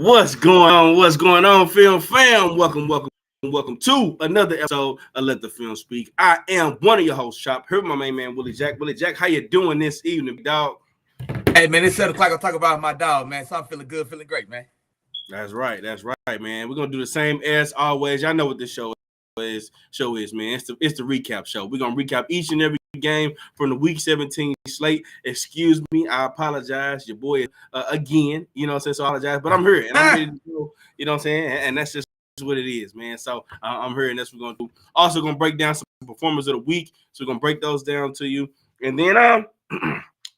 What's going on? What's going on, film fam? Welcome to another episode of Let the Film Speak. I am one of your hosts, Chop. Here with my main man, Willie Jack. Willie Jack, how you doing this evening, dog? Hey, man, it's 7 o'clock. I'll talk about my dog, man. So I'm feeling good, feeling great, man. That's right, man. We're going to do the same as always. Y'all know what this show is, man. It's the recap show. We're going to recap each and every game from the Week 17 slate. Excuse me, I apologize. Your boy, again, you know what I'm saying? So I apologize, but I'm here, and I'm ready to go, you know what I'm saying? And that's just what it is, man. So I'm here, and that's what we're going to do. Also going to break down some performers of the week. So we're going to break those down to you. And then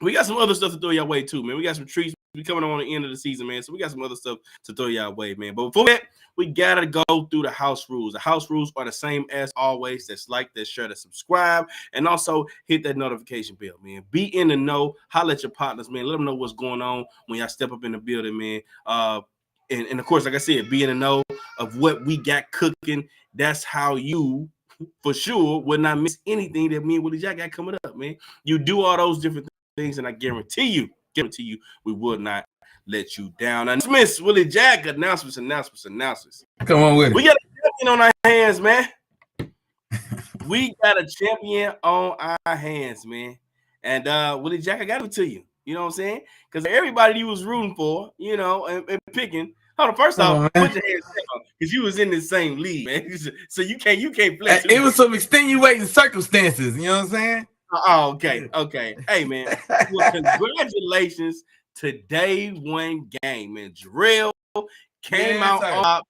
we got some other stuff to throw your way, too, man. We got some treats. We coming on the end of the season, man. So we got some other stuff to throw your way, man. But before that, we got to go through the house rules. The house rules are the same as always. That's like, that share, that subscribe, and also hit that notification bell, man. Be in the know. Holler at your partners, man. Let them know what's going on when y'all step up in the building, man. And of course, like I said, be in the know of what we got cooking. That's how you, for sure, will not miss anything that me and Willie Jack got coming up, man. You do all those different things, and I guarantee you, we will not let you down. Announcements, Willie Jack, announcements. Come on with it. We got a champion on our hands, man. We got a champion on our hands, man. And Willie Jack, I got it to you. You know what I'm saying? Because everybody you was rooting for, you know, and picking. Hold on, first off, put your hands down because you was in the same league, man. So you can't play. It was some extenuating circumstances. You know what I'm saying? Oh, okay. Hey, man. Well, congratulations to day one game, man. Jarrell came out top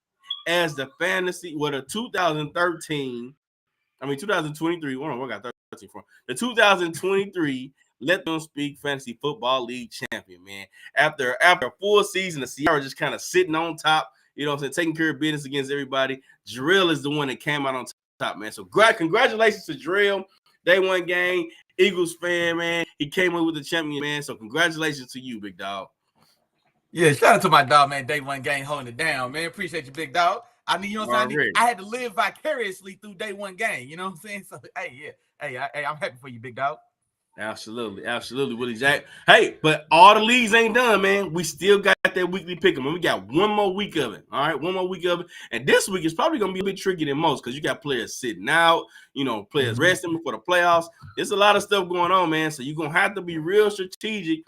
as the fantasy with a 2023. Hold on, what got 13 from? The 2023 Let Them Speak Fantasy Football League champion, man. After a full season of Sierra just kind of sitting on top, you know what I'm saying, taking care of business against everybody, Jarrell is the one that came out on top, man. So congratulations to Jarrell. Day one game, Eagles fan, man. He came in with the champion, man. So congratulations to you, big dog. Yeah, shout out to my dog, man. Day one game holding it down, man. Appreciate you, big dog. I mean, you know what I'm saying? I had to live vicariously through day one game. You know what I'm saying? So, hey, I'm happy for you, big dog. Absolutely, Willie Jack. Hey, but all the leagues ain't done, man. We still got that weekly pick 'em, and we got one more week of it. All right, one more week of it. And this week is probably gonna be a bit tricky than most because you got players sitting out, you know, players resting before the playoffs. There's a lot of stuff going on, man. So you're gonna have to be real strategic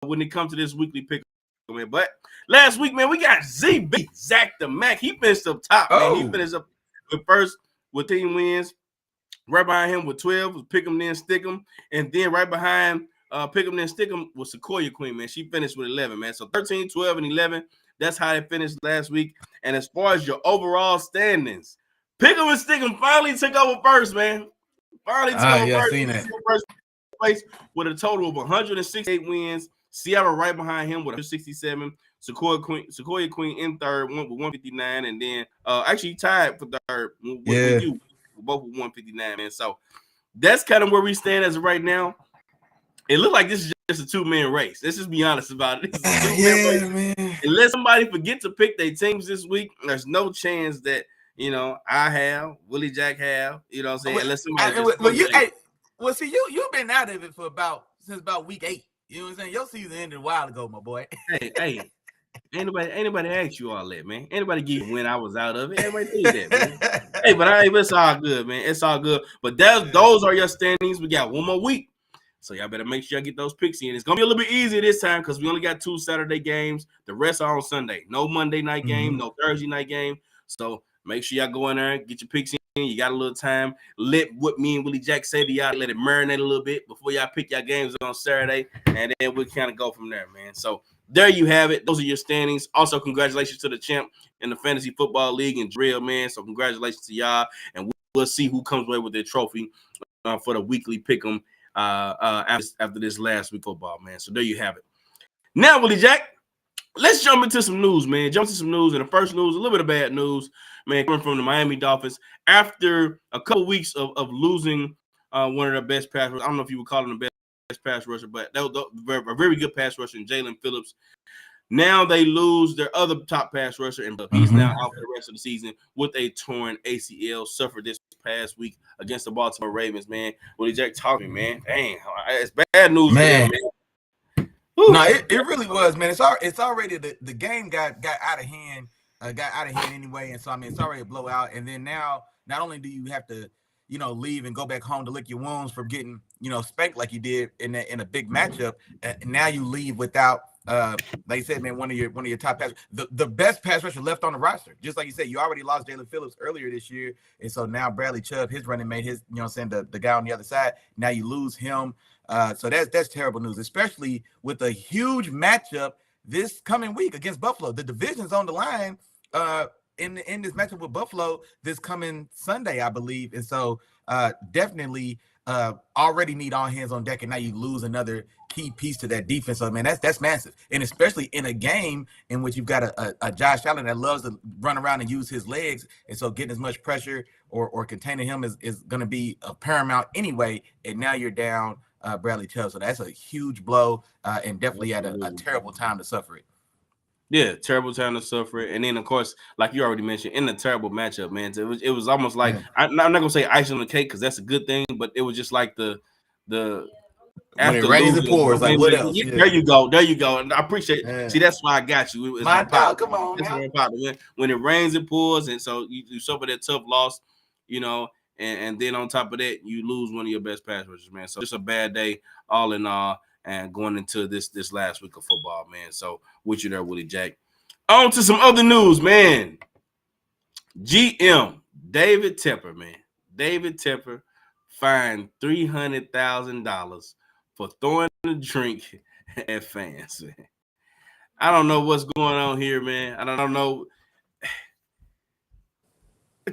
when it comes to this weekly pick 'em, man. But last week, man, we got ZB Zach the Mac. He finished up top, man. He finished up the first with 10 wins. Right behind him with 12 was Pick 'em Then Stick 'em. And then right behind Pick 'em Then Stick 'em was Sequoia Queen, man. She finished with 11, man. So 13, 12, and 11. That's how they finished last week. And as far as your overall standings, Pick 'em and Stick 'em finally took over first, man. Finally took over first place with a total of 168 wins. Sierra right behind him with 167. Sequoia Queen in third, with 159. And then actually tied for third with you. Both with 159, man. So that's kind of where we stand as of right now. It looked like this is just a two-man race. Let's just be honest about it. This is a two-man race. Man. Unless somebody forget to pick their teams this week, there's no chance that, you know, I have, Willie Jack have, you know what I'm saying? Unless somebody you've been out of it since about week 8. You know what I'm saying? Your season ended a while ago, my boy. Hey. Anybody asked you all that, man? Anybody give you when I was out of it? Everybody did that, man. It's all good, man. It's all good. But those are your standings. We got one more week. So y'all better make sure y'all get those picks in. It's going to be a little bit easier this time because we only got 2 Saturday games. The rest are on Sunday. No Monday night game, no Thursday night game. So make sure y'all go in there, get your picks in. You got a little time. Let what me and Willie Jack say to y'all, let it marinate a little bit before y'all pick your games on Saturday. And then we'll kind of go from there, man. So there you have it. Those are your standings. Also, congratulations to the champ in the Fantasy Football League and Drill, man. So congratulations to y'all. And we'll see who comes away with their trophy for the weekly pick 'em after this last week football, man. So there you have it. Now, Willie Jack, let's jump into some news, man. And the first news, a little bit of bad news, man, coming from the Miami Dolphins. After a couple weeks of losing one of their best pass rushers, I don't know if you would call him the best pass rusher, but that was a very good pass rusher in Jalen Phillips. Now they lose their other top pass rusher, and he's now out for the rest of the season with a torn ACL, suffered this past week against the Baltimore Ravens, man. Willie Jack talking, man. Dang, it's bad news, man. No, it really was, man. It's already the game got out of hand, anyway, and so I mean it's already a blowout. And then now, not only do you have to, leave and go back home to lick your wounds from getting, spanked like you did in a big matchup, now you leave without, like you said, man, one of your top pass, the best pass rusher left on the roster. Just like you said, you already lost Jalen Phillips earlier this year, and so now Bradley Chubb, his running mate, his, the guy on the other side, now you lose him. So that's terrible news, especially with a huge matchup this coming week against Buffalo. The division's on the line in this matchup with Buffalo this coming Sunday, I believe. And so definitely already need all hands on deck, and now you lose another key piece to that defense. So, man, that's massive. And especially in a game in which you've got a Josh Allen that loves to run around and use his legs. And so getting as much pressure or containing him is going to be paramount anyway. And now you're down Bradley Chubb. So that's a huge blow and definitely had a terrible time to suffer it. Yeah, terrible time to suffer it. And then, of course, like you already mentioned, in the terrible matchup, man, it was almost like, I'm not going to say icing on the cake because that's a good thing, but it was just like the when it rains and pours, like what else? Yeah. There you go. And I appreciate it. See, that's why I got you. My dog, come on, man. When it rains and pours, and so you suffer that tough loss, and then on top of that, you lose one of your best pass rushers, man. So just a bad day all in all, and going into this last week of football, man. So with you there, Willie Jack. On to some other news, man. GM David Tepper, man. David Tepper fined $300,000 for throwing a drink at fans, man. I don't know what's going on here, man. I don't know.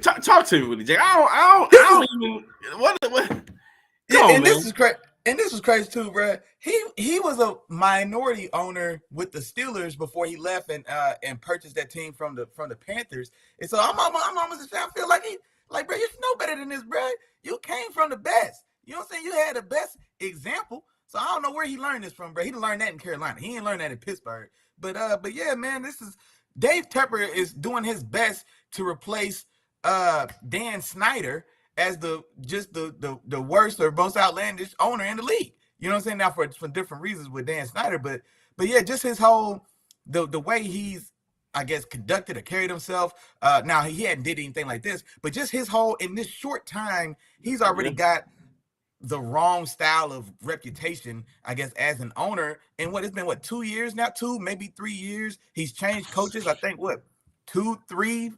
Talk to me, Willie Jack. I don't even what. Come on, man. This is crazy. And this was crazy too, bro. He was a minority owner with the Steelers before he left and purchased that team from the Panthers. And so I'm almost, I feel like bro, you know better than this, bro. You came from the best. You know what I'm saying? You had the best example. So I don't know where he learned this from, bro. He didn't learn that in Carolina. He didn't learn that in Pittsburgh. But yeah, man, Dave Tepper is doing his best to replace Dan Snyder as the worst or most outlandish owner in the league. You know what I'm saying? Now for different reasons with Dan Snyder, but yeah, just his whole the way he's, I guess, conducted or carried himself. Now he hadn't did anything like this, but just his whole, in this short time, he's already got the wrong style of reputation, I guess, as an owner. And it's been 2 years now, 2, maybe 3 years. He's changed coaches, I think 2, 3.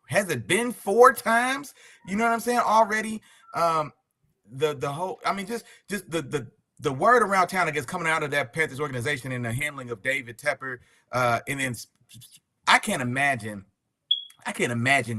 Has it been 4 times? You know what I'm saying? Already, the whole, I mean, just the word around town, I guess, coming out of that Panthers organization and the handling of David Tepper, and then I can't imagine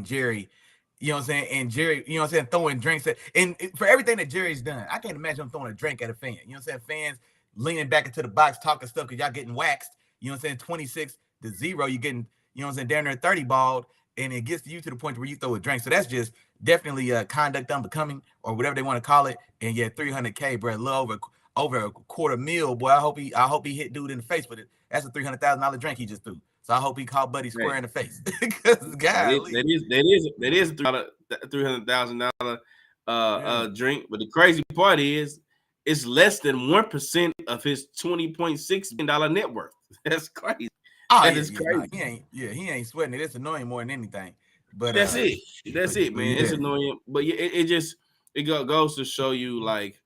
Jerry, you know what I'm saying, and Jerry, you know what I'm saying, throwing drinks and for everything that Jerry's done, I can't imagine him throwing a drink at a fan. You know what I'm saying? Fans leaning back into the box talking stuff because y'all getting waxed. You know what I'm saying? 26-0, you're getting, you know what I'm saying, down there 30 balled. And it gets you to the point where you throw a drink. So that's just definitely conduct unbecoming or whatever they want to call it. And yeah, $300K, bro, a little over a $250,000, boy. I hope he hit dude in the face with it. That's a $300,000 drink he just threw. So I hope he called Buddy square in the face. Because that is a $300,000 drink. But the crazy part is it's less than 1% of his $20.6 million net worth. That's crazy. Oh, that is crazy. He ain't sweating it. It's annoying more than anything. But that's it. That's it, man. Yeah. It's annoying. But yeah, it goes to show you, like,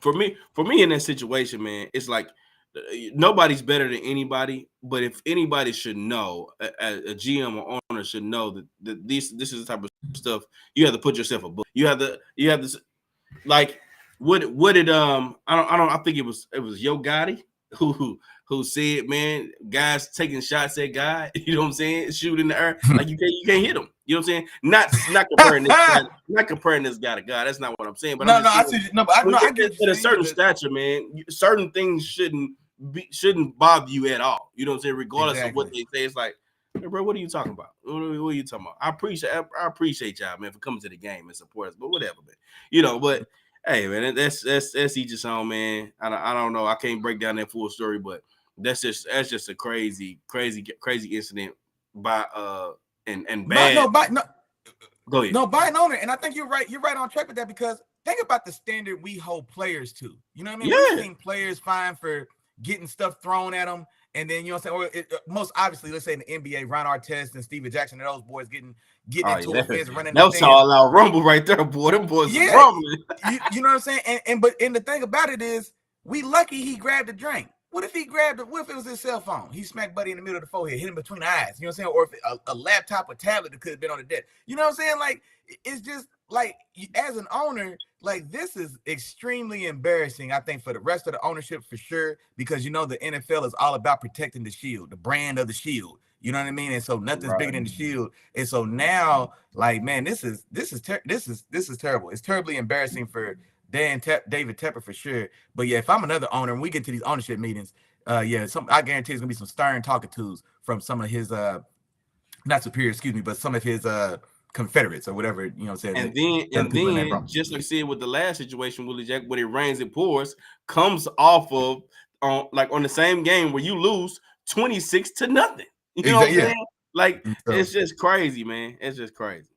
for me in that situation, man, it's like nobody's better than anybody. But if anybody should know, a GM or owner should know that this is the type of stuff you have to put yourself above. You have to like what did I think it was Yo Gotti who said, man, guys taking shots at God, you know what I'm saying, shoot in the air, like you can't hit him. You know what I'm saying? Not comparing this guy to God. That's not what I'm saying. But I get at a certain stature, man. Certain things shouldn't bother you at all. You know what I'm saying? Regardless of what they say, it's like, hey, bro, what are you talking about? What are you talking about? I appreciate y'all, man, for coming to the game and support us. But whatever, man. You know, but hey, man, that's each his own, man. I don't know. I can't break down that full story, but that's just a crazy incident by and bad. Go ahead. No, by an owner, and I think you're right. You're right on track with that, because think about the standard we hold players to. You know what I mean? Yeah. We've seen players fined for getting stuff thrown at him. And then, you know what I'm saying? Or most obviously, let's say in the NBA, Ron Artest and Steven Jackson and those boys getting into a fence, running that the was stands. all out rumble right there, boy. Them boys are rumbling. You know what I'm saying? But the thing about it is, we lucky he grabbed a drink. What if he grabbed it? What if it was his cell phone? He smacked Buddy in the middle of the forehead, hit him between the eyes. You know what I'm saying? Or if a laptop or tablet that could have been on the desk. You know what I'm saying? Like, it's just like, as an owner, like, this is extremely embarrassing, I think, for the rest of the ownership, for sure, because, you know, the NFL is all about protecting the shield, the brand of the shield. You know what I mean? And so nothing's bigger than the shield. And so now, like, man, this is terrible. It's terribly embarrassing for David Tepper, for sure. But yeah, if I'm another owner and we get to these ownership meetings, I guarantee it's gonna be some stern talking tos from some of his not superiors, but some of his Confederates or whatever, you know what I'm saying? And then just like I said with the last situation, Willie Jack, when it rains, it pours, comes off of on the same game where you lose 26-0. You know what I'm saying? Like, it's just crazy, man. It's just crazy.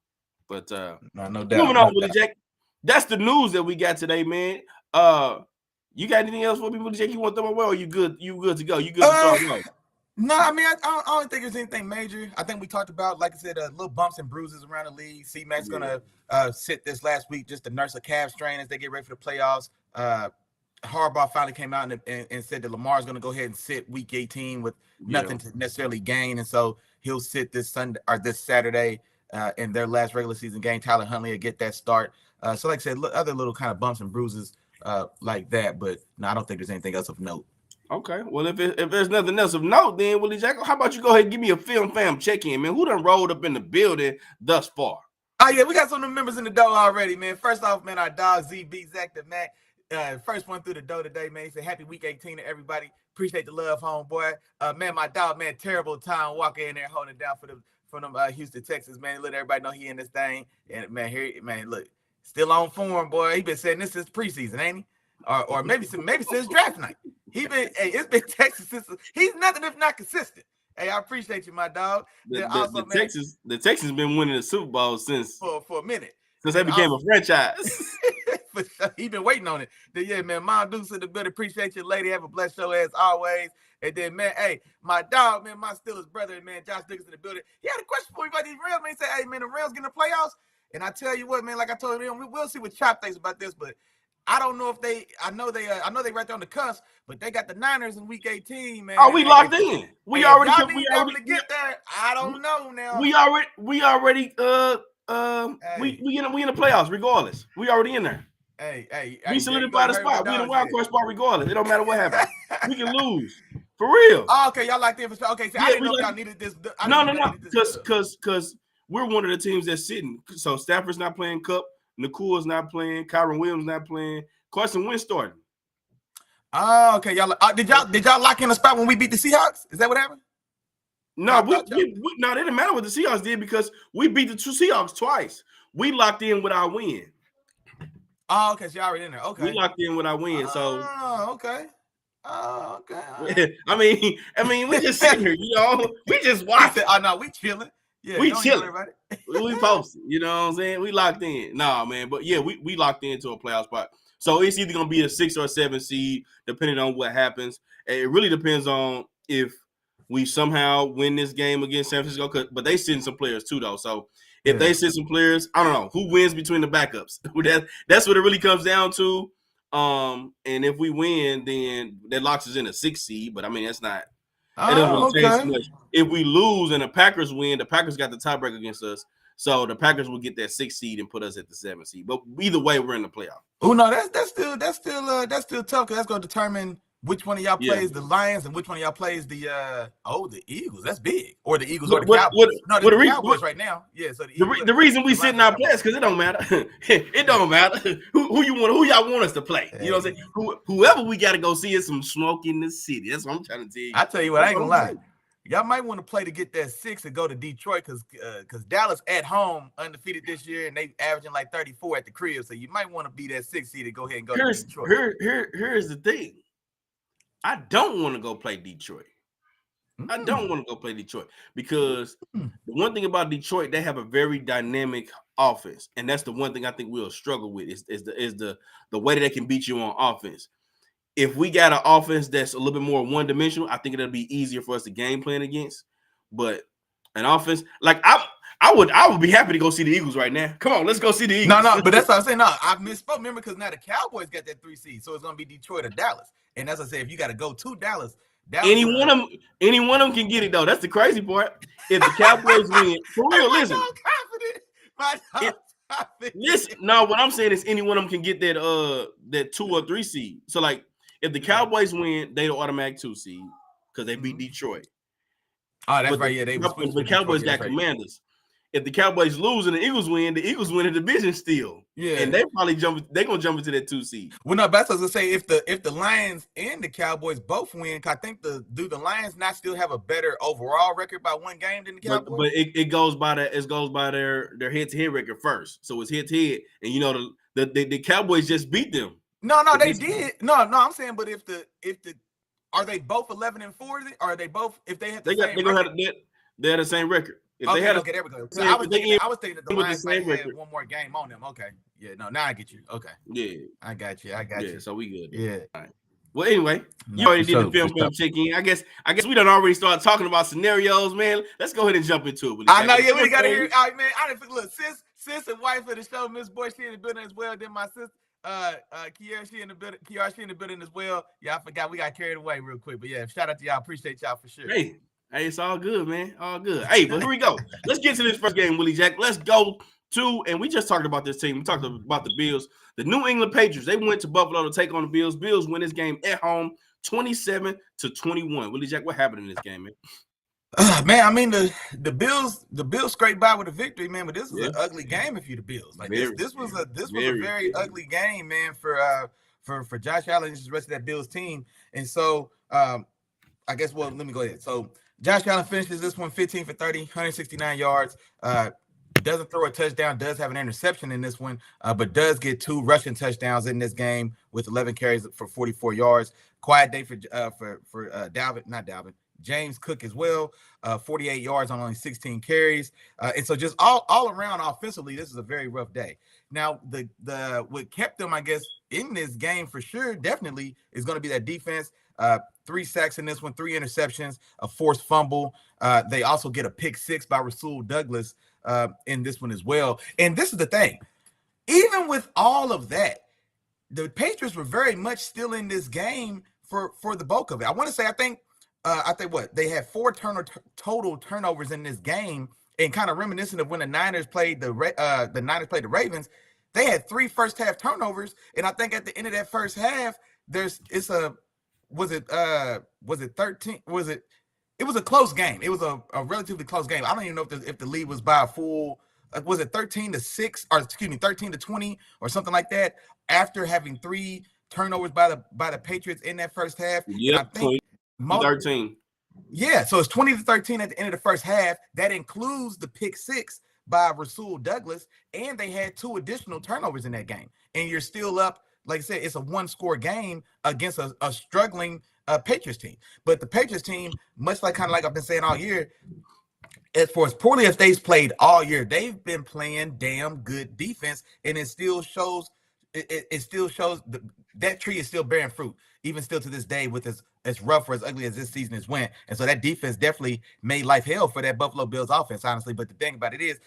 But no doubt. Moving on, Willie Jack. That's the news that we got today, man. You got anything else for me, Willie Jack? You want to throw away, or you good? You good to go? You good to start? No, I mean, I don't think there's anything major. I think we talked about, like I said, little bumps and bruises around the league. C-Mac's gonna sit this last week just to nurse a calf strain as they get ready for the playoffs. Harbaugh finally came out and said that Lamar's going to go ahead and sit week 18 with nothing to necessarily gain. And so he'll sit this Sunday or this Saturday in their last regular season game. Tyler Huntley will get that start. So like I said, other little kind of bumps and bruises like that. But no, I don't think there's anything else of note. Okay. Well, if there's nothing else of note, then Willie Jack, how about you go ahead and give me a film fam check-in, man? Who done rolled up in the building thus far? Oh, yeah, we got some of the members in the door already, man. First off, man, our dog ZB, Zach the Mac. First one through the door today, man. He said happy week 18 to everybody. Appreciate the love, homeboy. Man, my dog, man, terrible time walking in there holding it down for them Houston, Texas, man. Let everybody know he in this thing. And man, look, still on form, boy. He been saying this since preseason, ain't he? Or maybe since draft night. It's been Texas since he's nothing if not consistent. Hey, I appreciate you, my dog. The Texans been winning the Super Bowl since for a minute. Since they became a franchise. He been waiting on it. Then, yeah, man, Mom Deuce in the building. Appreciate you, lady. Have a blessed show as always. And then, man, hey, my dog, man, my Steelers brother, man, Josh Dickens in the building. He had a question for me about these Rams, man. He said, hey, man, the Rams getting the playoffs? And I tell you what, man, like I told him, we'll see what Chop thinks about this, but I don't know if I know they right there on the cusp, but they got the Niners in week 18, man. Oh, we locked in. We already get there. I don't know now. We already we in the playoffs regardless. We already in there. Hey, we solidify the spot. We in the wild card spot regardless. It don't matter what happens. We can lose for real. Oh, okay, y'all like the infrastructure. Okay, so I didn't know if y'all needed this. No, because we're one of the teams that's sitting. So Stafford's not playing Cup. Nakua's not playing. Kyron Williams not playing. Carson Wentz starting. Oh, okay, y'all. Did y'all lock in a spot when we beat the Seahawks? Is that what happened? No, it didn't matter what the Seahawks did because we beat the two Seahawks twice. We locked in with our win. Oh, okay, so y'all already in there. Okay, we locked in with our win. Okay. Oh, okay. I mean, we just sitting here, you know. We just watching. Oh no, we chilling. Yeah, we chilling. We posted. You know what I'm saying? We locked in. Nah, man, but yeah, we locked into a playoff spot. So it's either gonna be a 6 or a 7 seed, depending on what happens. It really depends on if we somehow win this game against San Francisco. But they send some players too, though. So if they send some players, I don't know who wins between the backups. That's what it really comes down to. And if we win, then that locks us in a 6 seed. But I mean, that's not. It doesn't really change too much. If we lose and the Packers win, the Packers got the tiebreaker against us. So the Packers will get that 6 seed and put us at the 7 seed. But either way, we're in the playoff. Oh no, that's still tough because that's going to determine which one of y'all plays the Lions and which one of y'all plays the Eagles. That's big. Or the Eagles or the Cowboys. The Cowboys right now. Yeah. So the reason we sitting our players because it don't matter. It don't matter who y'all want us to play. You know what I'm saying? Whoever we got to go see is some smoke in the city. That's what I'm trying to tell you. I tell you what, I ain't gonna lie. Y'all might want to play to get that 6 and go to Detroit because Dallas at home undefeated this year and they averaging like 34 at the crib. So you might want to be that 6 seed and go ahead and go to Detroit. Here's the thing. I don't want to go play Detroit. I don't want to go play Detroit because the one thing about Detroit, they have a very dynamic offense, and that's the one thing I think we'll struggle with is the way that they can beat you on offense. if we got an offense that's a little bit more one-dimensional, I think it'll be easier for us to game plan against. But an offense like I would be happy to go see the Eagles right now. Come on, let's go see the Eagles. No, but that's what I'm saying. No, I misspoke. Remember, because now the Cowboys got that 3 seed, so it's gonna be Detroit or Dallas. And as I said, if you got to go to Dallas, any one of them can get it though. That's the crazy part. If the Cowboys win, for real, listen. Listen, no, what I'm saying is any one of them can get that 2 or 3 seed. So like, if the Cowboys win, they the automatic 2 seed because they beat Detroit. Oh, that's right. Yeah, the Cowboys got Commanders. If the Cowboys lose and the Eagles win the division still. Yeah, and they're gonna jump into that 2 seed. Well, no, that's what I was gonna say. If the Lions and the Cowboys both win, I think the Lions not still have a better overall record by 1 game than the Cowboys? But it goes by their head-to-head record first. So it's head-to-head, and you know the Cowboys just beat them. No, they did. No, I'm saying, but if the are they both 11-4? Or are they both if they have they have the same record? If okay, they had there we go. I was thinking that the Lions might have 1 more game on them. Okay. Yeah, no, now I get you. Okay. Yeah. I got you. So we good. Yeah. All right. Well, anyway, you already did the film check-in. I guess we done already started talking about scenarios, man. Let's go ahead and jump into it. I know, yeah, we gotta hear. All right, man. I didn't look, sis and wife of the show, Miss Boy, she in the building as well. Then my sister, Kiara, she in the building as well. Yeah, I forgot we got carried away real quick. But yeah, shout out to y'all. Appreciate y'all for sure. Hey, it's all good, man. All good. Hey, but here we go. Let's get to this first game, Willie Jack. Let's go to, and we just talked about this team. We talked about the Bills. The New England Patriots, they went to Buffalo to take on the Bills. Bills win this game at home 27-21. Willie Jack, what happened in this game, man? Man, I mean the Bills scraped by with a victory, man. But this was an ugly game if you the Bills. Like this was a very ugly game, man, for Josh Allen and the rest of that Bills team. And so I guess let me go ahead. So Josh Allen finishes this one 15 for 30, 169 yards. Doesn't throw a touchdown, does have an interception in this one, but does get 2 rushing touchdowns in this game with 11 carries for 44 yards. Quiet day for James Cook as well, 48 yards on only 16 carries. And so just all around offensively, this is a very rough day. Now, what kept them, I guess, in this game for sure, definitely, is going to be that defense. 3 sacks in this one, 3 interceptions, a forced fumble. They also get a pick 6 by Rasul Douglas in this one as well. And this is the thing. Even with all of that, the Patriots were very much still in this game for the bulk of it. I want to say, I think they had 4 total turnovers in this game, and kind of reminiscent of when the Niners played the Ravens. They had 3 first half turnovers, and I think at the end of that first half, was it 13? It was a close game. It was a relatively close game. I don't even know if the lead was by a full. Was it 13-6 or 13-20 or something like that? After having 3 turnovers by the Patriots in that first half. Yeah, 13. Yeah, so it's 20-13 at the end of the first half. That includes the pick 6 by Rasul Douglas, and they had 2 additional turnovers in that game. And you're still up. Like I said, it's a 1-score game against a struggling Patriots team. But the Patriots team, much like I've been saying all year, as poorly as they've played all year, they've been playing damn good defense, and it still shows. It still shows that tree is still bearing fruit, even still to this day, with as rough or as ugly as this season has went. And so that defense definitely made life hell for that Buffalo Bills offense, honestly. But the thing about it is,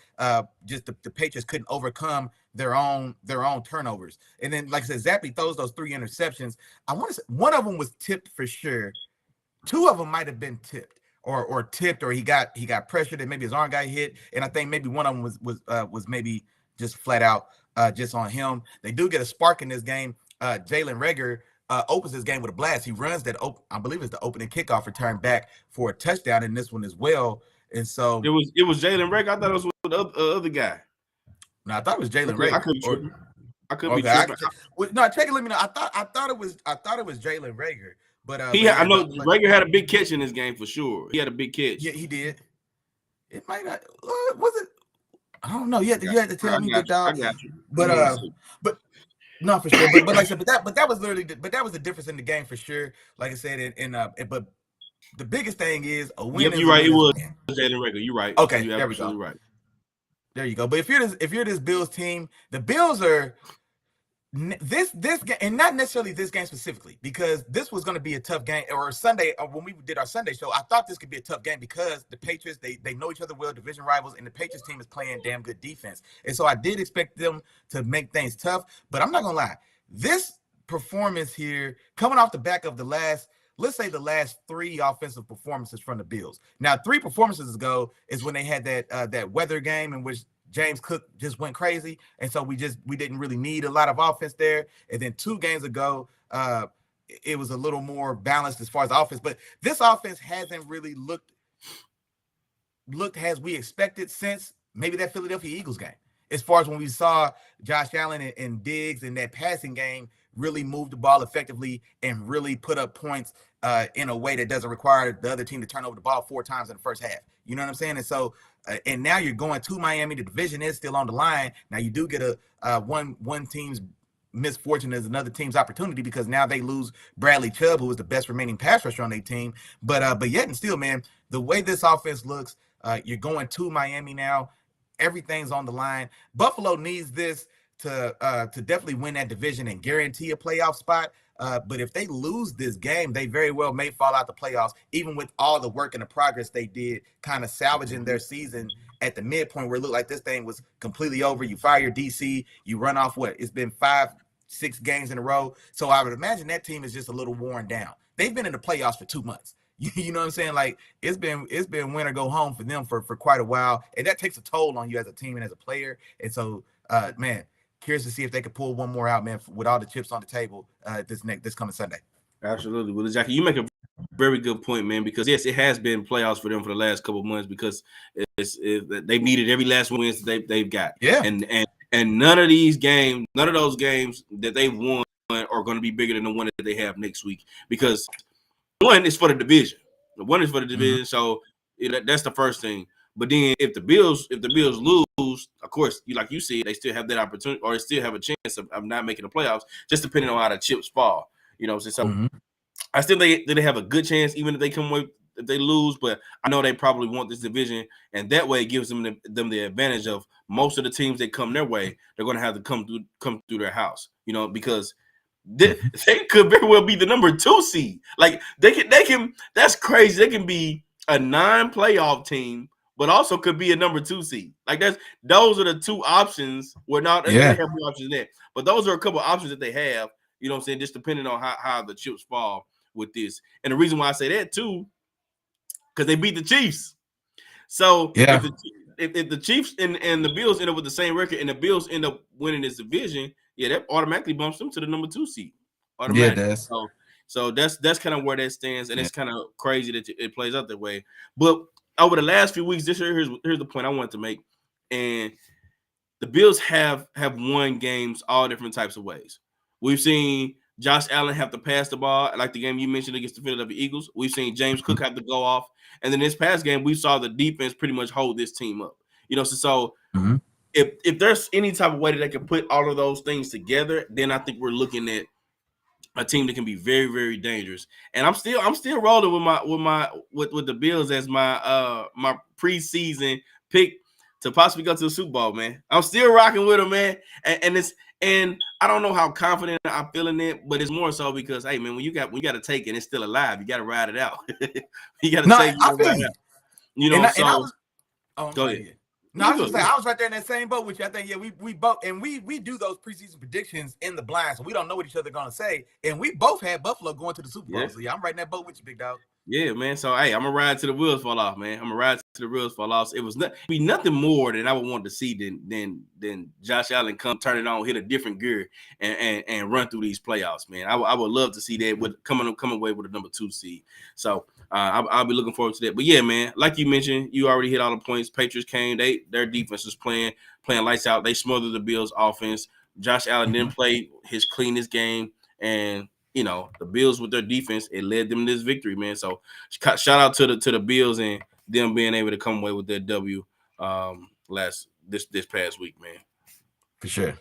just the Patriots couldn't overcome their own turnovers. And then, like I said, Zappe throws those 3 interceptions. I want to say one of them was tipped for sure. 2 of them might have been tipped or tipped, or he got pressured and maybe his arm got hit. And I think maybe one of them was maybe just flat out just on him. They do get a spark in this game. Jalen Reagor opens this game with a blast. He runs that I believe it's the opening kickoff return back for a touchdown in this one as well. And so it was Jalen Reagor. I thought it was with the other guy. No, I thought it was Jalen Reagor. I could be tripping. No, check it. Let me know. I thought it was Jalen Reagor, but I know Reagor had a big catch in this game for sure. He had a big catch. Yeah, he did. It might not. Was it? I don't know. You had to tell me the dog. I got you. But no, for sure. But like I said, but that was literally. But that was the difference in the game for sure. Like I said, but the biggest thing is a win. You're right. It was Jalen Reagor. You're right. Okay, there we go. Right. There you go. But if you're this Bills team, the Bills are this game, and not necessarily this game specifically, because this was going to be a tough game. Or Sunday, when we did our Sunday show, I thought this could be a tough game because the Patriots, they know each other well, division rivals, and the Patriots team is playing damn good defense. And so I did expect them to make things tough. But I'm not going to lie, this performance here, coming off the back of the last, let's say the last 3 offensive performances from the Bills. Now, 3 performances ago is when they had that weather game in which James Cook just went crazy, and so we didn't really need a lot of offense there. And then 2 games ago, it was a little more balanced as far as offense. But this offense hasn't really looked as we expected since maybe that Philadelphia Eagles game. As far as when we saw Josh Allen and Diggs in that passing game really move the ball effectively and really put up points in a way that doesn't require the other team to turn over the ball 4 times in the first half. You know what I'm saying? And so, and now you're going to Miami. The division is still on the line. Now you do get a one team's misfortune is another team's opportunity, because now they lose Bradley Chubb, who is the best remaining pass rusher on their team. But yet and still, man, the way this offense looks, you're going to Miami now. Everything's on the line. Buffalo needs this to definitely win that division and guarantee a playoff spot. But if they lose this game, they very well may fall out the playoffs, even with all the work and the progress they did, kind of salvaging their season at the midpoint where it looked like this thing was completely over. You fire your DC, you run off it's been 5-6 games in a row. So I would imagine that team is just a little worn down. They've been in the playoffs for 2 months. You know what I'm saying? Like it's been win or go home for them for quite a while, and that takes a toll on you as a team and as a player. And so, man, curious to see if they could pull one more out, man, with all the chips on the table this coming Sunday. Absolutely. Well, Jackie, you make a very good point, man, because yes, it has been playoffs for them for the last couple of months, because they've needed every last win they've got. Yeah. And none of those games that they've won are going to be bigger than the one that they have next week, because one is for the division. Mm-hmm. So that's the first thing. But then if the Bills lose, of course, like you said, they still have that opportunity, or they still have a chance of not making the playoffs, just depending on how the chips fall. You know what I'm saying? So I still think they have a good chance, even if they come away, if they lose. But I know they probably want this division, and that way it gives them the advantage of most of the teams that come their way. They're going to have to come through their house, because they could very well be the number 2 seed. Like they can. That's crazy. They can be a non-playoff team, but also could be a number 2 seed. Like those are the 2 options. They have more options there, but those are a couple of options that they have. You know what I'm saying? Just depending on how the chips fall with this. And the reason why I say that too, because they beat the Chiefs. So if the Chiefs and the Bills end up with the same record, and the Bills end up winning this division, that automatically bumps them to the number 2 seed. Automatically. Yeah, it does. So that's kind of where that stands, and it's kind of crazy that it plays out that way. But over the last few weeks, here's the point I wanted to make. And the Bills have won games all different types of ways. We've seen Josh Allen have to pass the ball, like the game you mentioned against the Philadelphia Eagles. We've seen James Cook have to go off. And then this past game, we saw the defense pretty much hold this team up. So if there's any type of way that they can put all of those things together, then I think we're looking at a team that can be very, very dangerous. And I'm still rolling with the Bills as my preseason pick to possibly go to the Super Bowl, man. I'm still rocking with them, man. And I don't know how confident I'm feeling it, but it's more so because, hey, man, when you got to take it and it's still alive, you got to ride it out. You got to take it and ride it out. Go ahead. No, I was just saying, I was right there in that same boat with you. I think, we both, and we do those preseason predictions in the blind, so we don't know what each other are going to say. And we both had Buffalo going to the Super Bowl. So, I'm right in that boat with you, big dog. Yeah, man. So, hey, I'm going to ride till the wheels fall off, man. It was be nothing more than I would want to see than Josh Allen come turn it on, hit a different gear, and run through these playoffs, man. I would love to see that with coming away with a number 2 seed. So, I'll be looking forward to that. But yeah, man, like you mentioned, you already hit all the points. Patriots came, their defense was playing lights out. They smothered the Bills' offense. Josh Allen didn't play his cleanest game, and the Bills with their defense, it led them to this victory, man. So shout out to the Bills and them being able to come away with their W this past week, man. For sure.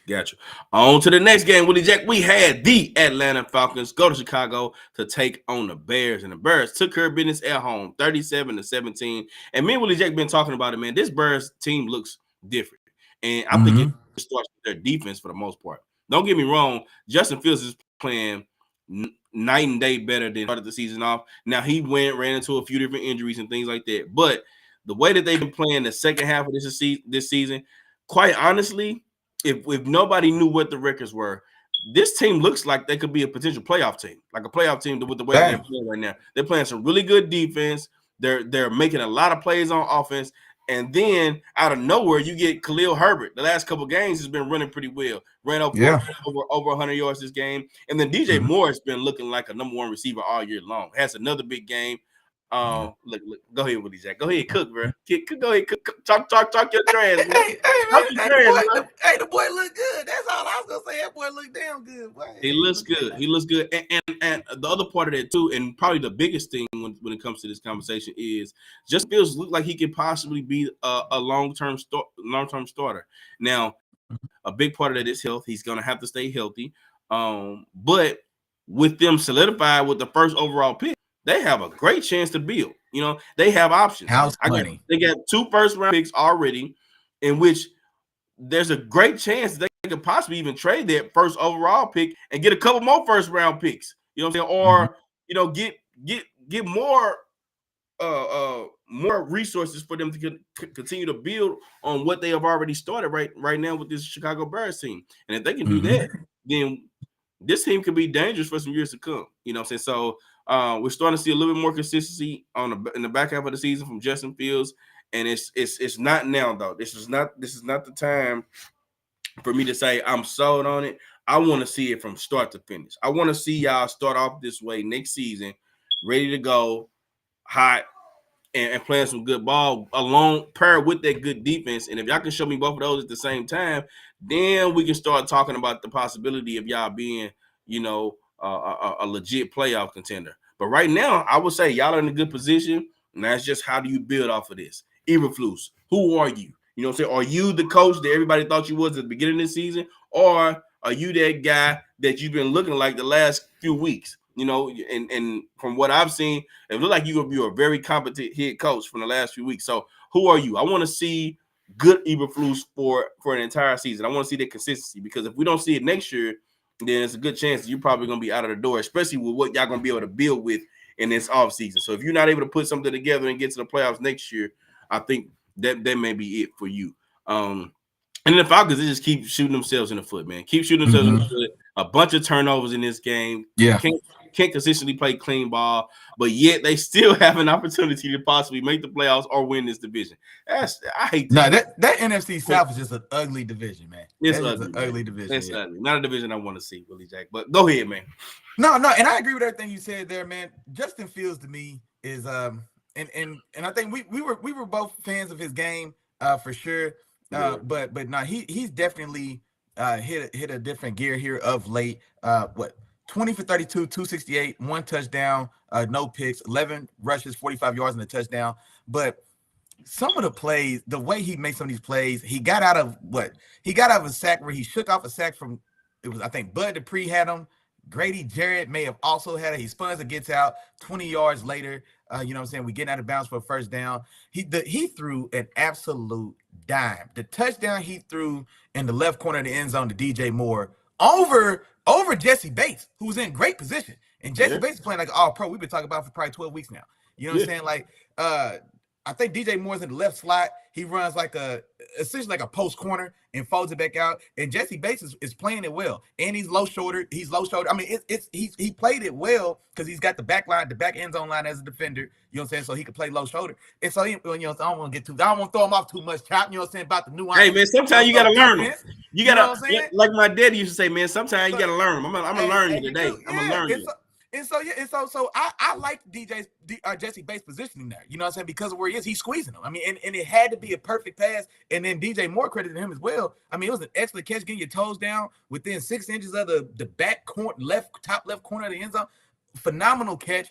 Gotcha. On to the next game, Willie Jack. We had the Atlanta Falcons go to Chicago to take on the Bears, and the Bears took care of business at home, 37-17. And me and Willie Jack been talking about it, man. This Bears team looks different, And I think it starts with their defense for the most part. Don't get me wrong, Justin Fields is playing night and day better than started the season off. Now he ran into a few different injuries and things like that. But the way that they've been playing the second half of this season, quite honestly, if nobody knew what the records were, this team looks like they could be a potential playoff team, like a playoff team with the way they're playing right now. They're playing some really good defense. They're making a lot of plays on offense. And then out of nowhere, you get Khalil Herbert. The last couple of games has been running pretty well. Ran over 100 yards this game. And then DJ Moore has been looking like a number one receiver all year long. Has another big game. Look, go ahead, Willie Jack. Go ahead, cook, bro. Go ahead, cook. Talk your trash, man. The boy look good. That's all I was gonna say. That boy look damn good. Boy. He looks good. He looks good. And the other part of that too, and probably the biggest thing when it comes to this conversation is just Fields look like he could possibly be a long-term starter. Now, a big part of that is health. He's gonna have to stay healthy. But with them solidified with the first overall pick, they have a great chance to build. You know, they have options. They got 2 first-round picks already, in which there's a great chance they could possibly even trade that first overall pick and get a couple more first-round picks. You know what I'm saying? Or you know, get more more resources for them to continue to build on what they have already started right now with this Chicago Bears team. And if they can do that, then this team could be dangerous for some years to come. You know what I'm saying? So we're starting to see a little bit more consistency in the back half of the season from Justin Fields, and it's not now though. This is not the time for me to say I'm sold on it. I want to see it from start to finish. I want to see y'all start off this way next season, ready to go, hot, and playing some good ball along paired with that good defense. And if y'all can show me both of those at the same time, then we can start talking about the possibility of y'all being, you know, a legit playoff contender. But right now, I would say y'all are in a good position. And that's just how do you build off of this? Eberflus, who are you? You know what I'm saying? Are you the coach that everybody thought you was at the beginning of the season? Or are you that guy that you've been looking like the last few weeks? You know, and from what I've seen, it looks like you're a very competent head coach from the last few weeks. So who are you? I want to see good Eberflus for an entire season. I want to see that consistency, because if we don't see it next year, then it's a good chance that you're probably going to be out of the door, especially with what y'all going to be able to build with in this offseason. So if you're not able to put something together and get to the playoffs next year, I think that may be it for you. And the Falcons, they just keep shooting themselves in the foot, man. Keep shooting themselves in the foot. A bunch of turnovers in this game. Yeah. Can't consistently play clean ball, but yet they still have an opportunity to possibly make the playoffs or win this division. I hate that. That NFC South is just an ugly division, man. It's ugly, an ugly division. It's ugly. Not a division I want to see, Willie Jack. But go ahead, man. No, and I agree with everything you said there, man. Justin Fields to me is and I think we were both fans of his game for sure. But no, he's definitely hit a different gear here of late. 20 for 32, 268, 1 touchdown, no picks, 11 rushes, 45 yards and a touchdown. But some of the plays, the way he makes some of these plays, he got out of a sack where he shook off a sack from, it was, I think Bud Dupree had him. Grady Jarrett may have also had it. He spuns and gets out 20 yards later. You know what I'm saying? We getting out of bounds for a first down. He threw an absolute dime. The touchdown he threw in the left corner of the end zone to DJ Moore over Jesse Bates, who's in great position. And Jesse Bates is playing like all pro. We've been talking about for probably 12 weeks now. You know what I'm saying? Like, I think DJ Moore's in the left slot. He runs essentially like a post corner and folds it back out. And Jesse Bates is playing it well. And he's low shouldered. I mean, he played it well because he's got the back end zone line as a defender. You know what I'm saying? So he could play low shoulder. And so, you know, I don't want to throw him off too much, Chop. You know what I'm saying? About the nuance. Hey, man, sometimes you got to learn them. You got to, like my daddy used to say, man, sometimes you got to learn them. I'm going to learn you today. I'm going to learn you. So I like Jesse Bates positioning there. You know what I'm saying? Because of where he is, he's squeezing him. I mean, and it had to be a perfect pass. And then DJ Moore credited him as well. I mean, it was an excellent catch, getting your toes down within 6 inches of the back corner, top left corner of the end zone. Phenomenal catch.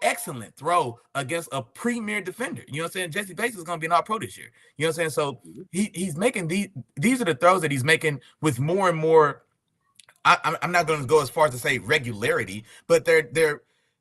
Excellent throw against a premier defender. You know what I'm saying? Jesse Bates is going to be an all-pro this year. You know what I'm saying? So he's making these are the throws that he's making with more and more. I'm not going to go as far as to say regularity, but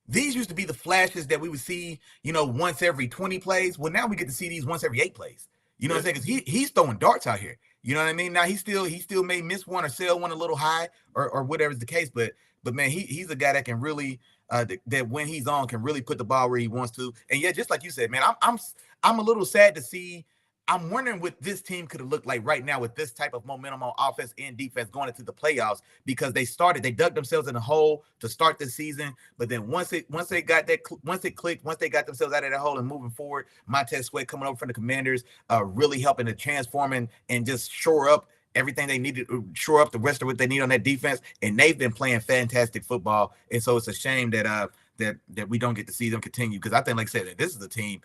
these used to be the flashes that we would see, you know, once every 20 plays. Well, now we get to see these once every 8 plays. You know what I'm saying? Because he's throwing darts out here. You know what I mean? Now he still may miss one or sell one a little high or whatever's the case, but man, he's a guy that can really that when he's on can really put the ball where he wants to. And yeah, just like you said, man, I'm a little sad to see. I'm wondering what this team could have looked like right now with this type of momentum on offense and defense going into the playoffs, because they dug themselves in a hole to start this season. But then once it clicked, once they got themselves out of that hole and moving forward, Montez Sweat coming over from the Commanders, really helping to transform and just shore up everything they needed, shore up the rest of what they need on that defense. And they've been playing fantastic football. And so it's a shame that we don't get to see them continue, because I think, like I said, this is a team.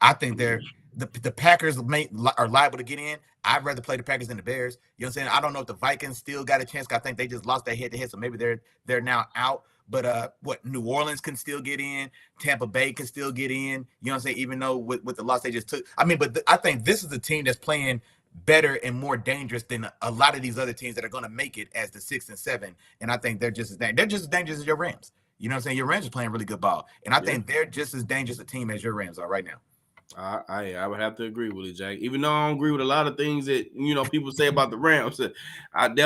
I think the Packers are liable to get in. I'd rather play the Packers than the Bears. You know what I'm saying? I don't know if the Vikings still got a chance. I think they just lost their head-to-head, so maybe they're now out. But New Orleans can still get in. Tampa Bay can still get in. You know what I'm saying? Even though with the loss they just took. I mean, but I think this is a team that's playing better and more dangerous than a lot of these other teams that are going to make it as the 6 and 7. And I think they're just as dangerous as your Rams. You know what I'm saying? Your Rams are playing really good ball. And I think they're just as dangerous a team as your Rams are right now. I would have to agree with it, Jack. Even though I don't agree with a lot of things that people say about the Rams, that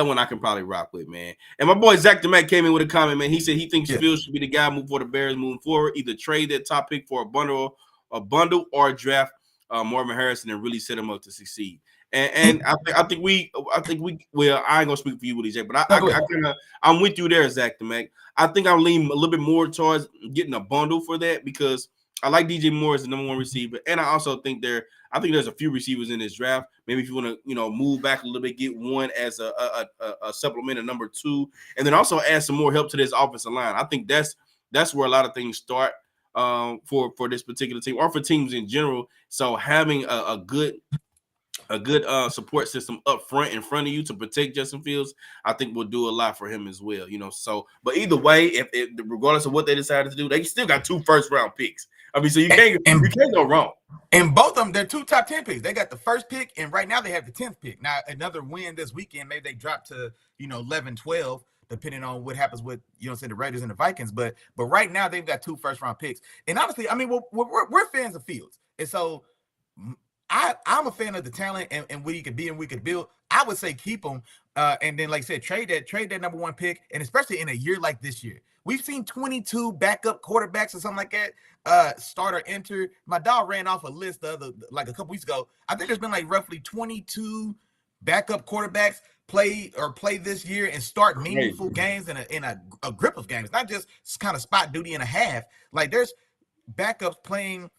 one I can probably rock with, man. And my boy Zach DeMac came in with a comment, man. He said he thinks Fields should be the guy moving for the Bears moving forward. Either trade that top pick for a bundle, or draft Marvin Harrison and really set him up to succeed. And I think we well, I ain't gonna speak for you, Willie J, but I'm with you there, Zach DeMac. I think I'm leaning a little bit more towards getting a bundle for that, because I like DJ Moore as the number one receiver, and I also think there's a few receivers in this draft. Maybe if you want to, move back a little bit, get one as a supplement of number 2, and then also add some more help to this offensive line. I think that's where a lot of things start for this particular team, or for teams in general. So having a good support system up front in front of you to protect Justin Fields, I think will do a lot for him as well. So, but either way, if regardless of what they decided to do, they still got 2 first-round picks. I mean, so you can't go wrong. And both of them, they're 2 top 10 picks. They got the first pick, and right now they have the 10th pick. Now, another win this weekend, maybe they drop to 11, 12, depending on what happens with the Raiders and the Vikings. But right now they've got 2 first-round picks. And honestly, I mean, we're fans of Fields, and so I'm a fan of the talent and what he could be and we could build. I would say keep him, and then, like I said, trade that number 1 pick, and especially in a year like this year. We've seen 22 backup quarterbacks or something like that start or enter. My dog ran off a list like a couple weeks ago. I think there's been like roughly 22 backup quarterbacks play this year and start meaningful games in a grip of games, not just kind of spot duty and a half. Like, there's backups playing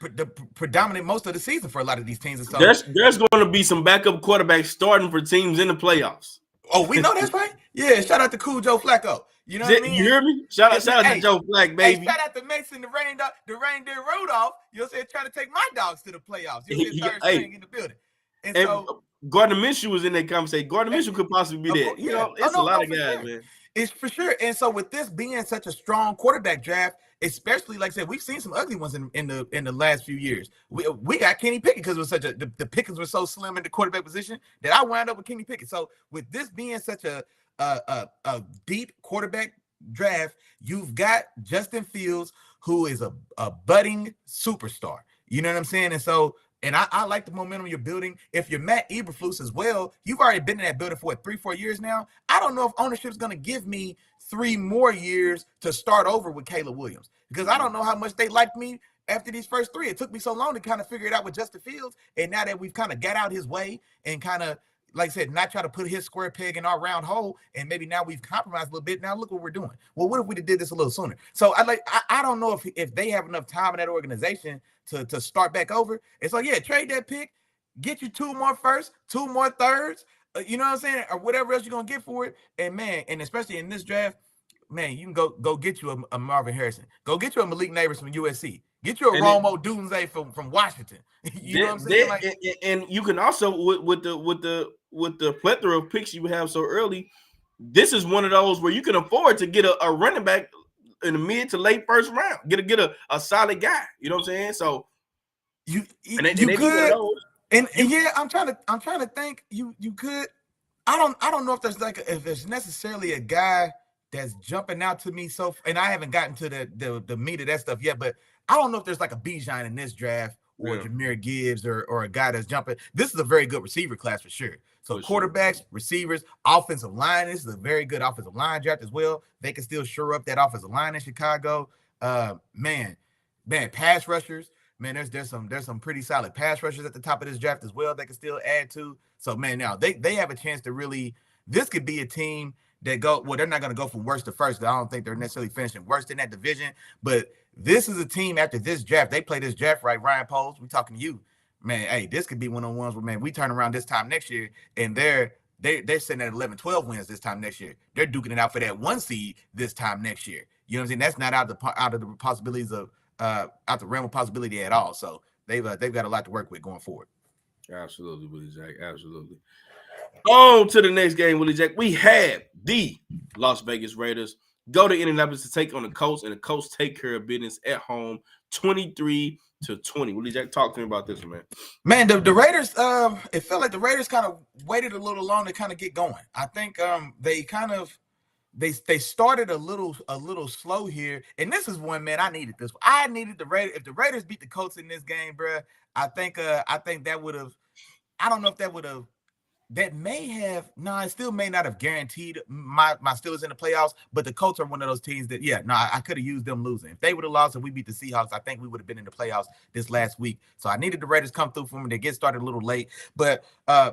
the predominant most of the season for a lot of these teams. And so there's going to be some backup quarterbacks starting for teams in the playoffs. Oh, we know that's right. Yeah, shout out to Cool Joe Flacco. You know what I mean? You hear me? Shout out to Joe Flack, baby. Shout out to Mason, the reindeer Rudolph. You know what I'm saying? Trying to take my dogs to the playoffs. You know what I'm saying? Third string in the building. And so Gardner Minshew was in that conversation. Gardner Minshew could possibly be there. It's a lot of guys, man. It's for sure. And so with this being such a strong quarterback draft, especially, like I said, we've seen some ugly ones in the last few years. We got Kenny Pickett because it was the pickings were so slim in the quarterback position that I wound up with Kenny Pickett. So with this being such a deep quarterback draft, you've got Justin Fields, who is a budding superstar. You know what I'm saying? And so, and I like the momentum you're building. If you're Matt Eberflus as well, you've already been in that building for 3-4 years now. I don't know if ownership's going to give me 3 more years to start over with Caleb Williams, because I don't know how much they liked me after these first 3. It took me so long to kind of figure it out with Justin Fields. And now that we've kind of got out his way and kind of, like I said, not try to put his square peg in our round hole, and maybe now we've compromised a little bit. Now look what we're doing. Well, what if we did this a little sooner? So I don't know if they have enough time in that organization to start back over. And so, yeah, trade that pick, get you 2 more firsts, 2 more thirds, you know what I'm saying, or whatever else you're gonna get for it. And man, and especially in this draft, man, you can go get you a Marvin Harrison, go get you a Malik Neighbors from USC, get you a Romo Dunze from Washington. You know what I'm saying? And you can also with the plethora of picks you have so early, this is one of those where you can afford to get a running back in the mid to late first round. Get a solid guy. You know what I'm saying? So you could, and yeah, I'm trying to think. You could. I don't know if there's necessarily a guy that's jumping out to me. So, and I haven't gotten to the meat of that stuff yet, but I don't know if there's like a Bijan in this draft or Jahmyr Gibbs or a guy that's jumping. This is a very good receiver class for sure. So quarterbacks, receivers, offensive line. This is a very good offensive line draft as well. They can still shore up that offensive line in Chicago. Man, pass rushers. Man, there's some pretty solid pass rushers at the top of this draft as well. They can still add to. So man, now they have a chance to really. This could be a team that go. Well, they're not going to go from worst to first. I don't think they're necessarily finishing worst in that division. But this is a team after this draft. They play this draft right. Ryan Poles, we talking to you, man. Hey, this could be one of the ones where man we turn around this time next year and they're sitting at 11, 12 wins this time next year. They're duking it out for that 1 seed this time next year. You know what I'm saying? That's not out of the possibilities of out the realm of possibility at all. So they've got a lot to work with going forward. Absolutely, Willie Jack. Absolutely. On to the next game, Willie Jack. We have the Las Vegas Raiders go to Indianapolis to take on the Colts, and the Colts take care of business at home, 23-20. Willie Jack, talk to me about this one, man. Man, the Raiders, it felt like the Raiders kind of waited a little long to kind of get going. I think they kind of they started a little slow here, and this is one, man. I needed this. I needed the Raiders. If the Raiders beat the Colts in this game, bro, I think that would have. I don't know if that would have. That may have it still may not have guaranteed my Steelers in the playoffs, but the Colts are one of those teams that I could have used them losing. If they would have lost and we beat the Seahawks, I think we would have been in the playoffs this last week. So I needed the Raiders come through for me. They get started a little late, but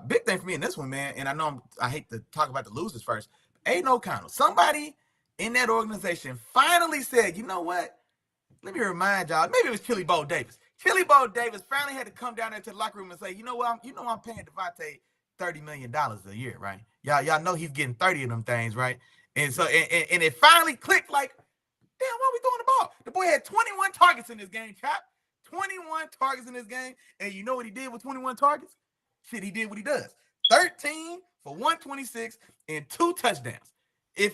big thing for me in this one, man. And I know I hate to talk about the losers first. Aiden O'Connell, somebody in that organization finally said, you know what? Let me remind y'all. Maybe it was Chili Bo Davis. Chili Bo Davis finally had to come down there to the locker room and say, you know what? I'm paying Devontae $30 million a year, right? Y'all know he's getting 30 of them things, right? And so and it finally clicked like, damn, why are we throwing the ball? The boy had 21 targets in this game, Chop. 21 targets in this game. And you know what he did with 21 targets? Shit, he did what he does. 13 for 126 and 2 touchdowns. Who'd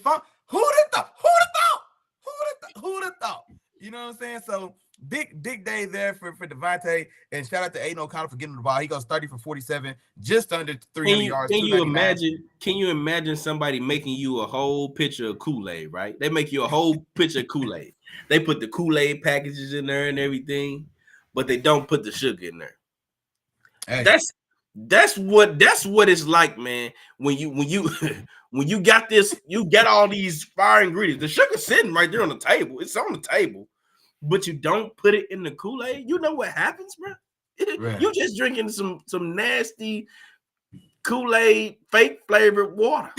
have thought? You know what I'm saying? So big day there for Devontae, and shout out to Aiden O'Connell for getting the ball. He goes 30 for 47, just under 300 yards. Can you imagine somebody making you a whole pitcher of Kool-Aid, right? They make you a whole pitcher of Kool-Aid. They put the Kool-Aid packages in there and everything, but they don't put the sugar in there. Hey. That's what it's like, man. When you got this, you got all these fire ingredients. The sugar's sitting right there on the table. It's on the table. But you don't put it in the Kool-Aid, you know what happens, bro? Right. You just drinking some nasty Kool-Aid fake flavored water.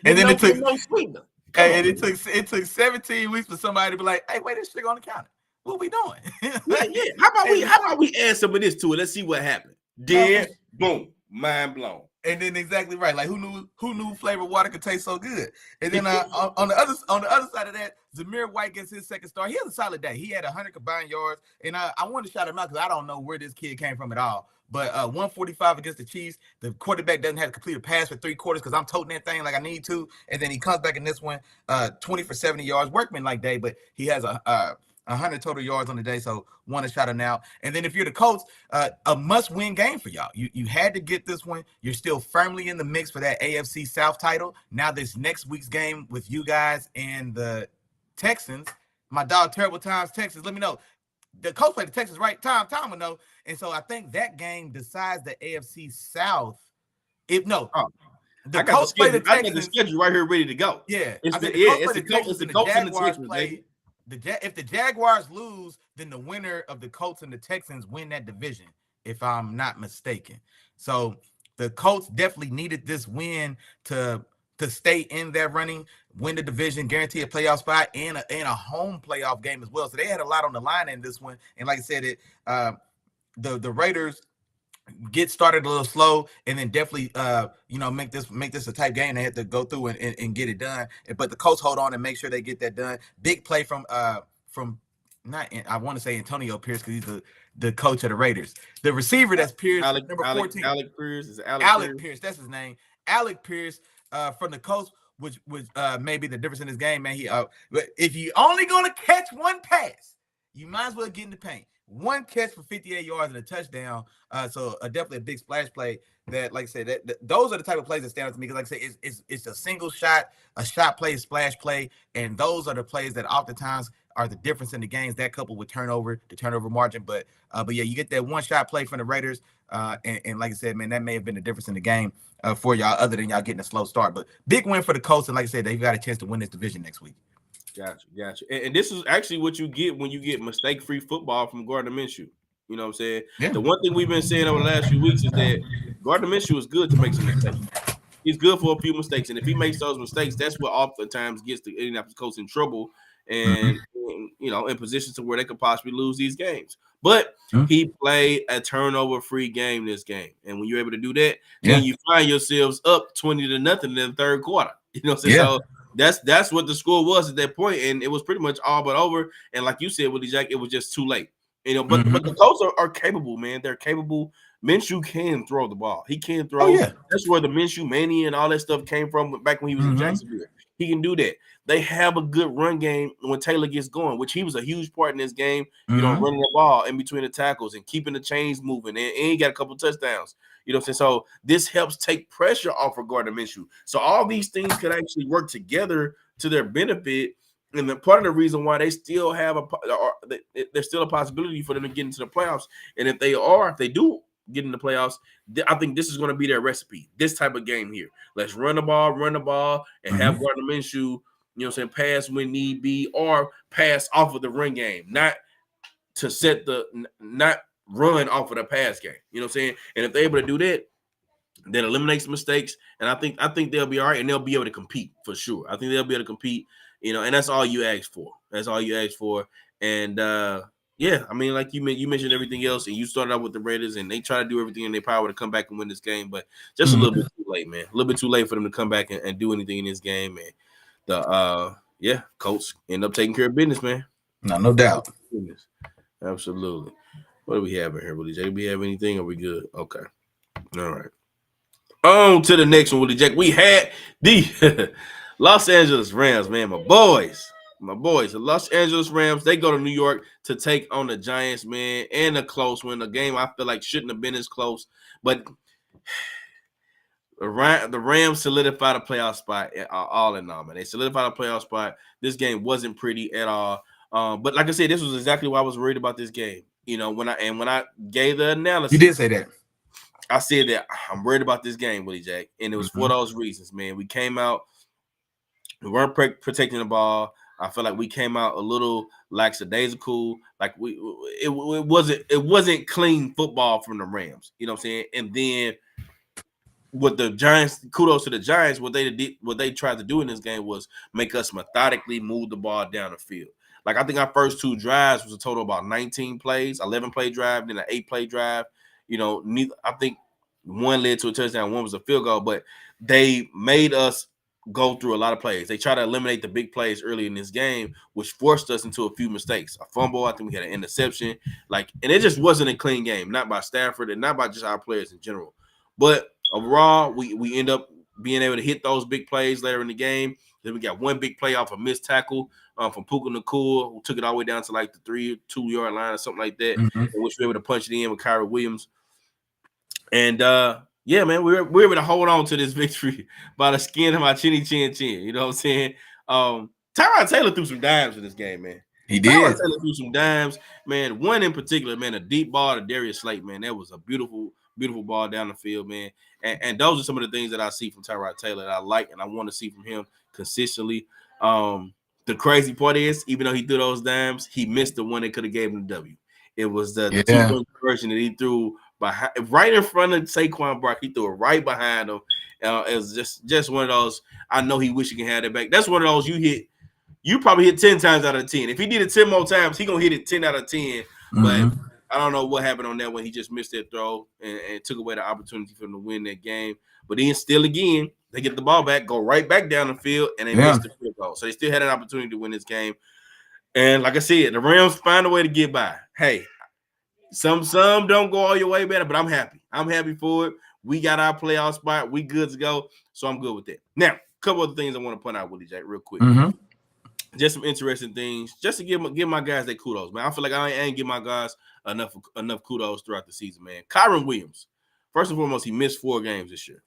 And then it took no sweetener. And it took 17 weeks for somebody to be like, hey, wait, there's sugar on the counter. What we doing? Yeah. How about we add some of this to it? Let's see what happened. Then boom, mind blown. And then exactly right. Like who knew flavored water could taste so good? And then on the other side of that, Zamir White gets his second start. He has a solid day. He had 100 combined yards, and I wanted to shout him out because I don't know where this kid came from at all. But 145 against the Chiefs. The quarterback doesn't have to complete a pass for 3 quarters because I'm toting that thing like I need to. And then he comes back in this one, 20 for 70 yards. Workman like day, but he has 100 total yards on the day, so want to shout him out. And then if you're the Colts, a must-win game for y'all. You had to get this one. You're still firmly in the mix for that AFC South title. Now this next week's game with you guys and the Texans, my dog Terrible Times Texans, let me know. The Colts play the Texans, right? Tom will know. And so I think that game decides the AFC South. The Colts play the Texans. I got the schedule right here ready to go. Yeah. It's the Colts and the Texans, baby. If the Jaguars lose, then the winner of the Colts and the Texans win that division, if I'm not mistaken. So the Colts definitely needed this win to stay in that running, win the division, guarantee a playoff spot, and a home playoff game as well. So they had a lot on the line in this one. And like I said, the Raiders get started a little slow, and then definitely make this a tight game. They have to go through and get it done. But the Colts hold on and make sure they get that done. Big play from not I want to say Antonio Pierce because he's the coach of the Raiders. The receiver that's Pierce, number 14. Alec Pierce is Alec Pierce. That's his name. Alec Pierce from the Colts, which may be the difference in this game, man. If you only gonna catch one pass, you might as well get in the paint. 1 catch for 58 yards and a touchdown. So definitely a big splash play that, like I said, that those are the type of plays that stand out to me. Because like I say, it's a single shot, a shot play, a splash play. And those are the plays that oftentimes are the difference in the games. That coupled with the turnover margin. But yeah, you get that one shot play from the Raiders, and like I said, man, that may have been the difference in the game for y'all, other than y'all getting a slow start. But big win for the Colts, and like I said, they've got a chance to win this division next week. Gotcha. And this is actually what you get when you get mistake-free football from Gardner Minshew. You know what I'm saying? Yeah. The one thing we've been saying over the last few weeks is that Gardner Minshew is good to make some mistakes. He's good for a few mistakes, and if he makes those mistakes, that's what oftentimes gets the Indianapolis Colts in trouble and in positions to where they could possibly lose these games. But he played a turnover-free game this game, and when you're able to do that, then you find yourselves up 20-0 in the third quarter. You know what I'm saying? So that's what the score was at that point, and it was pretty much all but over. And like you said, Willie Jack, it was just too late. But the Colts are capable, man. They're capable. Minshew can throw the ball. He can throw. Oh, yeah. That's where the Minshew mania and all that stuff came from back when he was in Jacksonville. He can do that. They have a good run game when Taylor gets going, which he was a huge part in this game. Running the ball in between the tackles and keeping the chains moving, and he got a couple of touchdowns. You know what I'm saying? So this helps take pressure off of Gardner Minshew. So all these things could actually work together to their benefit. And the part of the reason why they still have there's still a possibility for them to get into the playoffs. And if they do get in the playoffs, I think this is going to be their recipe. This type of game here. Let's run the ball, and have Gardner Minshew, you know what I'm saying, pass when need be, or pass off of the run game, not run off of the pass game. You know what I'm saying? And if they're able to do that, that eliminates mistakes, and I think they'll be all right, and they'll be able to compete for sure. I think they'll be able to compete, and that's all you ask for. That's all you ask for. And yeah, I mean, like you mentioned everything else, and you started out with the Raiders, and they try to do everything in their power to come back and win this game, but just a little bit too late, man. A little bit too late for them to come back and do anything in this game. And the Colts end up taking care of business, man. No doubt. Absolutely. What do we have in here, Willie J? Do we have anything? Are we good? Okay. All right. On to the next one, Willie Jack. We had the Los Angeles Rams, man. My boys, the Los Angeles Rams. They go to New York to take on the Giants, man, and a close one. A game I feel like shouldn't have been as close, but the Rams solidified a playoff spot all in all, man. They solidified a playoff spot. This game wasn't pretty at all. But like I said, this was exactly why I was worried about this game. When I gave the analysis, you did say that. I said that I'm worried about this game, Willie Jack, and it was for those reasons, man. We came out, we weren't protecting the ball. I feel like we came out a little lackadaisical. Like it wasn't clean football from the Rams. You know what I'm saying? And then with the Giants, kudos to the Giants. What they tried to do in this game was make us methodically move the ball down the field. Like I think our first two drives was a total of about 19 plays, 11-play drive, then an 8-play drive. I think one led to a touchdown, one was a field goal, but they made us go through a lot of plays. They tried to eliminate the big plays early in this game, which forced us into a few mistakes. A fumble, I think we had an interception, and it just wasn't a clean game, not by Stafford and not by just our players in general. But overall, we end up being able to hit those big plays later in the game. Then we got one big play off a missed tackle from Puka Nacua, who took it all the way down to like the 3-2-yard line or something like that, in which we were able to punch it in with Kyrie Williams. And yeah, man, we're able to hold on to this victory by the skin of my chinny chin chin. You know what I'm saying? Tyrod Taylor threw some dimes in this game, man. He did. Tyrod Taylor threw some dimes, man. One in particular, man, a deep ball to Darius Slate, man. That was a beautiful ball down the field, man. And those are some of the things that I see from Tyrod Taylor that I like and I want to see from him consistently. The crazy part is, even though he threw those dimes, he missed the one that could have gave him the W. It was the two-point conversion that he threw right in front of Saquon Barkley. He threw it right behind him. It was just one of those. I know he wish he can have that back. That's one of those you probably hit 10 times out of 10. If he did it 10 more times, he gonna hit it 10 out of 10. But I don't know what happened on that one. He just missed that throw and took away the opportunity for him to win that game. But then still again, they get the ball back, go right back down the field, and they missed the field goal. So they still had an opportunity to win this game. And like I said, the Rams find a way to get by. Hey, some don't go all your way better, but I'm happy. I'm happy for it. We got our playoff spot. We good to go. So I'm good with that. Now, a couple other things I want to point out, Willie Jack, real quick. Just some interesting things, just to give my guys their kudos, man. I feel like I ain't give my guys enough kudos throughout the season, man. Kyron Williams, first and foremost, he missed 4 games this year.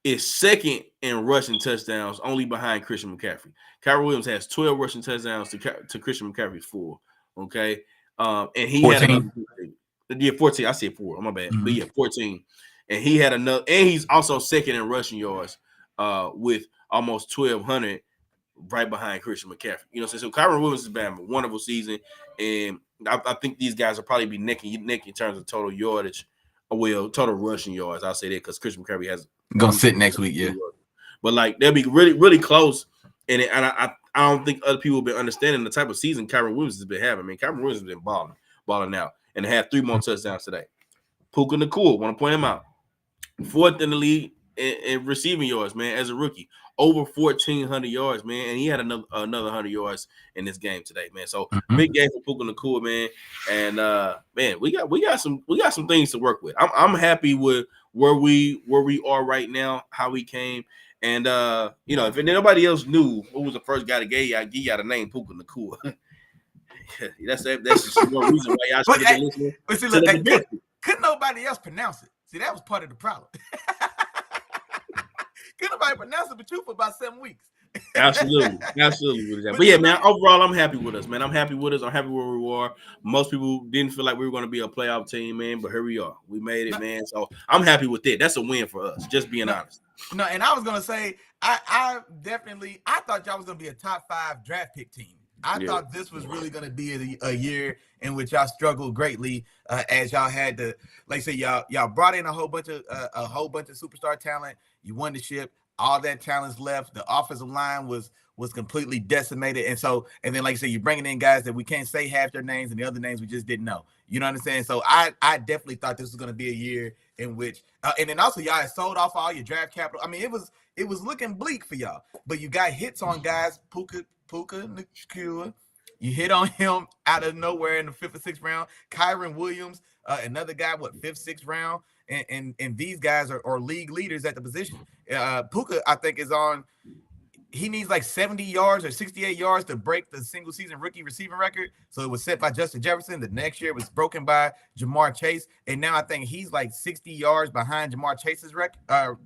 is second in rushing touchdowns, only behind Christian McCaffrey. Kyren Williams has 12 rushing touchdowns to Christian McCaffrey's 4. Okay, and he 14. Had another 14. I said 4. My bad, but 14. And he had another, and he's also second in rushing yards, with almost 1,200, right behind Christian McCaffrey. You know what I'm saying? So Kyren Williams has been a wonderful season, and I think these guys will probably be neck and neck in terms of total yardage. Well, total rushing yards. I'll say that because Christian McCaffrey has gonna sit next week, yeah. But like they'll be really, really close. And I don't think other people have been understanding the type of season Kyren Williams has been having. I mean, Kyren Williams has been balling out, and they had 3 more touchdowns today. Puka Nacua, want to point him out, 4th in the league in receiving yards, man, as a rookie. Over 1,400 yards, man, and he had another 100 yards in this game today, man. So big game for Puka Nacua, man. And man, we got some things to work with. I'm happy with where we are right now, how we came. And you know, if nobody else knew who was the first guy to give y'all the name Puka Nacua, that's just one reason why y'all should have been listening. But see, look, couldn't nobody else pronounce it. See, that was part of the problem. Couldn't nobody pronounce it but you for about 7 weeks. Absolutely. But yeah, man, overall, I'm happy with us, man. I'm happy with us. I'm happy where we are. Most people didn't feel like we were going to be a playoff team, man, but here we are. We made it, man. So I'm happy with it. That's a win for us, just being honest. No, and I was going to say, I thought y'all was going to be a top 5 draft pick team. I thought this was really going to be a year in which y'all struggled greatly, as y'all had to, like I say, y'all brought in a whole bunch of superstar talent. You won the ship. All that talent's left. The offensive line was completely decimated, and then like I said, you're bringing in guys that we can't say half their names, and the other names we just didn't know. You know what I'm saying? So I definitely thought this was going to be a year in which, and then also y'all had sold off all your draft capital. I mean, it was looking bleak for y'all, but you got hits on guys. Puka Nacua, you hit on him out of nowhere in the 5th or 6th round. Kyren Williams, another guy, 5th, 6th round, and these guys are league leaders at the position. Puka, I think, is on. He needs like 70 yards or 68 yards to break the single season rookie receiving record. So it was set by Justin Jefferson. The next year it was broken by Jamar Chase, and now I think he's like 60 yards behind Jamar Chase's record.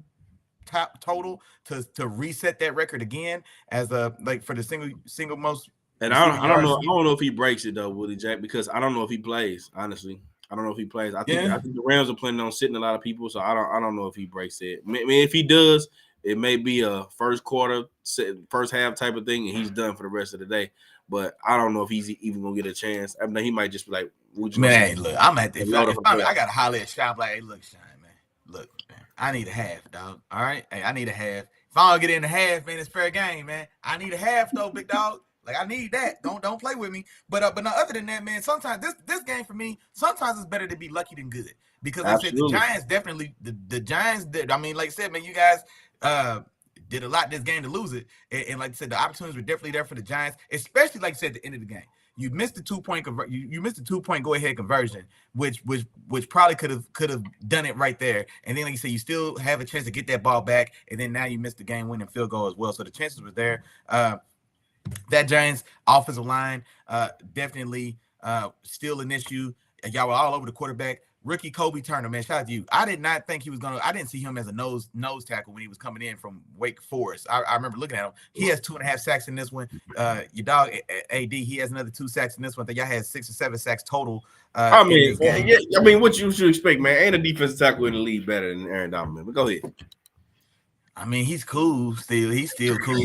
Top total to reset that record again as like for the single most. And I don't know if he breaks it though, Willie Jack, because I don't know if he plays. Honestly, I don't know if he plays. I think the Rams are planning on sitting a lot of people, so I don't know if he breaks it. I mean, if he does, it may be a first half type of thing, and he's done for the rest of the day. But I don't know if he's even gonna get a chance. I mean, he might just be like, "Man, look, I'm at this. I got to holler at Shop like, hey, look, Shine, man, look, man, I need a half, dog. All right, hey, I need a half. If I don't get in the half, man, it's fair game, man. I need a half though, big dog. Like I need that. Don't play with me. But no, other than that, man, sometimes this game for me, sometimes it's better to be lucky than good. Because like I said, the Giants definitely the Giants did. I mean, like I said, man, you guys did a lot this game to lose it. And like I said, the opportunities were definitely there for the Giants, especially like I said at the end of the game. You missed the 2-point you missed the 2-point go ahead conversion, which probably could have done it right there. And then like you said, you still have a chance to get that ball back, and then now you missed the game winning field goal as well. So the chances were there. That Giants offensive line definitely still an issue. Y'all were all over the quarterback. Rookie Kobe Turner, man, shout out to you. I did not think he was I didn't see him as a nose tackle when he was coming in from Wake Forest. I remember looking at him. He has 2.5 sacks in this one. Your dog AD, he has another 2 sacks in this one. I think y'all had 6 or 7 sacks total. I mean, what you should expect, man. Ain't a defensive tackle in the league better than Aaron Donald, but go ahead. I mean, he's cool still. He's still cool.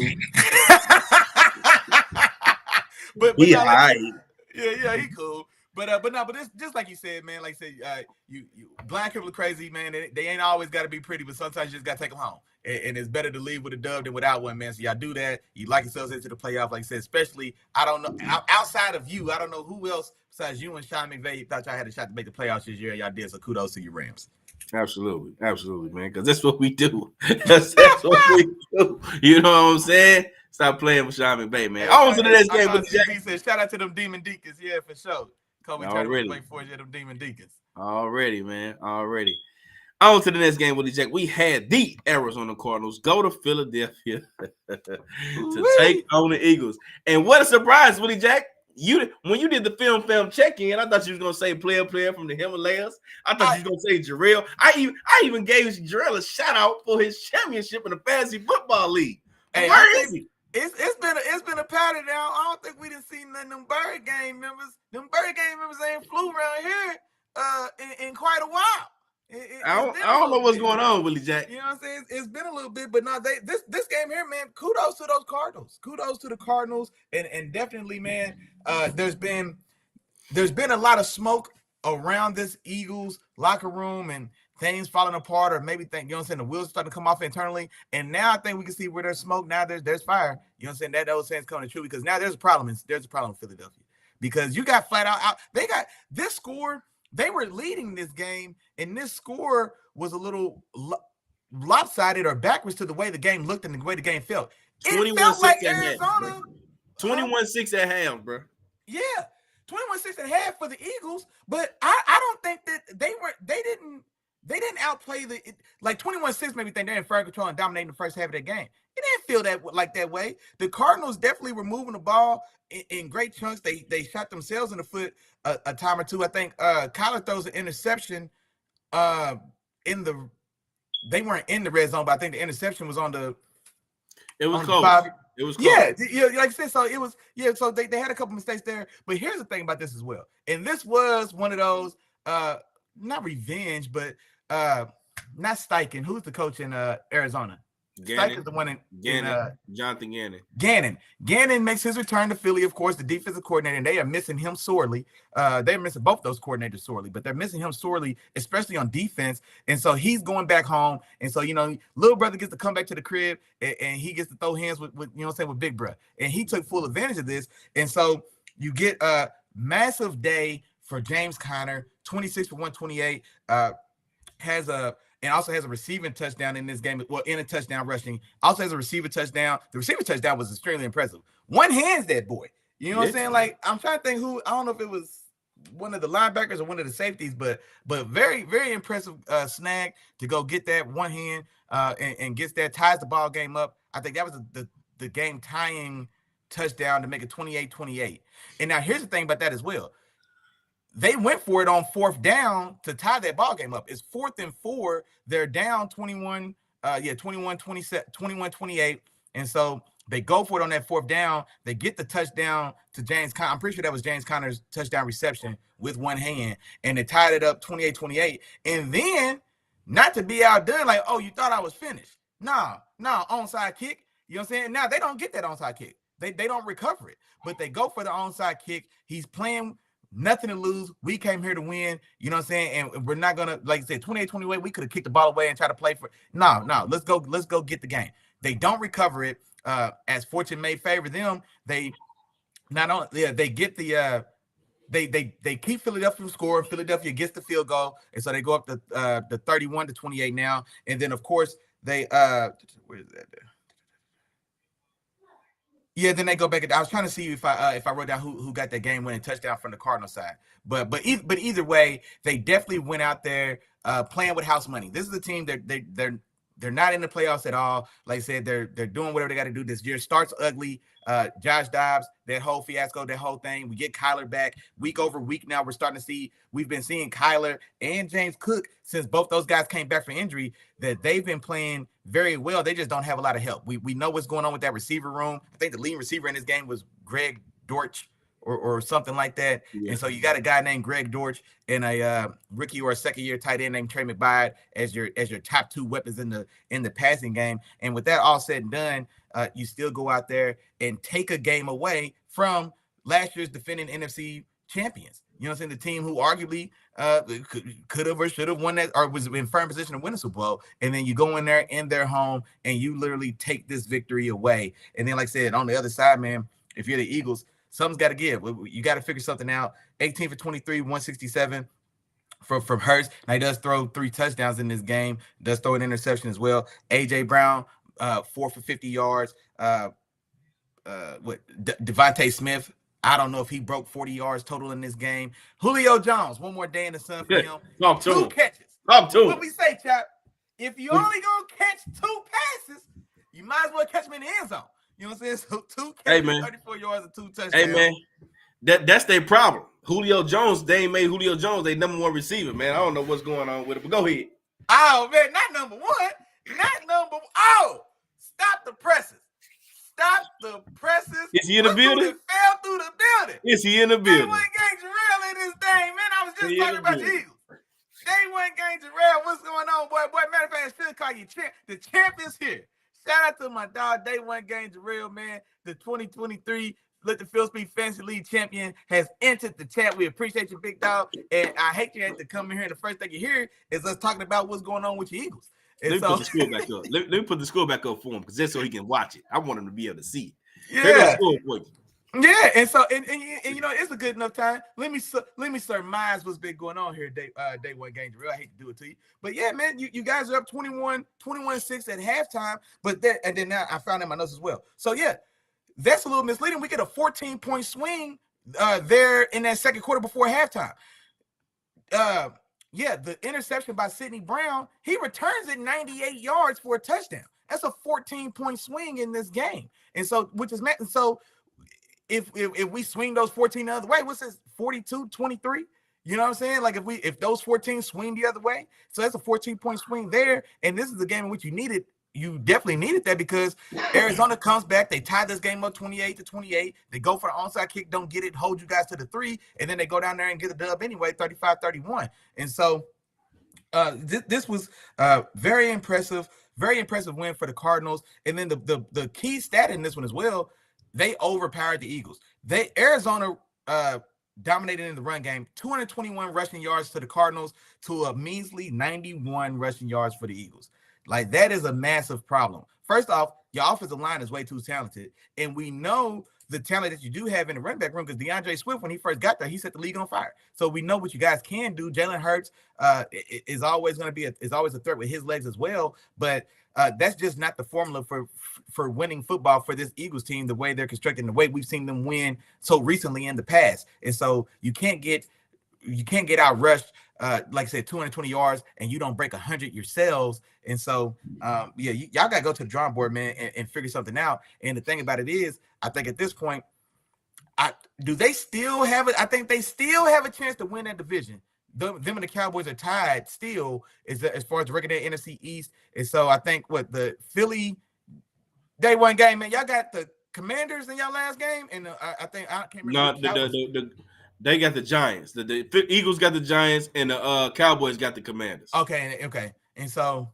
but he he cool. But it's just like you said, man. Like I said, you blind people are crazy, man. They ain't always got to be pretty, but sometimes you just got to take them home. And it's better to leave with a dub than without one, man. So y'all do that. You like yourselves into the playoff, like I said. Especially, I don't know outside of you, I don't know who else besides you and Sean McVay thought y'all had a shot to make the playoffs this year. Y'all did, so kudos to you, Rams. Absolutely, man. Because that's what we do. That's what we do. You know what I'm saying? Stop playing with Sean McVay, man. On to the next game. He said, shout out to them Demon Deacons. Yeah, for sure. Kobe Turner wait for you, them Demon Deacons. Already, man. Already. On to the next game, Willie Jack. We had the Arizona Cardinals go to Philadelphia to take on the Eagles. And what a surprise, Willie Jack. when you did the film check-in, I thought you was gonna say player from the Himalayas. I thought you was gonna say Jarrell. I even gave Jarrell a shout out for his championship in the fantasy football league. Hey, where is he? It's been a pattern now. I don't think we didn't see none of them Bird game members. Them Bird game members ain't flew around here in quite a while. I don't know what's going on, Willie Jack. You know what I'm saying? It's been a little bit, but no, this game here, man. Kudos to those Cardinals. Kudos to the Cardinals, and definitely, man. There's been a lot of smoke around this Eagles locker room and things falling apart, or maybe you know what I'm saying, the wheels starting to come off internally. And now I think we can see where there's smoke. Now there's fire. You know what I'm saying? That old saying's coming true, because now there's a problem. There's a problem in Philadelphia, because you got flat out. They got this score. They were leading this game, and this score was a little lopsided or backwards to the way the game looked and the way the game felt. It felt like Arizona. 21-6 at half, bro. Yeah, 21-6 at half for the Eagles, but I don't think that they didn't outplay the, like 21-6 maybe think they're in fair control and dominating the first half of that game. It didn't feel that way. The Cardinals definitely were moving the ball in great chunks. They shot themselves in the foot a time or two. I think Kyler throws an interception they weren't in the red zone, but I think the interception was on the. It was close. It was close. Yeah, like I said, so it was, so they had a couple mistakes there. But here's the thing about this as well. And this was one of those, not revenge, but not Steichen. Who's the coach in Arizona? Gannon. Steichen's the one Jonathan Gannon. Gannon makes his return to Philly, of course, the defensive coordinator, and they are missing him sorely. They're missing both those coordinators sorely, but they're missing him sorely, especially on defense. And so he's going back home. And so, little brother gets to come back to the crib, and he gets to throw hands with with big brother. And he took full advantage of this. And so you get a massive day for James Conner, 26 for 128, and also has a receiving touchdown in this game. Well, in a touchdown rushing. Also has a receiver touchdown. The receiver touchdown was extremely impressive. One hands that boy. You know what I'm saying? Like, I'm trying to think who, I don't know if it was one of the linebackers or one of the safeties, but very, very impressive snag to go get that one hand and gets that, ties the ball game up. I think that was the game tying touchdown to make it 28-28. And now here's the thing about that as well. They went for it on fourth down to tie that ball game up. It's 4th and 4. They're down 21-28. And so they go for it on that fourth down. They get the touchdown to James Conner. I'm pretty sure that was James Conner's touchdown reception with one hand. And they tied it up 28-28. And then, not to be outdone, like, oh, you thought I was finished. No, onside kick. You know what I'm saying? Now, they don't get that onside kick. They don't recover it. But they go for the onside kick. He's playing nothing to lose. We came here to win. You know what I'm saying? And we're not going to, like I said, 28-28, we could have kicked the ball away and try to play for it. No, let's go get the game. They don't recover it. As fortune may favor them, they not only they get the they keep Philadelphia from scoring. Philadelphia gets the field goal, and so they go up to 31-28 now. And then of course they where is that there? Yeah, then they go back. I was trying to see if I wrote down who got that game-winning touchdown from the Cardinal side. But either way, they definitely went out there playing with house money. This is a team that they're not in the playoffs at all. Like I said, they're doing whatever they got to do. This year starts ugly. Josh Dobbs, that whole fiasco, that whole thing. We get Kyler back week over week now. We've been seeing Kyler and James Cook since both those guys came back from injury, that they've been playing very well. They just don't have a lot of help. We know what's going on with that receiver room. I think the leading receiver in this game was Greg Dortch or something like that. Yeah. And so you got a guy named Greg Dortch and a rookie or a second-year tight end named Trey McBride as your top two weapons in the passing game. And with that all said and done, you still go out there and take a game away from last year's defending NFC champions. You know what I'm saying? The team who arguably could have or should have won that, or was in firm position to win a Super Bowl. And then you go in there in their home and you literally take this victory away. And then, like I said, on the other side, man, if you're the Eagles, something's got to give. You got to figure something out. 18 for 23, 167 from Hurts. Now, he does throw 3 touchdowns in this game. Does throw an interception as well. A.J. Brown, 4 for 50 yards. Devontae Smith, I don't know if he broke 40 yards total in this game. Julio Jones, one more day in the sun for him. 2 catches. What we say, Chop? If you only going to catch 2 passes, you might as well catch them in the end zone. You know what I'm saying? So 2 catches, 34 yards and 2 touchdowns. Hey, man, That's their problem. Julio Jones, they ain't made Julio Jones their number one receiver, man. I don't know what's going on with it, but go ahead. Oh, man, not number one. Oh, stop the presses. Stop the presses. Is he in the building? Fell through the building. Is he in the building? They wasn't getting Jarrell in this thing, man. I was just talking about the Eagles. They wasn't getting Jarrell. What's going on, boy? Matter of fact, still call you champ. The champ is here. Shout out to my dog, Day One Game Jarrell, man. The 2023 Let the Field Speak Fantasy League champion has entered the chat. We appreciate you, big dog. And I hate you had to come in here. And the first thing you hear is us talking about what's going on with your Eagles. Let me put the score back up. Let me put the score back up for him because that's so he can watch it. I want him to be able to see it. Yeah. And so and you know it's a good enough time. Let me surmise what's been going on here. Day One Game Jarrell. I hate to do it to you, but yeah, man, you guys are up 21-6 at halftime. But that and then now I found in my notes as well. So yeah, that's a little misleading. We get a 14-point swing there in that second quarter before halftime. Yeah, the interception by Sidney Brown, he returns it 98 yards for a touchdown. That's a 14-point swing in this game. And so, if we swing those 14 the other way, what's this, 42-23? You know what I'm saying? Like if those 14 swing the other way, so that's a 14-point swing there. And this is the game in which you definitely needed that because Arizona comes back. They tie this game up 28-28. They go for the onside kick, don't get it, hold you guys to the 3, and then they go down there and get a dub anyway, 35-31. And so this was very impressive win for the Cardinals. And then the key stat in this one as well, they overpowered the Eagles. Arizona dominated in the run game, 221 rushing yards to the Cardinals to a measly 91 rushing yards for the Eagles. Like, that is a massive problem. First off, your offensive line is way too talented. And we know the talent that you do have in the running back room because DeAndre Swift, when he first got there, he set the league on fire. So we know what you guys can do. Jalen Hurts is always going to be always a threat with his legs as well. But that's just not the formula for winning football for this Eagles team, the way they're constructed, the way we've seen them win so recently in the past. And so you can't get out rushed. Like I said, 220 yards, and you don't break 100 yourselves. And so, y'all got to go to the drawing board, man, and figure something out. And the thing about it is, I think at this point, do they still have it? I think they still have a chance to win that division. Them and the Cowboys are tied still as far as the record in NFC East. And so I think the Philly Day One game, man, y'all got the Commanders in y'all last game, and I can't remember. No, they got the Giants. The Eagles got the Giants, and the Cowboys got the Commanders. Okay. And so,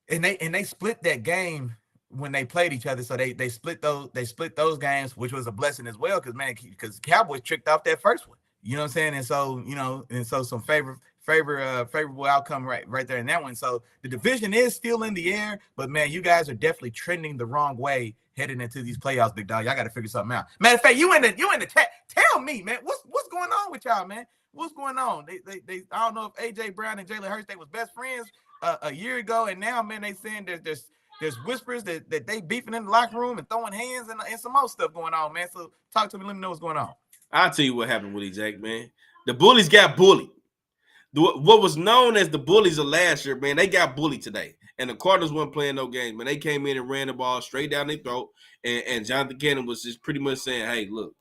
and they split that game when they played each other. So they split those games, which was a blessing as well, because Cowboys tricked off that first one. You know what I'm saying? And so some favorable outcome right there in that one. So the division is still in the air, but man, you guys are definitely trending the wrong way heading into these playoffs, big dog. Y'all got to figure something out. Matter of fact, you in the chat. Tell me, man, what's going on with y'all, man? What's going on? They I don't know if AJ Brown and Jalen Hurts, they was best friends a year ago, and now, man, they saying there's whispers that they beefing in the locker room and throwing hands and some more stuff going on, man. So talk to me, let me know what's going on. I'll tell you what happened, Willie Jack, man. The bullies got bullied. What was known as the bullies of last year, man, they got bullied today. And the Cardinals weren't playing no games, man. They came in and ran the ball straight down their throat. And Jonathan Cannon was just pretty much saying, hey, look,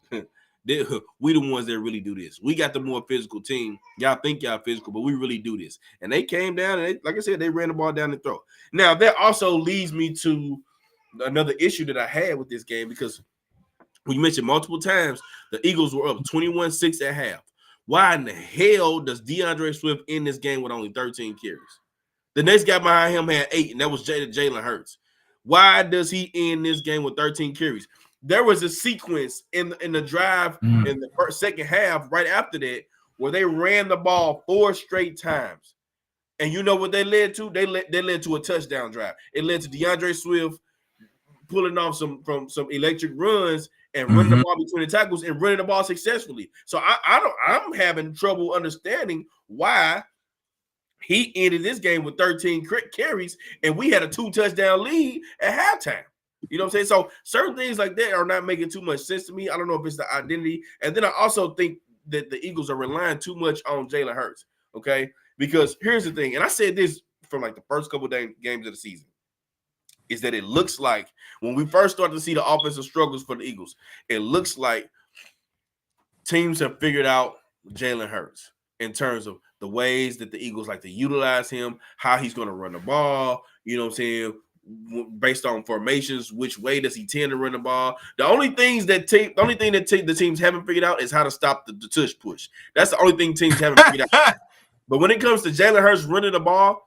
we the ones that really do this. We got the more physical team. Y'all think y'all physical, but we really do this. And they came down, and like I said, they ran the ball down the throat. Now, that also leads me to another issue that I had with this game, because we mentioned multiple times the Eagles were up 21-6 at half. Why in the hell does DeAndre Swift end this game with only 13 carries? The next guy behind him had 8, and that was Jalen Hurts. Why does he end this game with 13 carries? There was a sequence in the drive in the second half right after that where they ran the ball 4 straight times. And you know what they led to? They led to a touchdown drive. It led to DeAndre Swift pulling off some electric runs and running the ball between the tackles and running the ball successfully. So I'm having trouble understanding why he ended this game with 13 carries and we had a 2-touchdown lead at halftime. You know what I'm saying? So certain things like that are not making too much sense to me. I don't know if it's the identity. And then I also think that the Eagles are relying too much on Jalen Hurts, okay? Because here's the thing, and I said this from like the first couple of games of the season, is that it looks like when we first started to see the offensive struggles for the Eagles, it looks like teams have figured out Jalen Hurts in terms of the ways that the Eagles like to utilize him, how he's going to run the ball, you know what I'm saying, based on formations, which way does he tend to run the ball. The only thing that the teams haven't figured out is how to stop the tush push. That's the only thing teams haven't figured out. But when it comes to Jalen Hurts running the ball,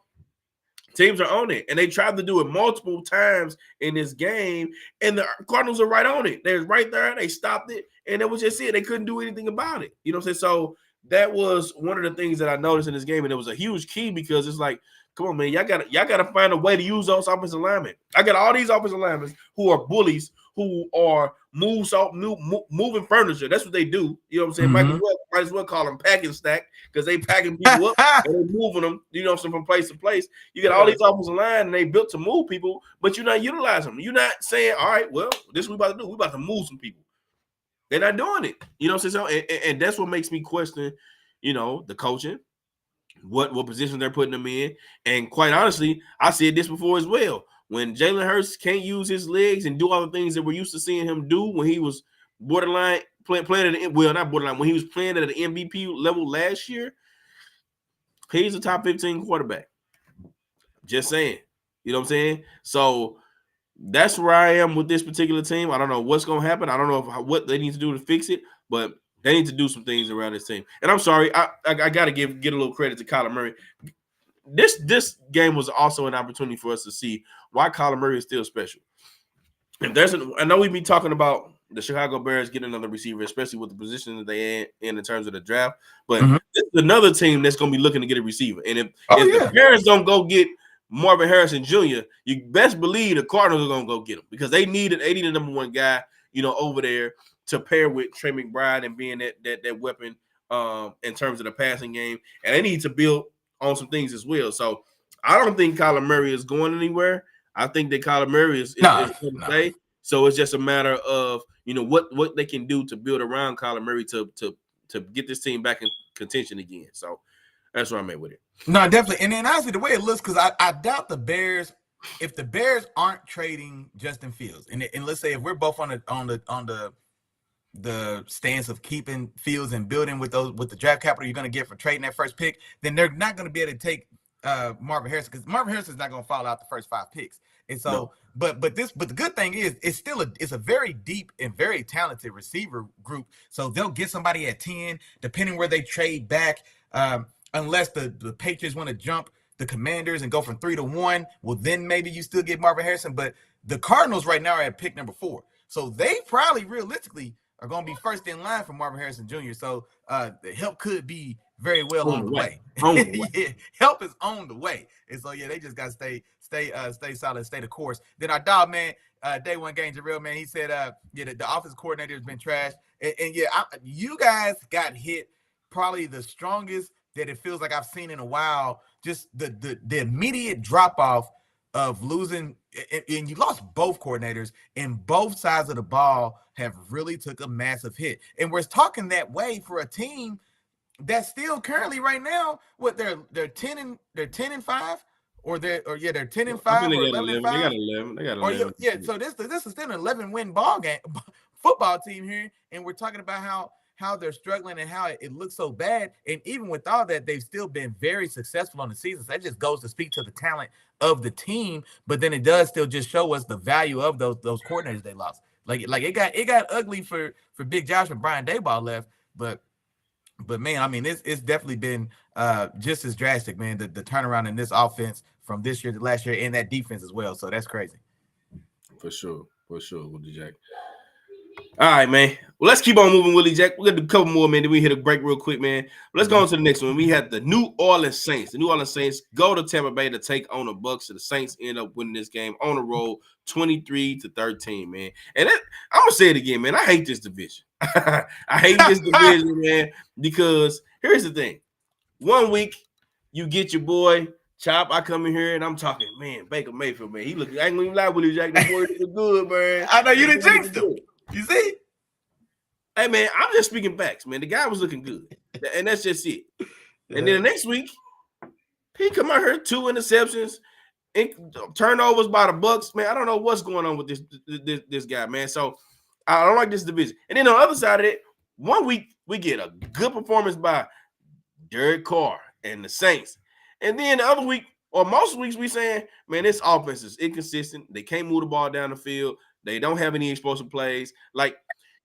teams are on it, and they tried to do it multiple times in this game, and the Cardinals are right on it. They're right there. They stopped it, and it was just it. They couldn't do anything about it. You know what I'm saying? So that was one of the things that I noticed in this game, and it was a huge key because it's like, come on, man, y'all gotta find a way to use those offensive linemen. I got all these offensive linemen who are bullies, who are moving furniture. That's what they do. You know what I'm saying? Mm-hmm. Might as well call them packing stack because they packing people up and they moving them, you know, from place to place. You got all these offensive line and they built to move people, but you're not utilizing them. You're not saying, all right, well, this is what we about to do. We about to move some people. They're not doing it. You know what I'm saying? And that's what makes me question, you know, the coaching, what position they're putting them in. And quite honestly, I said this before as well. When Jalen Hurts can't use his legs and do all the things that we're used to seeing him do when he was borderline playing at not borderline, when he was playing at an MVP level last year, he's a top 15 quarterback. Just saying. You know what I'm saying? So that's where I am with this particular team. I don't know what's going to happen. I don't know what they need to do to fix it, but they need to do some things around this team. And I'm sorry, I got to get a little credit to Kyler Murray. This game was also an opportunity for us to see why Kyler Murray is still special. If I know we've been talking about the Chicago Bears getting another receiver, especially with the position that they in terms of the draft. But this is another team that's going to be looking to get a receiver. And if the Bears don't go get Marvin Harrison Jr., you best believe the Cardinals are going to go get him because they need a number one guy, you know, over there to pair with Trey McBride and being that weapon in terms of the passing game. And they need to build on some things as well. So I don't think Kyler Murray is going anywhere. I think that Kyler Murray is going to stay. So it's just a matter of, you know, what they can do to build around Kyler Murray to get this team back in contention again. So that's where I'm at with it. No, definitely. And then honestly, the way it looks, because I doubt the Bears, if the Bears aren't trading Justin Fields, and let's say if we're both on the stance of keeping Fields and building with the draft capital you're going to get for trading that first pick, then they're not going to be able to take Marvin Harrison, because Marvin Harrison is not going to fall out the first 5 picks. And so, but the good thing is it's a very deep and very talented receiver group. So they'll get somebody at 10, depending where they trade back. Unless the Patriots want to jump the Commanders and go from 3 to 1, well, then maybe you still get Marvin Harrison. But the Cardinals right now are at pick number 4. So they probably realistically are going to be first in line for Marvin Harrison Jr. So the help could be very well on the way. Yeah, help is on the way. And so, yeah, they just got to stay solid, stay the course. Then our dog, man, day one game, Jarrell, man, he said, the offensive coordinator has been trashed. And you guys got hit probably the strongest that it feels like I've seen in a while. Just the immediate drop-off of losing, and you lost both coordinators, and both sides of the ball have really took a massive hit. And we're talking that way for a team that's still currently right now, what they're 10-5, or they're 10-5 or 11-5. They got 11. Yeah, so this is still an 11-win football team here, and we're talking about how they're struggling and how it looks so bad. And even with all that, they've still been very successful on the season. So that just goes to speak to the talent of the team. But then it does still just show us the value of those coordinators they lost. Like it got ugly for Big Josh when Brian Daboll left. But man, I mean, it's definitely been just as drastic, man. The turnaround in this offense from this year to last year, and that defense as well. So that's crazy. For sure, Willie Jack. All right, man. Well, let's keep on moving, Willie Jack. We're going to do a couple more, man. Then we hit a break real quick, man. But let's go on to the next one. We had the New Orleans Saints. The New Orleans Saints go to Tampa Bay to take on the Bucs. So the Saints end up winning this game on the road, 23-13, man. And I'm going to say it again, man. I hate this division. I hate this division, man, because here's the thing. 1 week, you get your boy Chop. I come in here and I'm talking, man, Baker Mayfield, man. I ain't going to even lie, Willie Jack. That boy is good, man. I know you done jinxed him. You see? Hey, man, I'm just speaking facts, man. The guy was looking good, and that's just it. And then the next week, he come out here 2 interceptions, turnovers by the Bucs, man. I don't know what's going on with this guy, man. So I don't like this division. And then on the other side of it, One week we get a good performance by Derek Carr and the Saints, and then the other week or most weeks we saying, man, this offense is inconsistent. They can't move the ball down the field. They don't have any explosive plays. Like,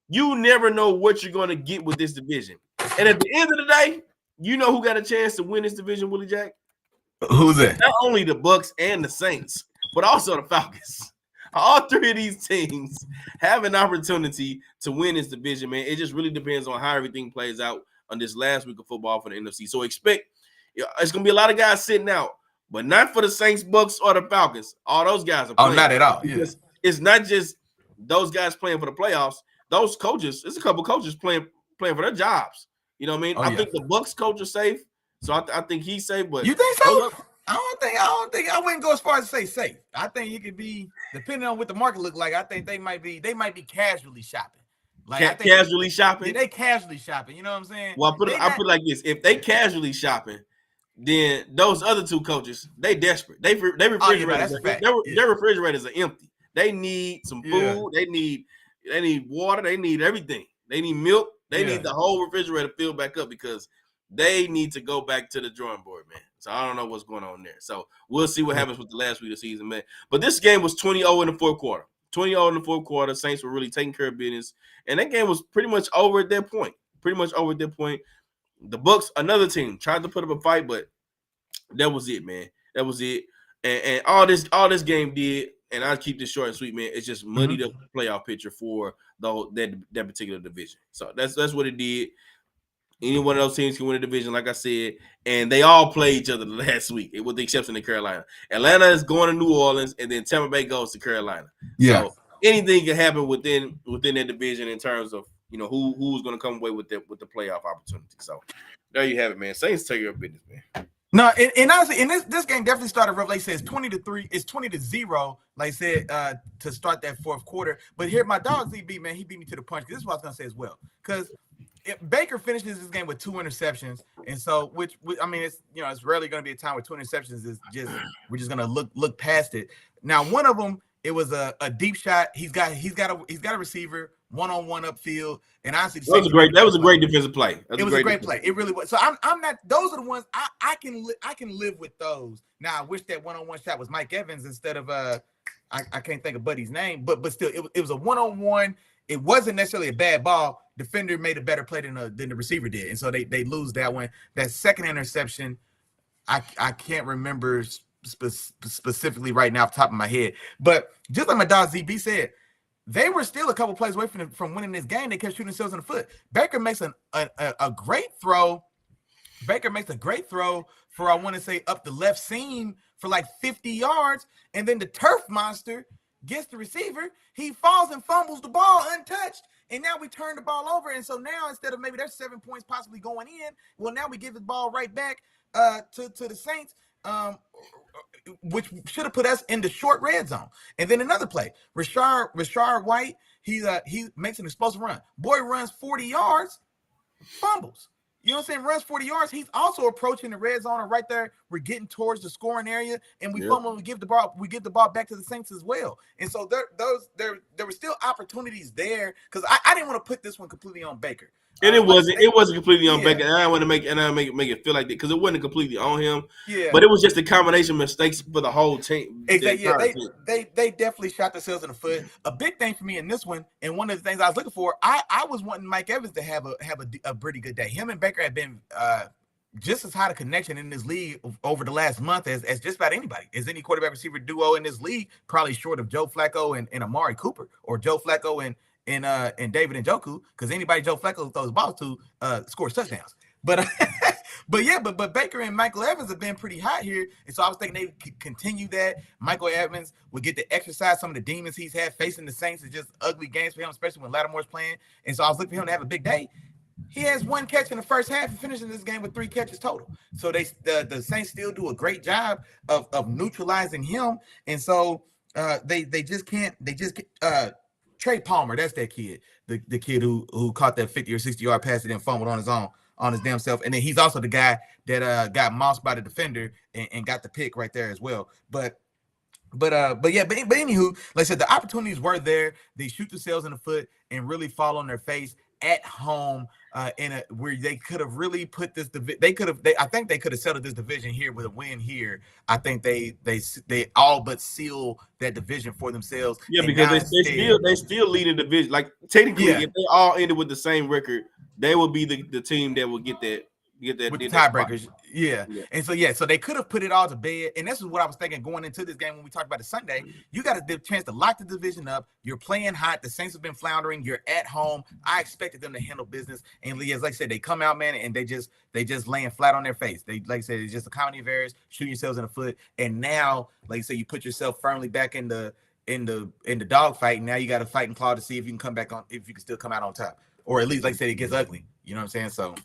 you never know what you're going to get with this division. And at the end of the day, you know who got a chance to win this division, Willie Jack? Who's that? Not only the Bucks and the Saints, but also the Falcons. All three of these teams have an opportunity to win this division, man. It just really depends on how everything plays out on this last week of football for the NFC. So expect it's going to be a lot of guys sitting out, but not for the Saints, Bucks, or the Falcons. All those guys are playing. Oh, not at all. Yeah. It's not just those guys playing for the playoffs. Those coaches, there's a couple coaches playing for their jobs. You know what I mean? I think the Bucks coach is safe, so I think he's safe. But you think so? I wouldn't go as far as to say safe. I think you could be, depending on what the market look like. I think they might be casually shopping. Like casually shopping. Yeah, they casually shopping. You know what I'm saying? Well, I put it like this: if they casually shopping, then those other two coaches, they desperate. They refrigerators. Their refrigerators are empty. They need some food. Yeah. They need water. They need everything. They need milk. They need the whole refrigerator filled back up because they need to go back to the drawing board, man. So I don't know what's going on there. So we'll see what happens with the last week of the season, man. But this game was 20-0 in the fourth quarter. 20-0 in the fourth quarter. Saints were really taking care of business. And that game was pretty much over at that point. The Bucks, another team, tried to put up a fight, but that was it, man. That was it. And all this game did, and I'll keep this short and sweet, man, it's just muddied up the playoff picture for that particular division. So that's what it did. Any one of those teams can win a division, like I said, and they all play each other last week, with the exception of Carolina. Atlanta is going to New Orleans, and then Tampa Bay goes to Carolina. Yeah. So anything can happen within that division in terms of who's going to come away with the playoff opportunity. So there you have it, man. Saints take your business, man. No, and honestly, and this game definitely started rough. Like I said, it's 20-3, it's 20-0. Like I said, to start that fourth quarter. But here, my dog ZB, man, he beat me to the punch. Because this is what I was gonna say as well. Because Baker finishes this game with 2 interceptions, and so which I mean, it's rarely going to be a time where 2 interceptions is just we're just gonna look past it. Now, one of them, it was a deep shot. He's got a receiver one-on-one upfield, and honestly, that was a great defensive play. It was a great play. It really was. So I'm not. Those are the ones I can live with those. Now I wish that one-on-one shot was Mike Evans instead of I can't think of Buddy's name, but still, it was a one-on-one. It wasn't necessarily a bad ball. Defender made a better play than the receiver did, and so they lose that one. That second interception, I can't remember specifically right now off the top of my head, but just like my dog ZB said, they were still a couple plays away from winning this game. They kept shooting themselves in the foot. Baker makes a great throw. Baker makes a great throw for, I want to say, up the left seam for like 50 yards, and then the turf monster gets the receiver. He falls and fumbles the ball untouched, and now we turn the ball over. And so now, instead of maybe there's 7 points possibly going in, well, now we give the ball right back to the Saints, which should have put us in the short red zone. And then another play, Rashard White, he makes an explosive run. Boy runs 40 yards, fumbles. You know what I'm saying? Runs 40 yards. He's also approaching the red zone, and right there, we're getting towards the scoring area, and we fumble and we give the ball back to the Saints as well. And so there were still opportunities there, because I didn't want to put this one completely on Baker. And it wasn't completely on Baker. And I want to make it feel like that, because it wasn't completely on him. Yeah. But it was just a combination of mistakes for the whole team. Exactly. Yeah, they definitely shot themselves in the foot. A big thing for me in this one, and one of the things I was looking for, I was wanting Mike Evans to have a pretty good day. Him and Baker have been just as hot a connection in this league over the last month as just about anybody. As any quarterback receiver duo in this league, probably short of Joe Flacco and Amari Cooper, or Joe Flacco and David Njoku, because anybody Joe Flacco throws balls to scores touchdowns. But but Baker and Michael Evans have been pretty hot here, and so I was thinking they could continue that. Michael Evans would get to exercise some of the demons he's had facing the Saints. It's just ugly games for him, especially when Lattimore's playing. And so I was looking for him to have a big day. He has 1 catch in the first half and finishing this game with 3 catches total. So the Saints still do a great job of neutralizing him, and so they just can't. Trey Palmer, that's that kid, the kid who caught that 50 or 60-yard pass and then fumbled on his damn self. And then he's also the guy that got mossed by the defender and got the pick right there as well. But anywho, like I said, the opportunities were there. They shoot themselves in the foot and really fall on their face at home where they could have really put this. I think they could have settled this division here with a win here. I think they all but seal that division for themselves. Yeah, because they still lead the division. Like technically, if they all ended with the same record, they will be the team that will get that with the tiebreakers. Yeah. And so they could have put it all to bed. And this is what I was thinking going into this game when we talked about it Sunday. You got a chance to lock the division up. You're playing hot. The Saints have been floundering. You're at home. I expected them to handle business. And like I said, they come out, man, and they just laying flat on their face. They, like I said, it's just a comedy of errors, shooting yourselves in the foot. And now, like I said, you put yourself firmly back in the dog fight. And now you got to fight and claw to see if you can come back on, if you can still come out on top, or at least, like I said, it gets ugly. You know what I'm saying? So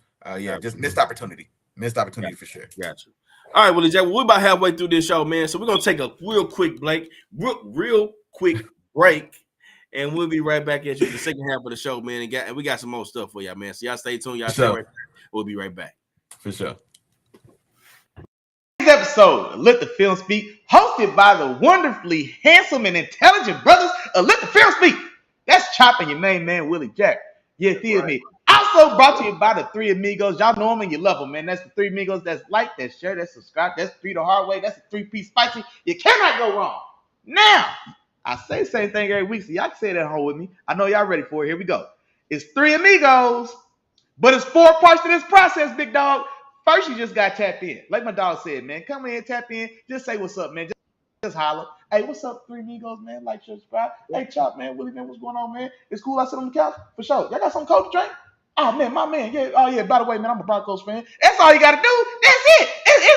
just missed opportunity for sure. Gotcha. All right, Willie Jack. We're about halfway through this show, man. So we're gonna take a real quick break, and we'll be right back at you the second half of the show, man. And we got some more stuff for y'all, man. So y'all stay tuned. Y'all stay right there. We'll be right back. For sure. This episode of Let the Film Speak, hosted by the wonderfully handsome and intelligent brothers of Let the Film Speak. That's Chop and your main man, Willie Jack. Yeah, feel me. Also brought to you by the Three Amigos. Y'all know them and you love them, man. That's the Three Amigos. That's like, that's share, that's subscribe. That's three the hard way. That's a 3-piece spicy. You cannot go wrong. Now, I say the same thing every week, so y'all can say it at home with me. I know y'all ready for it. Here we go. It's Three Amigos, but it's 4 parts to this process, big dog. First, you just got to tap in. Like my dog said, man, come in, tap in. Just say what's up, man. Just holler. Hey, what's up, Three Amigos, man? Like, share, subscribe. Hey, Chop, man. Willie, man, what's going on, man? It's cool I sit on the couch? For sure. Y'all got some cold to drink? Oh, man, my man. Yeah. Oh, yeah. By the way, man, I'm a Broncos fan. That's all you got to do. That's it.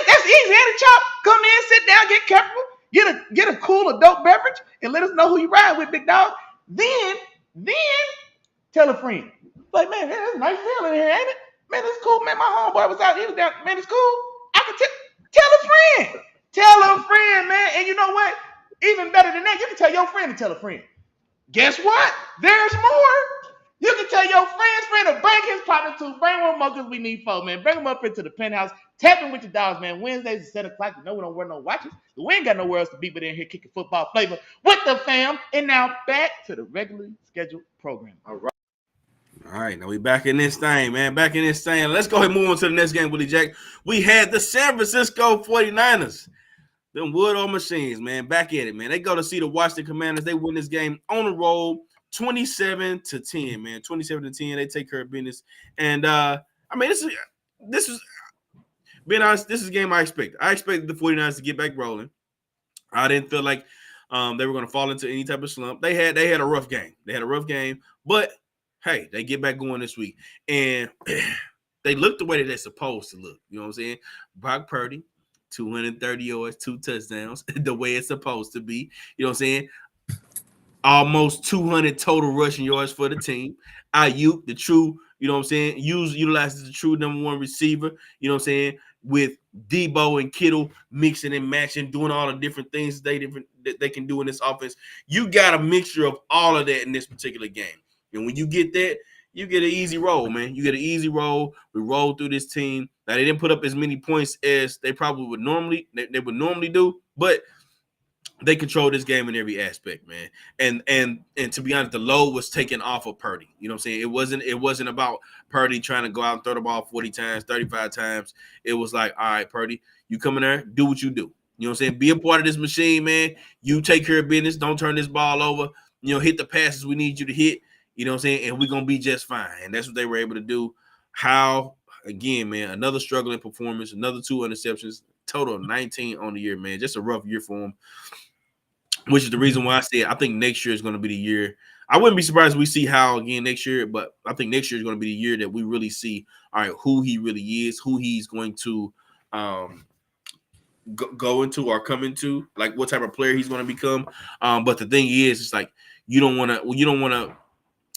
That's easy. And Chop, come in, sit down, get comfortable, get a cool adult beverage, and let us know who you ride with, big dog. Then tell a friend. Like, man, that's a nice feeling here, ain't it? Man, it's cool, man. My homeboy was out. He was down. Man, it's cool. I can tell a friend. Tell a friend, man. And you know what? Even better than that, you can tell your friend to tell a friend. Guess what? There's more. You can tell your friend's friend to bring his partner too. Bring one more because we need 4, man. Bring them up into the penthouse. Tapping with your dogs, man. Wednesdays at 7 o'clock. You know we don't wear no watches. We ain't got nowhere else to be but in here kicking football flavor with the fam. And now back to the regularly scheduled program. All right, now we back in this thing, man. Back in this thing. Let's go ahead and move on to the next game, Willie Jack. We had the San Francisco 49ers. Them Wood-O machines, man. Back at it, man. They go to see the Washington Commanders. They win this game on the road, 27-10, man. 27-10. They take care of business. And this is being honest, this is a game I expected. I expected the 49ers to get back rolling. I didn't feel like they were going to fall into any type of slump. They had a rough game. But hey, they get back going this week. And they look the way that they're supposed to look. You know what I'm saying? Brock Purdy, 230 yards, 2 touchdowns, the way it's supposed to be. You know what I'm saying? Almost 200 total rushing yards for the team. Ayuk, the true, you know what I'm saying, utilizes the true number 1 receiver, you know what I'm saying, with Debo and Kittle mixing and matching, doing all the different things that they can do in this offense. You got a mixture of all of that in this particular game. And when you get that, you get an easy roll, man. You get an easy roll. We roll through this team. Now, they didn't put up as many points as they probably would normally do, but they control this game in every aspect, man. And to be honest, the load was taken off of Purdy. You know what I'm saying? It wasn't about Purdy trying to go out and throw the ball 40 times, 35 times. It was like, all right, Purdy, you come in there, do what you do. You know what I'm saying? Be a part of this machine, man. You take care of business. Don't turn this ball over. You know, hit the passes we need you to hit. You know what I'm saying? And we're going to be just fine. And that's what they were able to do. How, again, man, another struggling performance, another 2 interceptions, total of 19 on the year, man. Just a rough year for them, which is the reason why I said I think next year is going to be the year. I wouldn't be surprised if we see how again next year, but I think next year is going to be the year that we really see, all right, who he really is, who he's going to go into or come into, like what type of player he's going to become. But the thing is, it's like you don't want to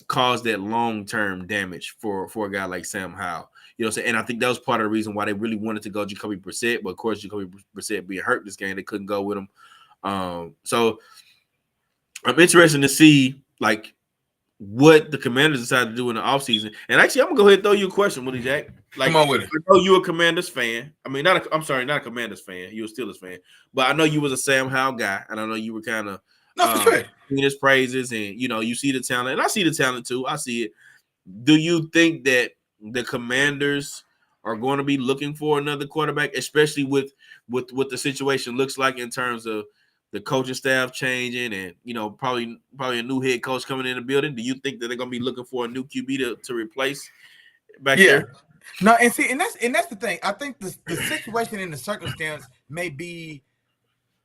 cause that long-term damage for a guy like Sam Howell. You know what I'm saying? And I think that was part of the reason why they really wanted to go Jacoby Brissett. But, of course, Jacoby Brissett being hurt this game, they couldn't go with him. So I'm interested to see, like, what the Commanders decided to do in the offseason. And actually, I'm going to go ahead and throw you a question, Willie Jack. Like, come on with it. I know you're a Commanders fan. I mean, not a Commanders fan. You're a Steelers fan. But I know you was a Sam Howell guy, and I know you were kind of for sure. his praises, and, you know, you see the talent. And I see the talent, too. I see it. do you think that the Commanders are going to be looking for another quarterback, especially with what the situation looks like in terms of the coaching staff changing and, you know, probably a new head coach coming in the building? Do you think that they're going to be looking for a new QB to replace back there? No, and see, and that's the thing. I think the situation and the circumstance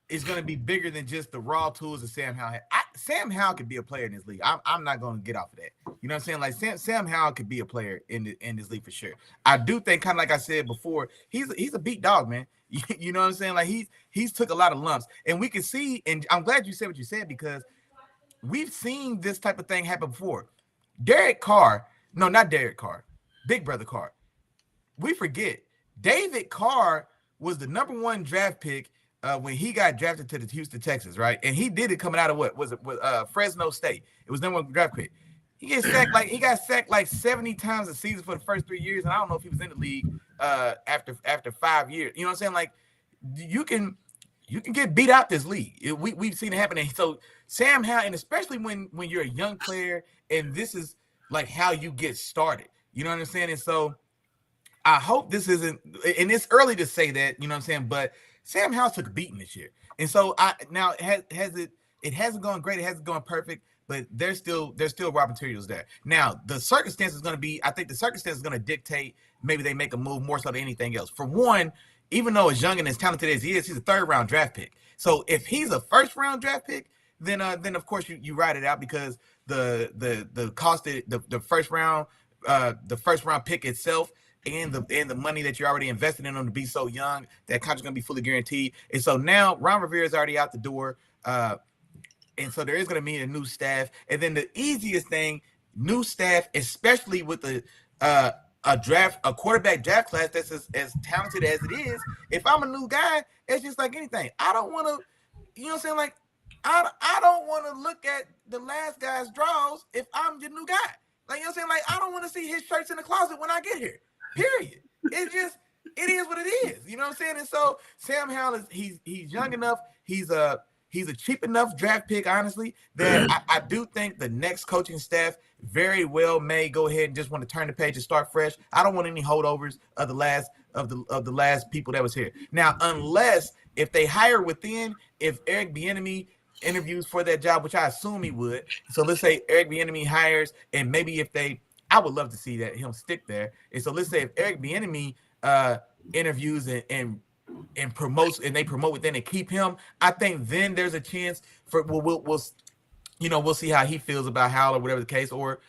is going to be bigger than just the raw tools that Sam Howell had. Sam Howell could be a player in this league. I'm not going to get off of that. You know what I'm saying? Like Sam Howell could be a player in this league for sure. I do think, kind of like I said before, he's a beat dog, man. You know what I'm saying? Like he's took a lot of lumps, and we can see. And I'm glad you said what you said, because we've seen this type of thing happen before. Derek Carr, no, not Derek Carr, Big Brother Carr. We forget David Carr was the #1 draft pick when he got drafted to the Houston Texans, right? And he did it coming out of what was it? Fresno State. It was #1 draft pick. He got sacked like 70 times a season for the first 3 years, and I don't know if he was in the league after 5 years. You know what I'm saying? Like you can get beat out this league. We've seen it happen. And so Sam Howell, and especially when you're a young player, and this is like how you get started. You know what I'm saying? And so I hope this isn't, and it's early to say that, you know what I'm saying, but Sam Howell took a beating this year. And so it hasn't gone great, it hasn't gone perfect, but there's still raw materials there. Now, the circumstance is going to be, I think the circumstance is going to dictate maybe they make a move more so than anything else. For one, even though as young and as talented as he is, he's a 3rd-round draft pick. So if he's a 1st-round draft pick, then of course you ride it out, because the cost of the first round pick itself and the money that you're already invested in them to be so young, that contract's gonna be fully guaranteed. And so now Ron Rivera is already out the door, and so there is gonna be a new staff. And then the easiest thing, new staff, especially with a quarterback draft class that's as talented as it is. If I'm a new guy, it's just like anything. I don't want to, you know what I'm saying? Like I don't want to look at the last guy's draws if I'm the new guy. Like, you know what I'm saying? Like, I don't want to see his shirts in the closet when I get here. Period. It is what it is. You know what I'm saying? And so Sam Howell he's young enough. He's a cheap enough draft pick, honestly, that I do think the next coaching staff very well may go ahead and just want to turn the page and start fresh. I don't want any holdovers of the last people that was here. Now, unless if they hire within, if Eric Bieniemy interviews for that job, which I assume he would. So let's say Eric Bieniemy hires, and maybe I would love to see that him stick there. And so let's say if Eric Bieniemy interviews and promotes, and they promote within and keep him, I think then there's a chance for we'll see how he feels about Howell or whatever the case. Or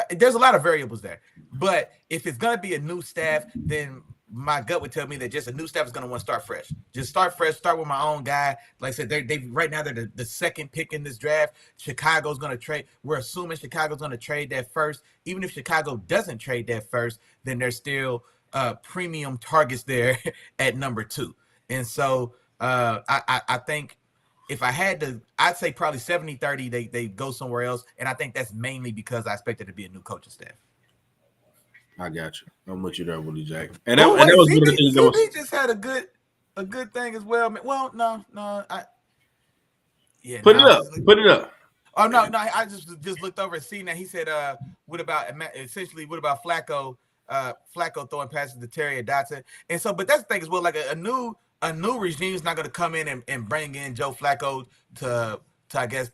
there's a lot of variables there. But if it's gonna be a new staff, then my gut would tell me that just a new staff is going to want to start fresh. Just start fresh. Start with my own guy. Like I said, they right now they're the 2nd pick in this draft. Chicago's going to trade. We're assuming Chicago's going to trade that first. Even if Chicago doesn't trade that first, then there's still premium targets there at #2. And so I think if I had to, I'd say probably 70-30 they go somewhere else. And I think that's mainly because I expect it to be a new coaching staff. I got you. I'm with you there, Willie Jack. And that was one of the things that was. Just had a good thing as well. Well, no, Put it up. Oh no, I just looked over and seen that he said, what about Flacco? Flacco throwing passes to Terry and Dotson, and so, but that's the thing as well. Like a new regime is not going to come in and bring in Joe Flacco to I guess.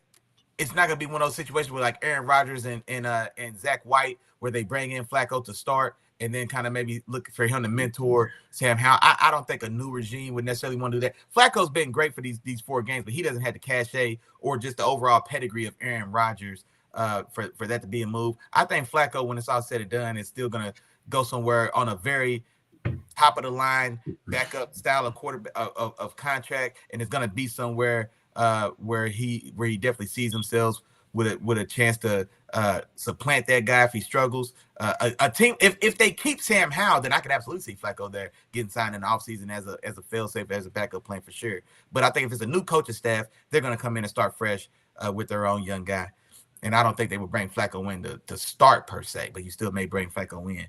It's not going to be one of those situations where like Aaron Rodgers and Zach White, where they bring in Flacco to start and then kind of maybe look for him to mentor Sam Howell. I don't think a new regime would necessarily want to do that. Flacco's been great for these 4 games, but he doesn't have the cachet or just the overall pedigree of Aaron Rodgers for that to be a move. I think Flacco, when it's all said and done, is still going to go somewhere on a very top of the line backup style of quarterback of contract, and it's going to be somewhere where he definitely sees himself with a chance to supplant that guy if he struggles. A team, if they keep Sam Howell, then I could absolutely see Flacco there getting signed in the offseason as a fail-safe, as a backup plan for sure. But I think if it's a new coaching staff, they're going to come in and start fresh with their own young guy. And I don't think they would bring Flacco in to start per se, but you still may bring Flacco in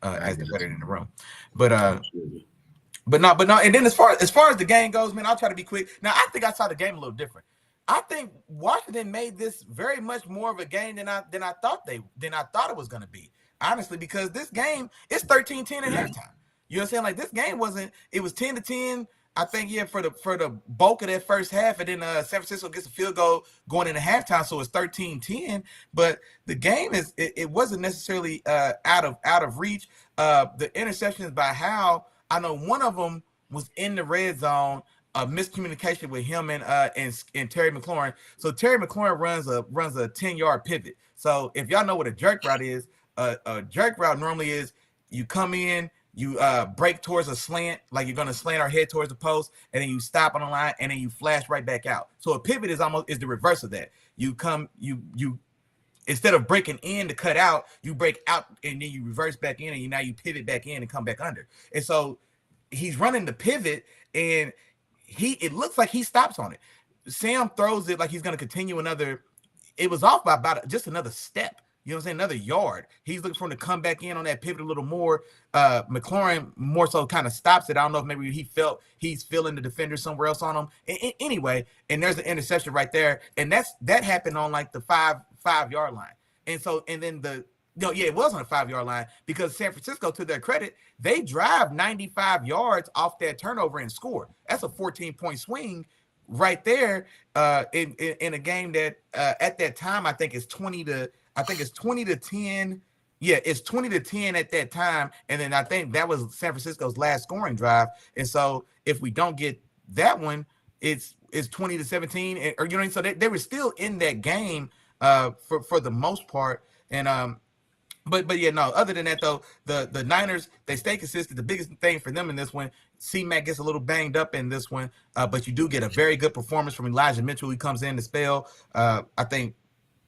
as the veteran in the room. But no. And then as far as the game goes, man, I'll try to be quick. Now, I think I saw the game a little different. I think Washington made this very much more of a game than I thought it was going to be. honestly, because this game is 13-10 at halftime. You know what I'm saying? Like this game wasn't. It was 10-10. I think for the bulk of that first half, and then San Francisco gets a field goal going into halftime, so it's 13-10. But the game it wasn't necessarily out of reach. The interceptions by Howell, I know one of them was in the red zone. Miscommunication with him and Terry McLaurin. So Terry McLaurin runs a 10-yard pivot. So if y'all know what a jerk route is, a jerk route normally is you come in, you break towards a slant, like you're gonna slant our head towards the post, and then you stop on the line, and then you flash right back out. So a pivot is the reverse of that. You instead of breaking in to cut out, you break out and then you reverse back in, and now you pivot back in and come back under. And so he's running the pivot, and it looks like he stops on it. Sam throws it like he's going to continue another. It was off by about just another step. You know what I'm saying? Another yard. He's looking for him to come back in on that pivot a little more. McLaurin more so kind of stops it. I don't know if maybe he's feeling the defender somewhere else on him. Anyway, and there's the interception right there. And that happened on like the five-yard line. And then it was on the 5-yard line because San Francisco, to their credit, they drive 95 yards off that turnover and score. That's a 14-point swing right there in a game that at that time I think it's 20 to 10. Yeah, it's 20 to 10 at that time, and then I think that was San Francisco's last scoring drive. And so if we don't get that one, it's 20 to 17, or you know what I mean? So they were still in that game for the most part, and But yeah, no. Other than that, though, the Niners, they stay consistent. The biggest thing for them in this one, C-Mac gets a little banged up in this one, but you do get a very good performance from Elijah Mitchell. He comes in to spell. I think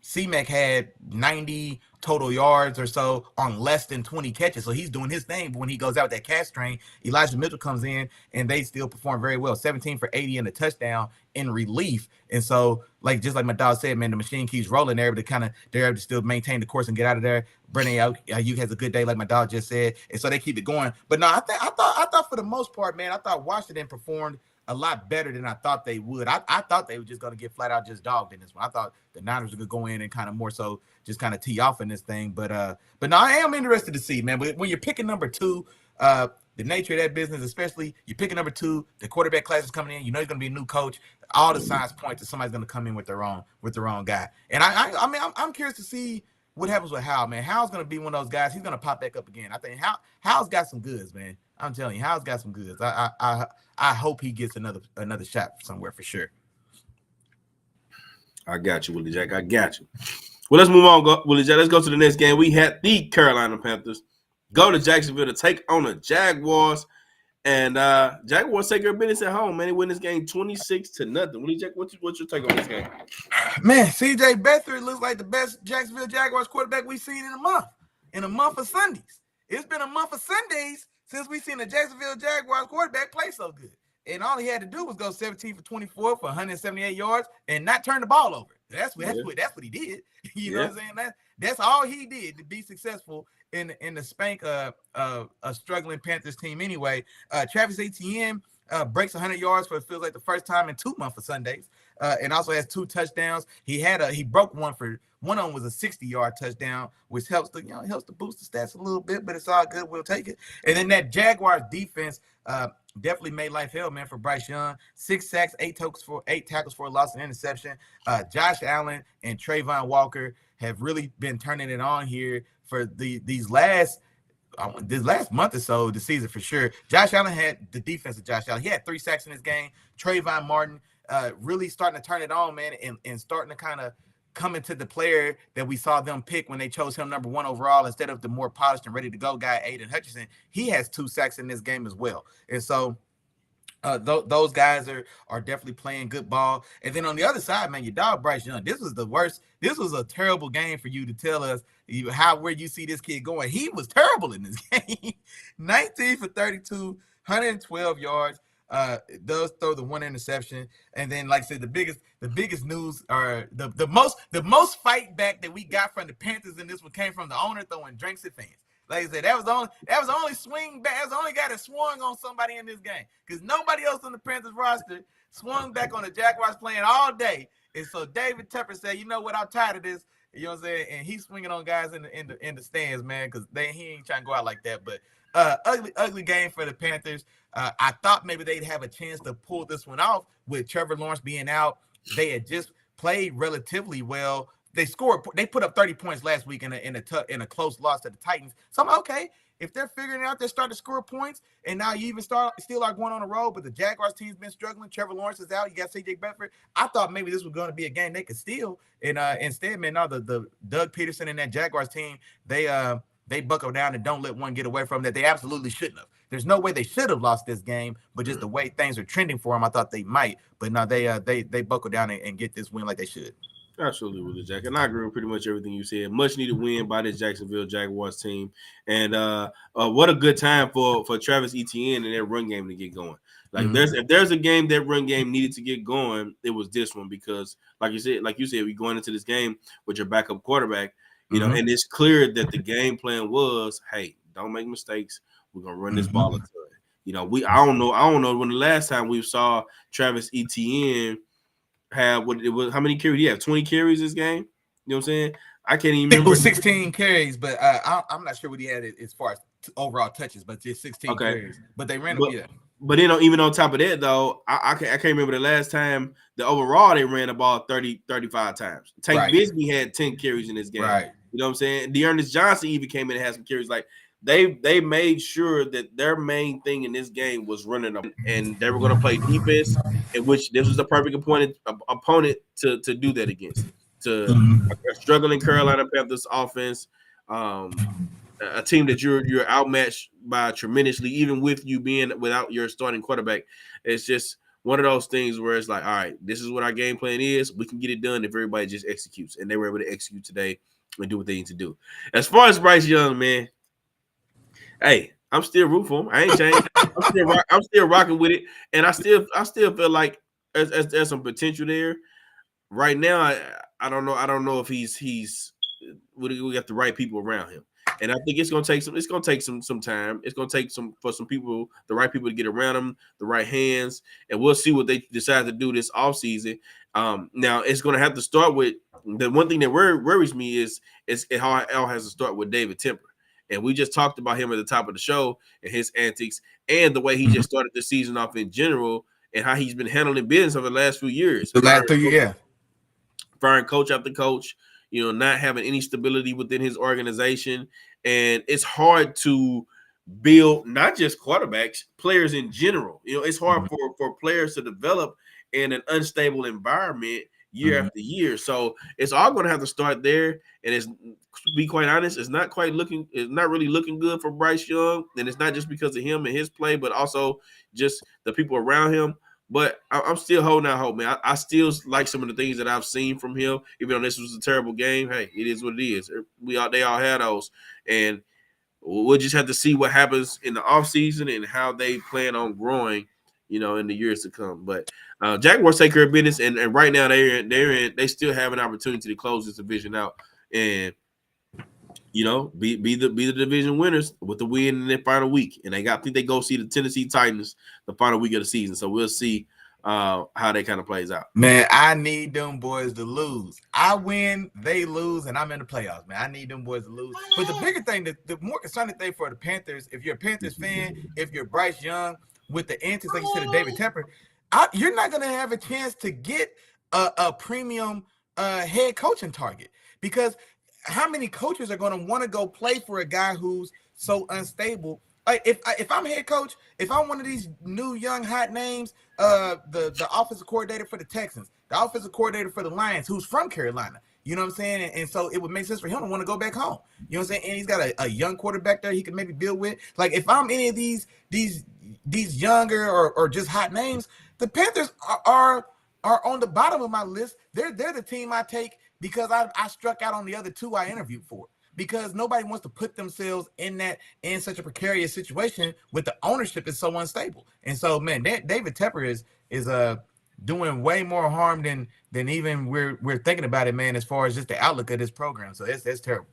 C-Mac had 90 total yards or so on less than 20 catches, so he's doing his thing. But when he goes out that catch train, Elijah Mitchell comes in, and they still perform very well. 17 for 80 and a touchdown in relief. And so, just like my dog said, man, the machine keeps rolling. They're able to still maintain the course and get out of there. Brennan Ayuk has a good day, like my dog just said, and so they keep it going. But no, I thought for the most part, man, I thought Washington performed a lot better than I thought they would. I thought they were just going to get flat out just dogged in this one. I thought the Niners were going to go in and kind of more so just kind of tee off in this thing. But no, I am interested to see, man. But when you're picking number 2, the nature of that business, especially you're picking number 2, the quarterback class is coming in. You know he's going to be a new coach. All the signs point to somebody's going to come in with their own guy. And I'm curious to see what happens with Howell, man. Howell's going to be one of those guys. He's going to pop back up again. I think Howell's got some goods, man. I'm telling you, Howell's got some goods. I hope he gets another shot somewhere for sure. I got you, Willie Jack. I got you. Well, let's move on, Willie Jack. Let's go to the next game. We had the Carolina Panthers go to Jacksonville to take on the Jaguars. And Jaguars take their business at home, man. They win this game 26-0. Willie Jack, what's your take on this game? Man, CJ Beathard looks like the best Jacksonville Jaguars quarterback we've seen in a month of Sundays. It's been a month of Sundays since we've seen the Jacksonville Jaguars quarterback play so good. And all he had to do was go 17 for 24 for 178 yards and not turn the ball over. That's what he did. You know what I'm saying? That's all he did to be successful in the spank a struggling Panthers team anyway. Travis Etienne breaks 100 yards for it feels like the first time in 2 months of Sundays, and also has 2 touchdowns. He broke one of them was a 60-yard touchdown, which helps to boost the stats a little bit, but it's all good. We'll take it. And then that Jaguars defense definitely made life hell, man, for Bryce Young. 6 sacks, 8 tackles for a loss and interception. Josh Allen and Trayvon Walker have really been turning it on here for this last month or so, the season for sure. Josh Allen had the defense of Josh Allen. He had 3 sacks in this game. Trayvon Martin really starting to turn it on, man, and starting to kind of come into the player that we saw them pick when they chose him number 1 overall instead of the more polished and ready to go guy, Aiden Hutchinson. He has 2 sacks in this game as well. And so those guys are definitely playing good ball. And then on the other side, man, your dog Bryce Young. This was the worst. This was a terrible game for you to tell us where you see this kid going. He was terrible in this game. 19 for 32, 112 yards. Does throw the 1 interception, and then like I said, the biggest news or the most fight back that we got from the Panthers in this one came from the owner throwing drinks at fans. Like I said, that was the only swing back. That was the only guy that swung on somebody in this game because nobody else on the Panthers roster swung back on the Jaguars playing all day. And so David Tepper said, "You know what? I'm tired of this. You know what I'm saying? And he's swinging on guys in the stands, man, because he ain't trying to go out like that. But ugly game for the Panthers. I thought maybe they'd have a chance to pull this one off with Trevor Lawrence being out. They had just played relatively well. They put up 30 points last week in a close loss to the Titans. So I'm okay. If they're figuring out, they're starting to score points, and now you even still are going on the road, but the Jaguars team's been struggling. Trevor Lawrence is out. You got C.J. Beathard. I thought maybe this was going to be a game they could steal, and instead, man, now the Doug Peterson and that Jaguars team, they buckle down and don't let one get away from them that they absolutely shouldn't have. There's no way they should have lost this game, but just the way things are trending for them, I thought they might. But no, they buckle down and get this win like they should. Absolutely, Willie Jack. And I agree with pretty much everything you said. Much needed win by this Jacksonville Jaguars team. And what a good time for Travis Etienne and their run game to get going. Like if there's a game that run game needed to get going, it was this one, because like you said, we're going into this game with your backup quarterback, you know, and it's clear that the game plan was, hey, don't make mistakes. We're gonna run this ball a ton. You know, I don't know when the last time we saw Travis Etienne have how many carries? He have 20 carries this game. You know what I'm saying? I can't even remember. It was 16 carries, but I'm not sure what he had as far as overall touches, but just 16 carries. But they ran him, But then even on top of that, though, I can't remember the last time the overall they ran the ball 35 times. Tank Bigsby had 10 carries in this game. Right. You know what I'm saying? Dearness Johnson even came in and had some carries. Like they made sure that their main thing in this game was running them, and they were going to play defense, in which this was the perfect opponent to do that against. To a struggling Carolina Panthers offense, a team that you're outmatched by tremendously, even with you being without your starting quarterback. It's just one of those things where it's like, all right, this is what our game plan is. We can get it done if everybody just executes, and they were able to execute today and do what they need to do. As far as Bryce Young, man, hey, I'm still rooting for him. I ain't changed. I'm still rocking with it, and I still feel like there's some potential there. Right now, I don't know if he's we got the right people around him, and I think it's gonna take some time. It's gonna take for some people, the right people to get around him, the right hands, and we'll see what they decide to do this offseason. Now it's gonna have to start with the one thing that worries me is how it all has to start with David Temper. And we just talked about him at the top of the show and his antics and the way he just started the season off in general and how he's been handling business over the last few years. The last 3 years, firing coach after coach, you know, not having any stability within his organization. And it's hard to build not just quarterbacks, players in general. You know, it's hard for players to develop in an unstable environment year after year. So it's all going to have to start there. And it's, to be quite honest, it's not really looking good for Bryce Young. And it's not just because of him and his play, but also just the people around him. But I'm still holding out hope, man. I still like some of the things that I've seen from him, even though this was a terrible game. Hey, it is what it is. They all had those. And we'll just have to see what happens in the offseason and how they plan on growing, you know, in the years to come. But Jaguars take care of business, and right now they still have an opportunity to close this division out and, you know, be the division winners with the win in their final week. And I think they go see the Tennessee Titans the final week of the season. So we'll see how that kind of plays out. Man, I need them boys to lose. I win, they lose, and I'm in the playoffs, man. I need them boys to lose. But the bigger thing, the more concerning thing for the Panthers, if you're a Panthers fan, if you're Bryce Young, with the antics, like you said, of David Tepper, you're not going to have a chance to get a premium head coaching target, because how many coaches are going to want to go play for a guy who's so unstable? Like if I'm head coach, if I'm one of these new young hot names, the offensive coordinator for the Texans, the offensive coordinator for the Lions, who's from Carolina, you know what I'm saying? And so it would make sense for him to want to go back home. You know what I'm saying? And he's got a young quarterback there he can maybe build with. Like if I'm any of these younger or just hot names, the Panthers are on the bottom of my list. They're the team I take because I struck out on the other two I interviewed for, because nobody wants to put themselves in such a precarious situation with the ownership is so unstable. And so, man, David Tepper is doing way more harm than even we're thinking about it, man, as far as just the outlook of this program. So that's terrible.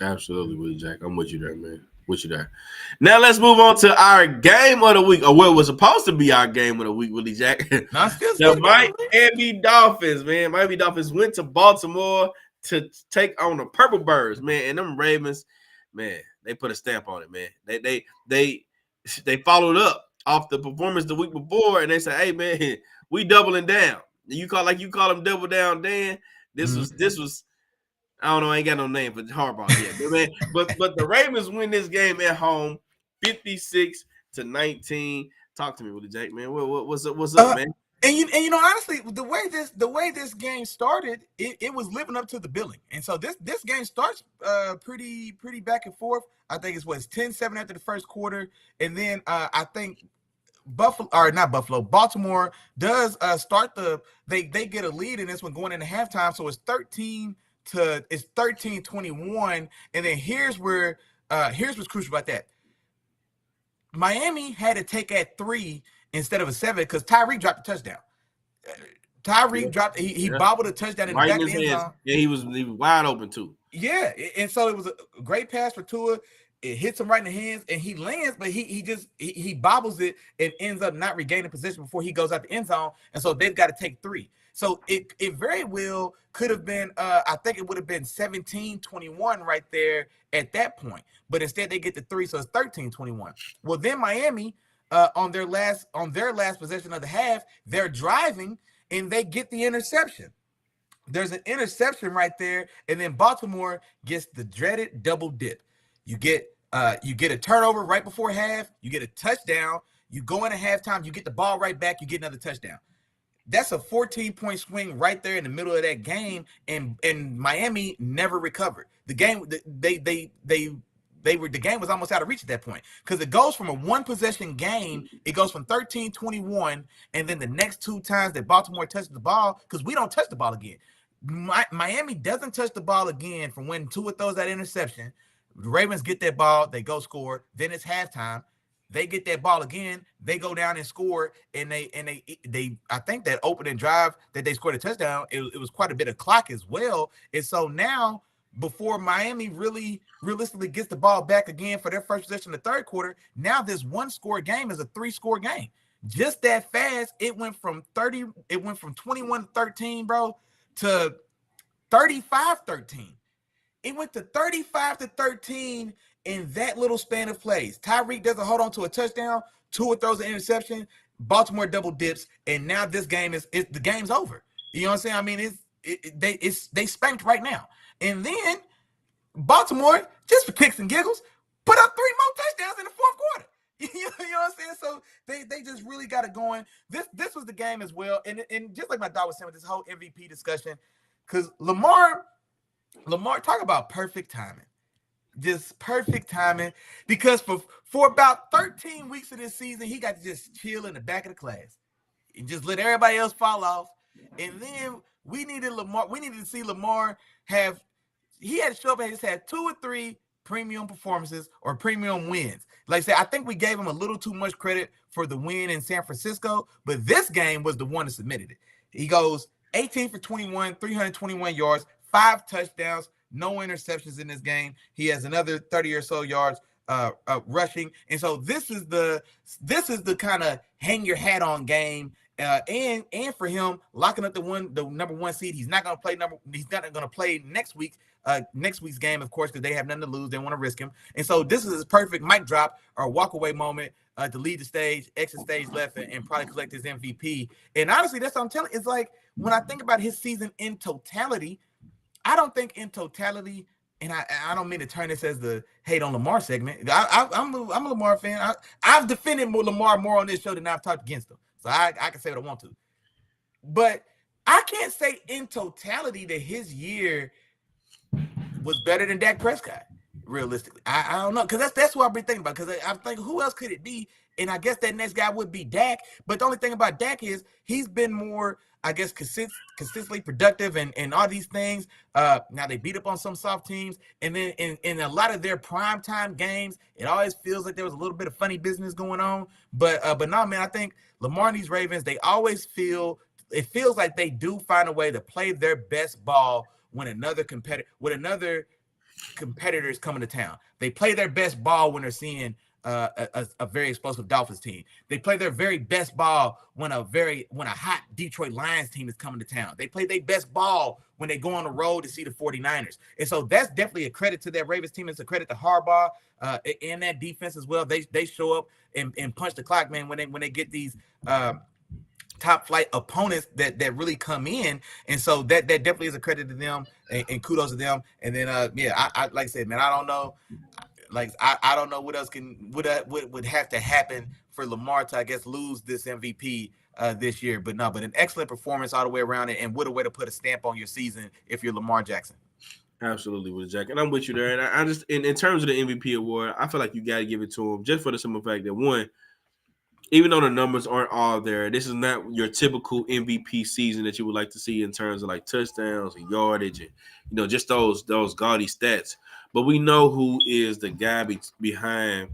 Absolutely, Willie Jack. I'm with you there, man. With you there. Now let's move on to our game of the week, or what was supposed to be our game of the week, Willie Jack. No, the Miami Dolphins, man. Miami Dolphins went to Baltimore. to take on the Purple Birds, man. And them Ravens, man, they put a stamp on it, man. They followed up off the performance the week before, and they said, "Hey, man, we doubling down." You call them double down, Dan. This was. I don't know. I ain't got no name for Harbaugh yet, but man, but the Ravens win this game at home, 56-19. Talk to me, Willie Jake, man. What's up, man? And you know, honestly, the way this game started, it was living up to the billing. And so this game starts pretty back and forth. I think it's 10-7 after the first quarter, and then I think Baltimore does start they get a lead in this one going into halftime, so it's 13-21, and then here's what's crucial about that. Miami had to take at 3 instead of a 7 because Tyreek dropped a touchdown. Dropped. He bobbled a touchdown in the back of the end zone. Yeah, he was wide open too. Yeah, and so it was a great pass for Tua. It hits him right in the hands, and he lands, but he bobbles it and ends up not regaining position before he goes out the end zone. And so they've got to take 3. So it very well could have been, I think it would have been 17-21 right there at that point. But instead they get the 3, so it's 13-21. Well, then Miami, on their last possession of the half, they're driving and they get the interception. There's an interception right there, and then Baltimore gets the dreaded double dip. You get a turnover right before half, you get a touchdown, you go into halftime, you get the ball right back, you get another touchdown. That's a 14-point swing right there in the middle of that game, and Miami never recovered. The game the game was almost out of reach at that point because it goes from a one-possession game, it goes from 13-21, and then the next 2 times that Baltimore touches the ball, because we don't touch the ball again. Miami doesn't touch the ball again from when Tua throws that interception. The Ravens get that ball, they go score, then it's halftime. They get that ball again, they go down and score, and they I think that opening drive that they scored a touchdown, it was quite a bit of clock as well. And so now, before Miami really realistically gets the ball back again for their first possession in the third quarter, now this 1-score game is a 3-score game. Just that fast, it went from 21-13, bro, to 35-13. It went to 35-13 in that little span of plays. Tyreek doesn't hold on to a touchdown. Tua throws an interception. Baltimore double dips, and now this game the game's over. You know what I'm saying? I mean, they spanked right now. And then Baltimore, just for kicks and giggles, put up 3 more touchdowns in the fourth quarter. You know what I'm saying? So they just really got it going. This was the game as well. And just like my dog was saying with this whole MVP discussion, because Lamar, talk about perfect timing. Just perfect timing, because for about 13 weeks of this season, he got to just chill in the back of the class and just let everybody else fall off. And then we needed to see Lamar he had to show up and just had 2 or 3 premium performances or premium wins. Like I said, I think we gave him a little too much credit for the win in San Francisco, but this game was the one that submitted it. He goes 18 for 21, 321 yards, 5 touchdowns, no interceptions in this game. He has another 30 or so yards rushing. And so this is the kind of hang your hat on game. And for him locking up the number 1 seed. He's not going to play next week's game, of course, because they have nothing to lose. They want to risk him. And so this is his perfect mic drop or walk away moment to lead the stage, exit stage left, and probably collect his MVP. And honestly, that's what I'm telling you. It's like when I think about his season in totality, I don't think in totality, and I don't mean to turn this as the hate on Lamar segment. I'm a Lamar fan. I've defended Lamar more on this show than I've talked against him. So I can say what I want to. But I can't say in totality that his year was better than Dak Prescott, realistically. I don't know, because that's what I've been thinking about, because I'm thinking, who else could it be? And I guess that next guy would be Dak. But the only thing about Dak is he's been more, I guess, consistently productive and all these things. Now they beat up on some soft teams. And then in a lot of their primetime games, it always feels like there was a little bit of funny business going on. But no, man, I think Lamar and these Ravens, it feels like they do find a way to play their best ball when another competitor is coming to town. They play their best ball when they're seeing a very explosive Dolphins team. They play their very best ball when a hot Detroit Lions team is coming to town. They play their best ball when they go on the road to see the 49ers. And so that's definitely a credit to that Ravens team. It's a credit to Harbaugh and that defense as well. They show up and punch the clock, man, when they get these top flight opponents that really come in. And so that definitely is a credit to them and kudos to them. And then I like I said, man, I don't know. Like I don't know what else would have to happen for Lamar to, I guess, lose this MVP this year. But an excellent performance all the way around, and what a way to put a stamp on your season if you're Lamar Jackson. Absolutely, with Jack, and I'm with you there. And I just in terms of the MVP award, I feel like you got to give it to him just for the simple fact that, one, even though the numbers aren't all there, this is not your typical MVP season that you would like to see in terms of like touchdowns and yardage and just those gaudy stats. But we know who is the guy behind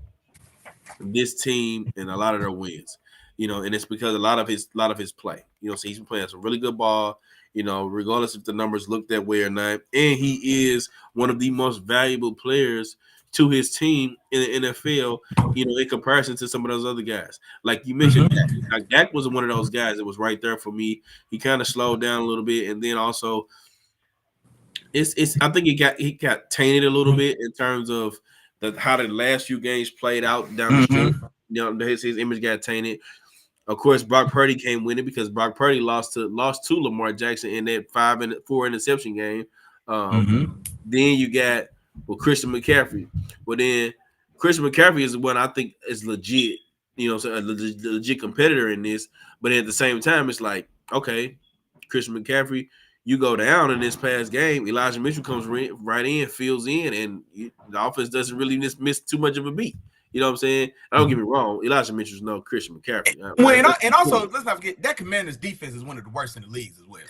this team and a lot of their wins, and it's because a lot of his play. So he's been playing some really good ball, regardless if the numbers look that way or not. And he is one of the most valuable players to his team in the NFL, in comparison to some of those other guys. Like you mentioned, Dak was one of those guys that was right there for me. He kind of slowed down a little bit, and then also I think he got tainted a little bit in terms of how the last few games played out down the stretch. His image got tainted. Of course, Brock Purdy came winning because Brock Purdy lost to Lamar Jackson in that 4 interception game. Then you got Christian McCaffrey. Well, then Christian McCaffrey is the one I think is legit, so a legit competitor in this. But at the same time, it's like, okay, Christian McCaffrey, you go down in this past game, Elijah Mitchell comes right in, fills in, and the offense doesn't really miss too much of a beat. You know what I'm saying? Don't get me wrong. Elijah Mitchell's no Christian McCaffrey. Well, and also, let's not forget, that Commanders defense is one of the worst in the leagues as well.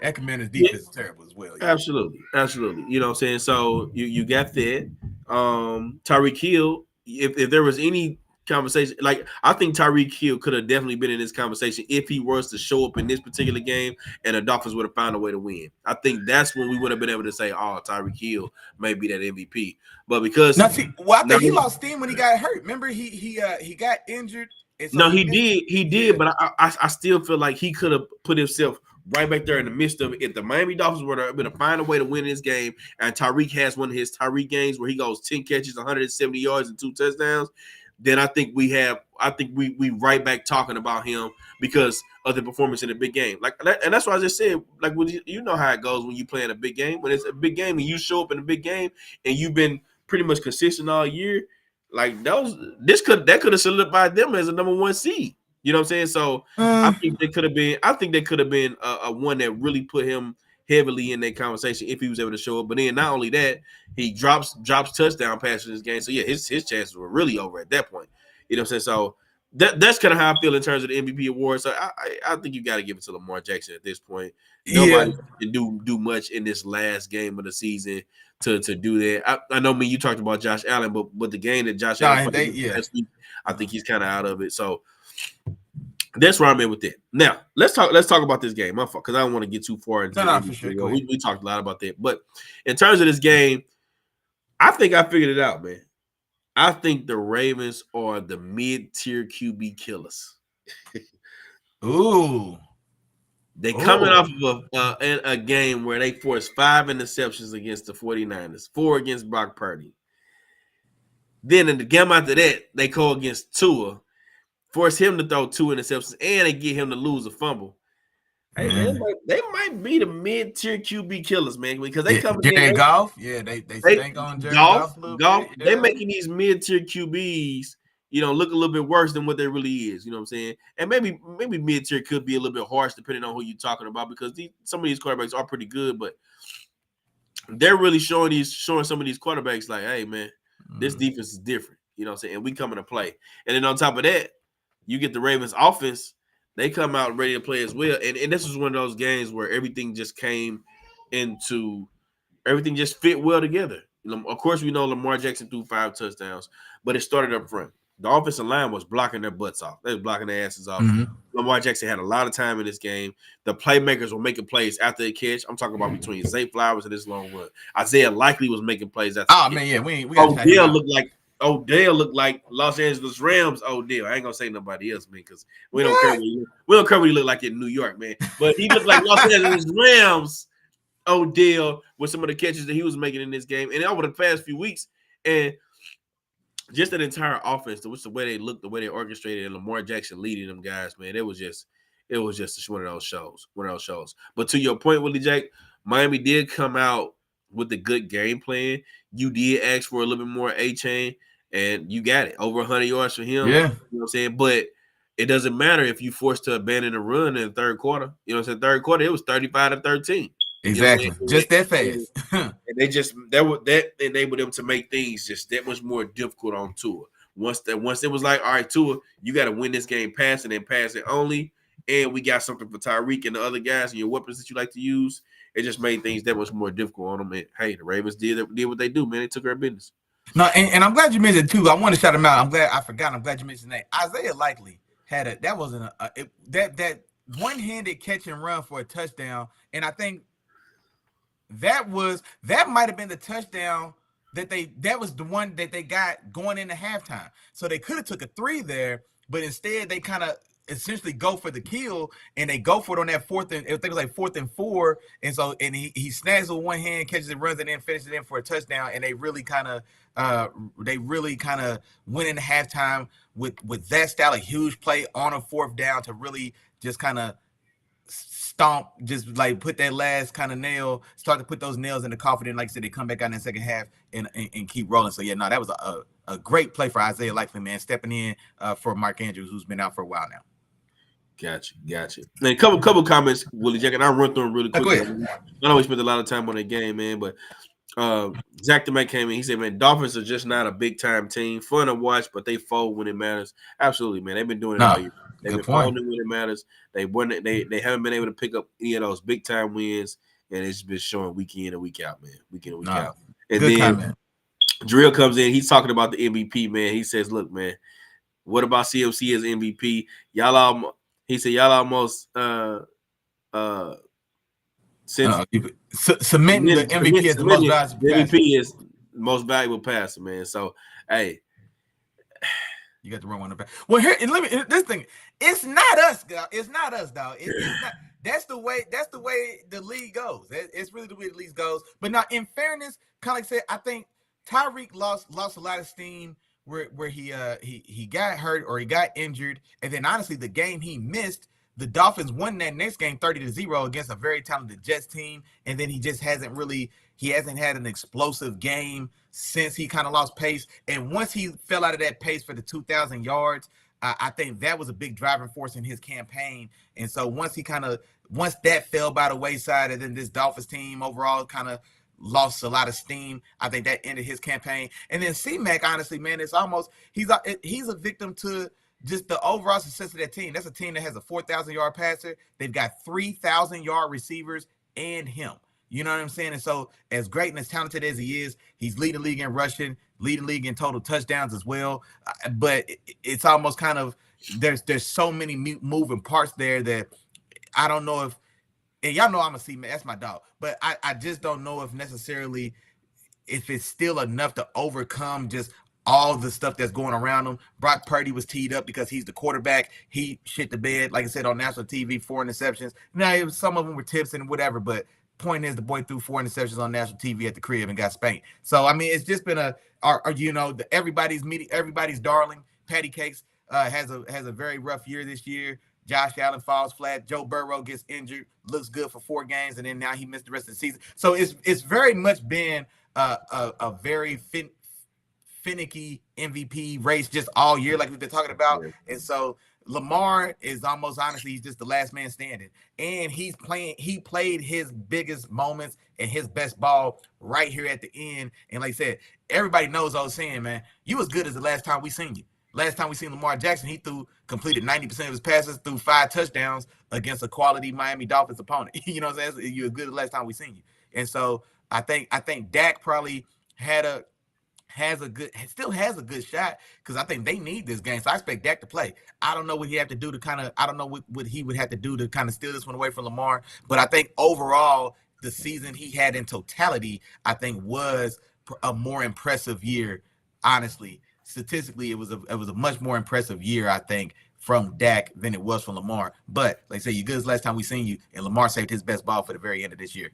That Commanders defense is terrible as well. Yeah. Absolutely. You know what I'm saying? So you got that. Tyreek Hill, if there was any conversation, like I think Tyreek Hill could have definitely been in this conversation if he was to show up in this particular game and the Dolphins would have found a way to win. I think that's when we would have been able to say, oh, Tyreek Hill may be that MVP. But because I think he lost steam when he got hurt. Remember, he got injured. So he did, but I still feel like he could have put himself right back there in the midst of it. If the Miami Dolphins were to find a way to win this game, and Tyreek has one of his Tyreek games where he goes 10 catches, 170 yards, and 2 touchdowns, then I think we right back talking about him because of the performance in a big game. And that's what I just said. Like, you know how it goes when you play in a big game. When it's a big game and you show up in a big game and you've been pretty much consistent all year, like that could have solidified them as a number 1 seed. You know what I'm saying? So I think they could have been a one that really put him heavily in that conversation if he was able to show up. But then not only that, he drops touchdown passes in this game. So yeah, his chances were really over at that point. You know what I'm saying? So that's kind of how I feel in terms of the MVP award. So I think you got to give it to Lamar Jackson at this point. Nobody can do much in this last game of the season to do that. I know you talked about Josh Allen, but the game that Josh Allen played last week, I think he's kind of out of it. So that's where I'm at with it. Now let's talk about this game. My fault, because I don't want to get too far into it. For sure. We talked a lot about that, but in terms of this game, I think I figured it out, man. I think the Ravens are the mid-tier QB killers. Ooh, they coming off of a game where they forced 5 interceptions against the 49ers, 4 against Brock Purdy. Then in the game after that, they call against Tua. Force him to throw 2 interceptions, and they get him to lose a fumble. Hey, they might be the mid-tier QB killers, man, because they come in golf. Yeah, they stank on Jared Goff. Golf. Yeah. They're making these mid-tier QBs, look a little bit worse than what they really is. You know what I'm saying? And maybe mid-tier could be a little bit harsh depending on who you're talking about, because some of these quarterbacks are pretty good, but they're really showing some of these quarterbacks like, hey, man, this defense is different. You know what I'm saying? And we coming to play. And then on top of that, you get the Ravens offense, they come out ready to play as well. And this was one of those games where everything just fit well together. Of course, we know Lamar Jackson threw 5 touchdowns, but it started up front. The offensive line was blocking their butts off. They was blocking their asses off. Lamar Jackson had a lot of time in this game. The playmakers were making plays after the catch. I'm talking about between Zay Flowers and this long run. Isaiah Likely was making plays after the catch. Man, yeah. We Odell looked like Odell looked like Los Angeles Rams Odell. I ain't gonna say nobody else, man, because we don't care what he look like in New York, man. But he looked like Los Angeles Rams Odell with some of the catches that he was making in this game, and over the past few weeks, and just that entire offense, the way they looked, the way they orchestrated, and Lamar Jackson leading them guys, man, it was just one of those shows. But to your point, Willie Jack, Miami did come out with a good game plan. You did ask for a little bit more A-Chain, and you got it. Over 100 yards for him. Yeah. You know what I'm saying? But it doesn't matter if you forced to abandon the run in the third quarter. You know what I'm saying? Third quarter, it was 35-13. Exactly. You know just that fast. And that enabled them to make things just that much more difficult on Tua. Once it was like, all right, Tua, you got to win this game passing and passing only. And we got something for Tyreek and the other guys and your weapons that you like to use. It just made things that much more difficult on them. And hey, the Ravens did what they do, man. They took care of business. No, and I'm glad you mentioned too. I want to shout him out. I'm glad you mentioned that. Isaiah Likely had that one-handed catch and run for a touchdown, and I think that might have been the touchdown that was the one that they got going into halftime. So they could have took a 3 there, but instead they kind of essentially go for the kill, and they go for it on that fourth and I think it was like 4th and 4, and he snags with one hand, catches it, runs it in, finishes it in for a touchdown, and they really kind of went into halftime with that style, a huge play on a 4th down to really just kind of stomp, just like put that last kind of nail, start to put those nails in the coffin, and like I said, they come back out in the second half and keep rolling. So yeah, no, that was a great play for Isaiah Likely, man, stepping in for Mark Andrews, who's been out for a while now. Gotcha. And a couple comments, Willie Jack, and I'll run through them really quickly. I know we spent a lot of time on that game, man, but Zach DeMay came in. He said, man, Dolphins are just not a big-time team. Fun to watch, but they fold when it matters. Absolutely, man. They've been doing it all year. They've been folding when it matters. They haven't been able to pick up any of those big-time wins, and it's been showing week in and week out, man. Out. And good then comment. Drill comes in. He's talking about the MVP, man. He says, look, man, what about CMC as MVP? Y'all almost cementing the MVP as the most valuable passer. MVP is the most valuable passer, man. So, hey, you got to run one back. Well, here, and this thing, it's not us, dog. It's not us, dog. It's not. That's the way the league goes. It's really the way the league goes. But now, in fairness, kind of like I said, I think Tyreek lost a lot of steam where he got hurt or he got injured, and then honestly, the game he missed, the Dolphins won that next game 30-0 against a very talented Jets team, and then he just hasn't had an explosive game since he kind of lost pace. And once he fell out of that pace for the 2,000 yards, I think that was a big driving force in his campaign. And so once that fell by the wayside, and then this Dolphins team overall kind of lost a lot of steam, I think that ended his campaign. And then C-Mac, honestly, man, it's almost he's a victim to just the overall success of that team. That's a team that has a 4,000-yard passer. They've got 3,000-yard receivers and him. You know what I'm saying? And so as great and as talented as he is, he's leading the league in rushing, leading the league in total touchdowns as well. But it's almost kind of there's so many moving parts there that I don't know if, and y'all know I'm a C-Man, that's my dog. But I just don't know if necessarily if it's still enough to overcome just all the stuff that's going around him. Brock Purdy was teed up because he's the quarterback. He shit the bed, like I said, on national TV, 4 interceptions. Now, some of them were tips and whatever, but point is the boy threw 4 interceptions on national TV at the crib and got spanked. So, I mean, it's just been everybody's darling. Patty Cakes has a very rough year this year. Josh Allen falls flat. Joe Burrow gets injured, looks good for 4 games, and then now he missed the rest of the season. So it's very much been a very finicky MVP race just all year, like we've been talking about. And so Lamar is almost honestly, he's just the last man standing. And he played his biggest moments and his best ball right here at the end. And like I said, everybody knows I was saying, man, you as good as the last time we seen you. Last time we seen Lamar Jackson, he completed 90% of his passes, threw 5 touchdowns against a quality Miami Dolphins opponent. You know what I'm saying? You're as good as the last time we seen you. And so I think Dak probably still has a good shot because I think they need this game. So I expect Dak to play. I don't know what he have to do to I don't know what he would have to do to kind of steal this one away from Lamar. But I think overall, the season he had in totality, I think was a more impressive year, honestly, statistically, it was a much more impressive year, I think, from Dak than it was from Lamar. But like I say, you good as last time we seen you, and Lamar saved his best ball for the very end of this year.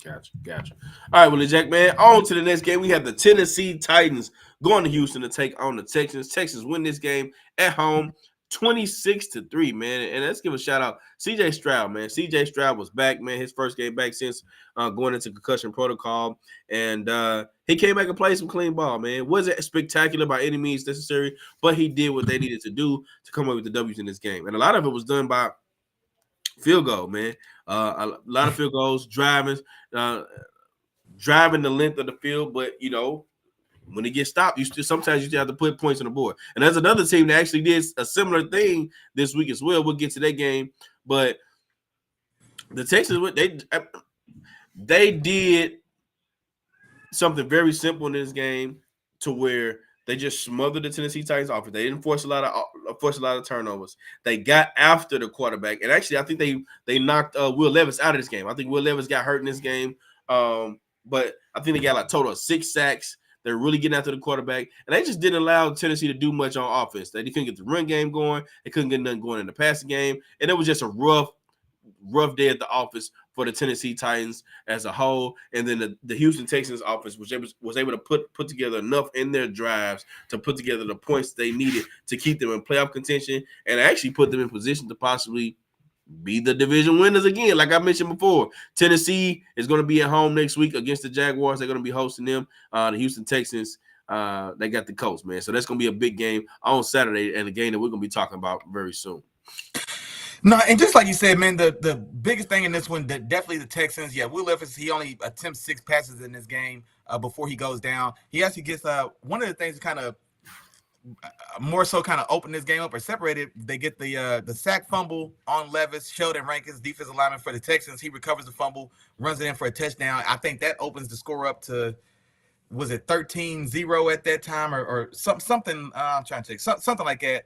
Gotcha. All right, Willie Jack, man. On to the next game. We have the Tennessee Titans going to Houston to take on the Texans. Texans win this game at home 26-3, man. And let's give a shout out CJ Stroud, man. CJ Stroud was back, man. His first game back since going into concussion protocol. And he came back and played some clean ball, man. Wasn't spectacular by any means necessary, but he did what they needed to do to come up with the W's in this game. And a lot of it was done by field goal, man. A lot of field goals, driving the length of the field, but when it gets stopped, sometimes you still have to put points on the board. And there's another team that actually did a similar thing this week as well. We'll get to that game, but the Texans, they did something very simple in this game to where they just smothered the Tennessee Titans offense. They didn't force a lot of turnovers. They got after the quarterback, and actually, I think they knocked Will Levis out of this game. I think Will Levis got hurt in this game, but I think they got a total of 6 sacks. They're really getting after the quarterback, and they just didn't allow Tennessee to do much on offense. They couldn't get the run game going. They couldn't get nothing going in the passing game, and it was just a rough day at the office for the Tennessee Titans as a whole. And then the Houston Texans offense was able to put together enough in their drives to put together the points they needed to keep them in playoff contention and actually put them in position to possibly be the division winners again. Like I mentioned before, Tennessee is going to be at home next week against the Jaguars. They're going to be hosting them. The Houston Texans, they got the Colts, man. So that's going to be a big game on Saturday and a game that we're going to be talking about very soon. No, and just like you said, man, the biggest thing in this one, definitely the Texans. Yeah, Will Levis, he only attempts 6 passes in this game before he goes down. He actually gets one of the things kind of more so kind of open this game up or separated. They get the sack fumble on Levis. Sheldon Rankins, defensive lineman for the Texans, he recovers the fumble, runs it in for a touchdown. I think that opens the score up to, was it 13-0 at that time or something? I'm trying to check something like that.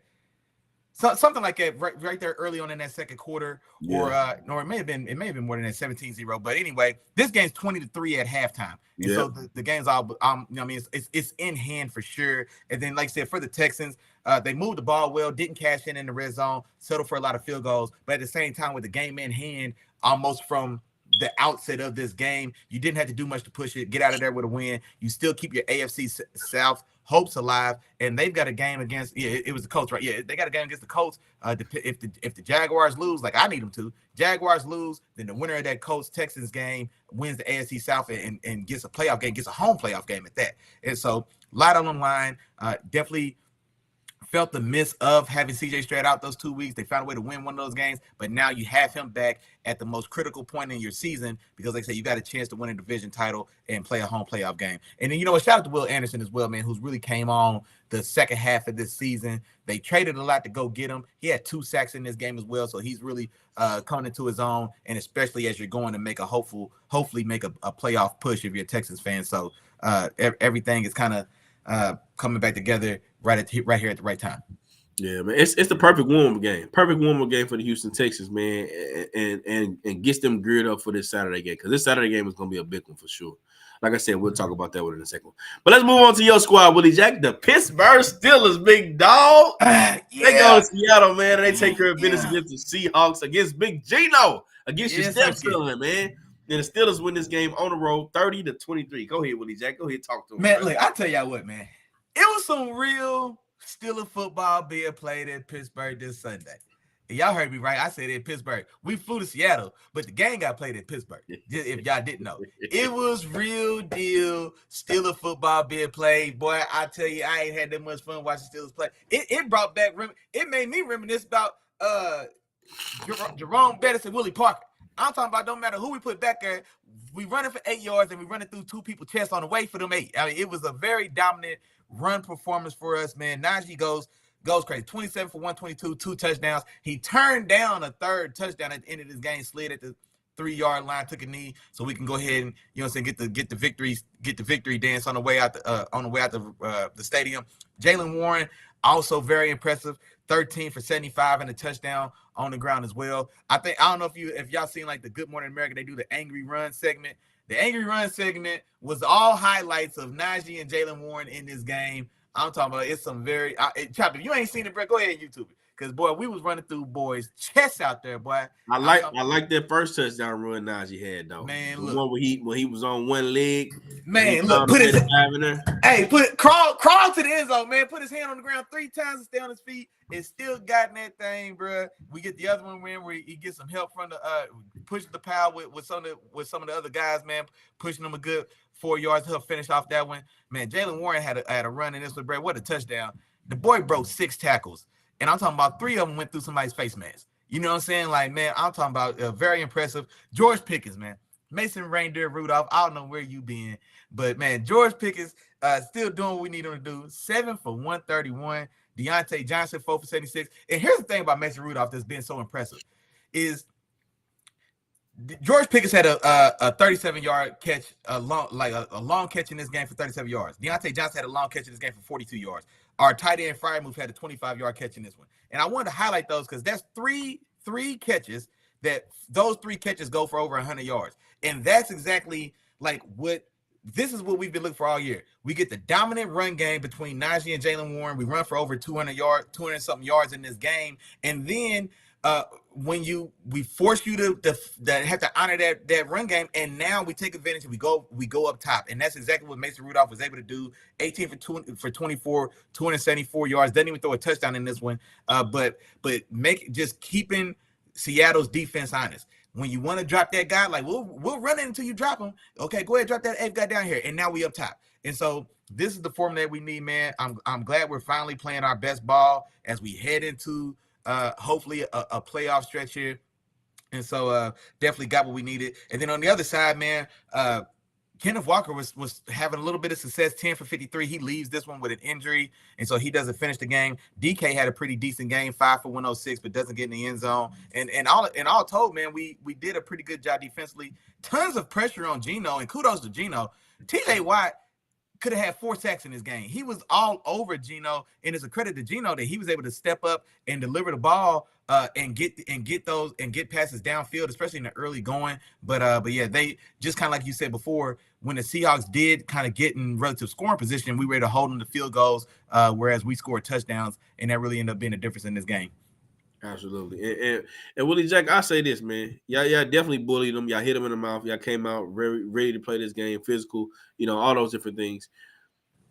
Something like that right there early on in that second quarter, or it may have been more than that 17-0. But anyway, this game's 20-3 at halftime, and so the game's all it's in hand for sure. And then, like I said, for the Texans, they moved the ball well, didn't cash in the red zone, settled for a lot of field goals, but at the same time, with the game in hand, almost from the outset of this game, you didn't have to do much to push it, get out of there with a win. You still keep your AFC South hopes alive, and they've got a game against it was the Colts, right? Yeah, they got a game against the Colts. If the Jaguars lose, like I need them to, Jaguars lose, then the winner of that Colts Texans game wins the AFC South and gets a playoff game, gets a home playoff game at that. And so, a lot on the line. Definitely felt the miss of having CJ Stroud out those 2 weeks. They found a way to win one of those games, but now you have him back at the most critical point in your season because, like I said, you got a chance to win a division title and play a home playoff game. And then, a shout out to Will Anderson as well, man, who's really came on the second half of this season. They traded a lot to go get him. He had 2 sacks in this game as well, so he's really coming into his own, and especially as you're going to make hopefully make a playoff push if you're a Texans fan. So everything is kind of coming back together right here at the right time. Yeah, man, it's the perfect warm-up game. Perfect warm-up game for the Houston Texans, man, and gets them geared up for this Saturday game because this Saturday game is going to be a big one for sure. Like I said, we'll talk about that one in a second. But let's move on to your squad, Willie Jack. The Pittsburgh Steelers, big dog. They go to Seattle, man, and they take care of business against the Seahawks, against Big Gino, against your stepson, man. And the Steelers win this game on the road, 30-23. Go ahead, Willie Jack. Go ahead, talk to him. Man, look, I tell y'all what, man. It was some real Steeler football being played in Pittsburgh this Sunday. And y'all heard me right. I said in Pittsburgh. We flew to Seattle, but the game got played in Pittsburgh. If y'all didn't know, it was real deal Steeler football being played. Boy, I tell you, I ain't had that much fun watching Steelers play. It brought back. It made me reminisce about Jerome Bettis and Willie Parker. I'm talking about no matter who we put back there, we running for 8 yards and we running through 2 people's chests on the way for them 8. I mean, it was a very dominant run performance for us, man. Najee goes crazy. 27 for 122, 2 touchdowns. He turned down a third touchdown at the end of this game, slid at the 3-yard line, took a knee, so we can go ahead and get the victory dance on the way out the stadium. Jaylen Warren, also very impressive. 13 for 75 and a touchdown on the ground as well. I don't know if y'all seen like the Good Morning America, they do the angry run segment. The angry run segment was all highlights of Najee and Jaylen Warren in this game. I'm talking about it's some very Chop. If you ain't seen it, bro, go ahead and YouTube it. Because boy, we was running through boys' chests out there, boy. I like that first touchdown run Najee had though. Man, the look, one when he was on one leg. Man, look, put his crawl to the end zone, man. Put his hand on the ground 3 times and stay on his feet. And still got in that thing, bro. We get the other one where he gets some help from the pushing the pile with some of the other guys, man, pushing them a good 4 yards. He'll finish off that one, man. Jaylen Warren had a run in this one, bro. What a touchdown! The boy broke 6 tackles, and I'm talking about 3 of them went through somebody's face mask. You know what I'm saying? Like, man, I'm talking about very impressive. George Pickens, man. Mason Reindeer Rudolph, I don't know where you been, but man, George Pickens still doing what we need him to do. 7 for 131. Deontay Johnson 4 for 76. And here's the thing about Mason Rudolph that's been so impressive is George Pickens had a 37-yard catch, a long catch in this game for 37 yards. Deontay Johnson had a long catch in this game for 42 yards. Our tight end Freiermuth had a 25-yard catch in this one. And I wanted to highlight those because that's three catches that those 3 catches go for over 100 yards. And that's exactly like this is what we've been looking for all year. We get the dominant run game between Najee and Jaylen Warren. We run for over 200 something yards in this game. And then when we force you to have to honor that run game, and now we take advantage and we go up top. And that's exactly what Mason Rudolph was able to do. 18 for 24, 274 yards. Doesn't even throw a touchdown in this one. But just keeping Seattle's defense honest. When you want to drop that guy, like we'll run it until you drop him. Okay, go ahead, drop that 8th guy down here, and now we up top. And so this is the formula that we need, man. I'm glad we're finally playing our best ball as we head into hopefully a playoff stretch here. And so definitely got what we needed. And then on the other side, man, Kenneth Walker was having a little bit of success, 10 for 53. He leaves this one with an injury, and so he doesn't finish the game. DK had a pretty decent game, 5 for 106, but doesn't get in the end zone. And all told, man, we did a pretty good job defensively. Tons of pressure on Geno, and kudos to Geno. TJ Watt could have had 4 sacks in this game. He was all over Geno, and it's a credit to Geno that he was able to step up and deliver the ball and get passes downfield, especially in the early going. But yeah, they just kind of like you said before, when the Seahawks did kind of get in relative scoring position, we were able to hold them to field goals, whereas we scored touchdowns, and that really ended up being a difference in this game. Absolutely. And Willie Jack, I say this, man. Y'all definitely bullied them. Y'all hit them in the mouth. Y'all came out ready to play this game, physical, all those different things.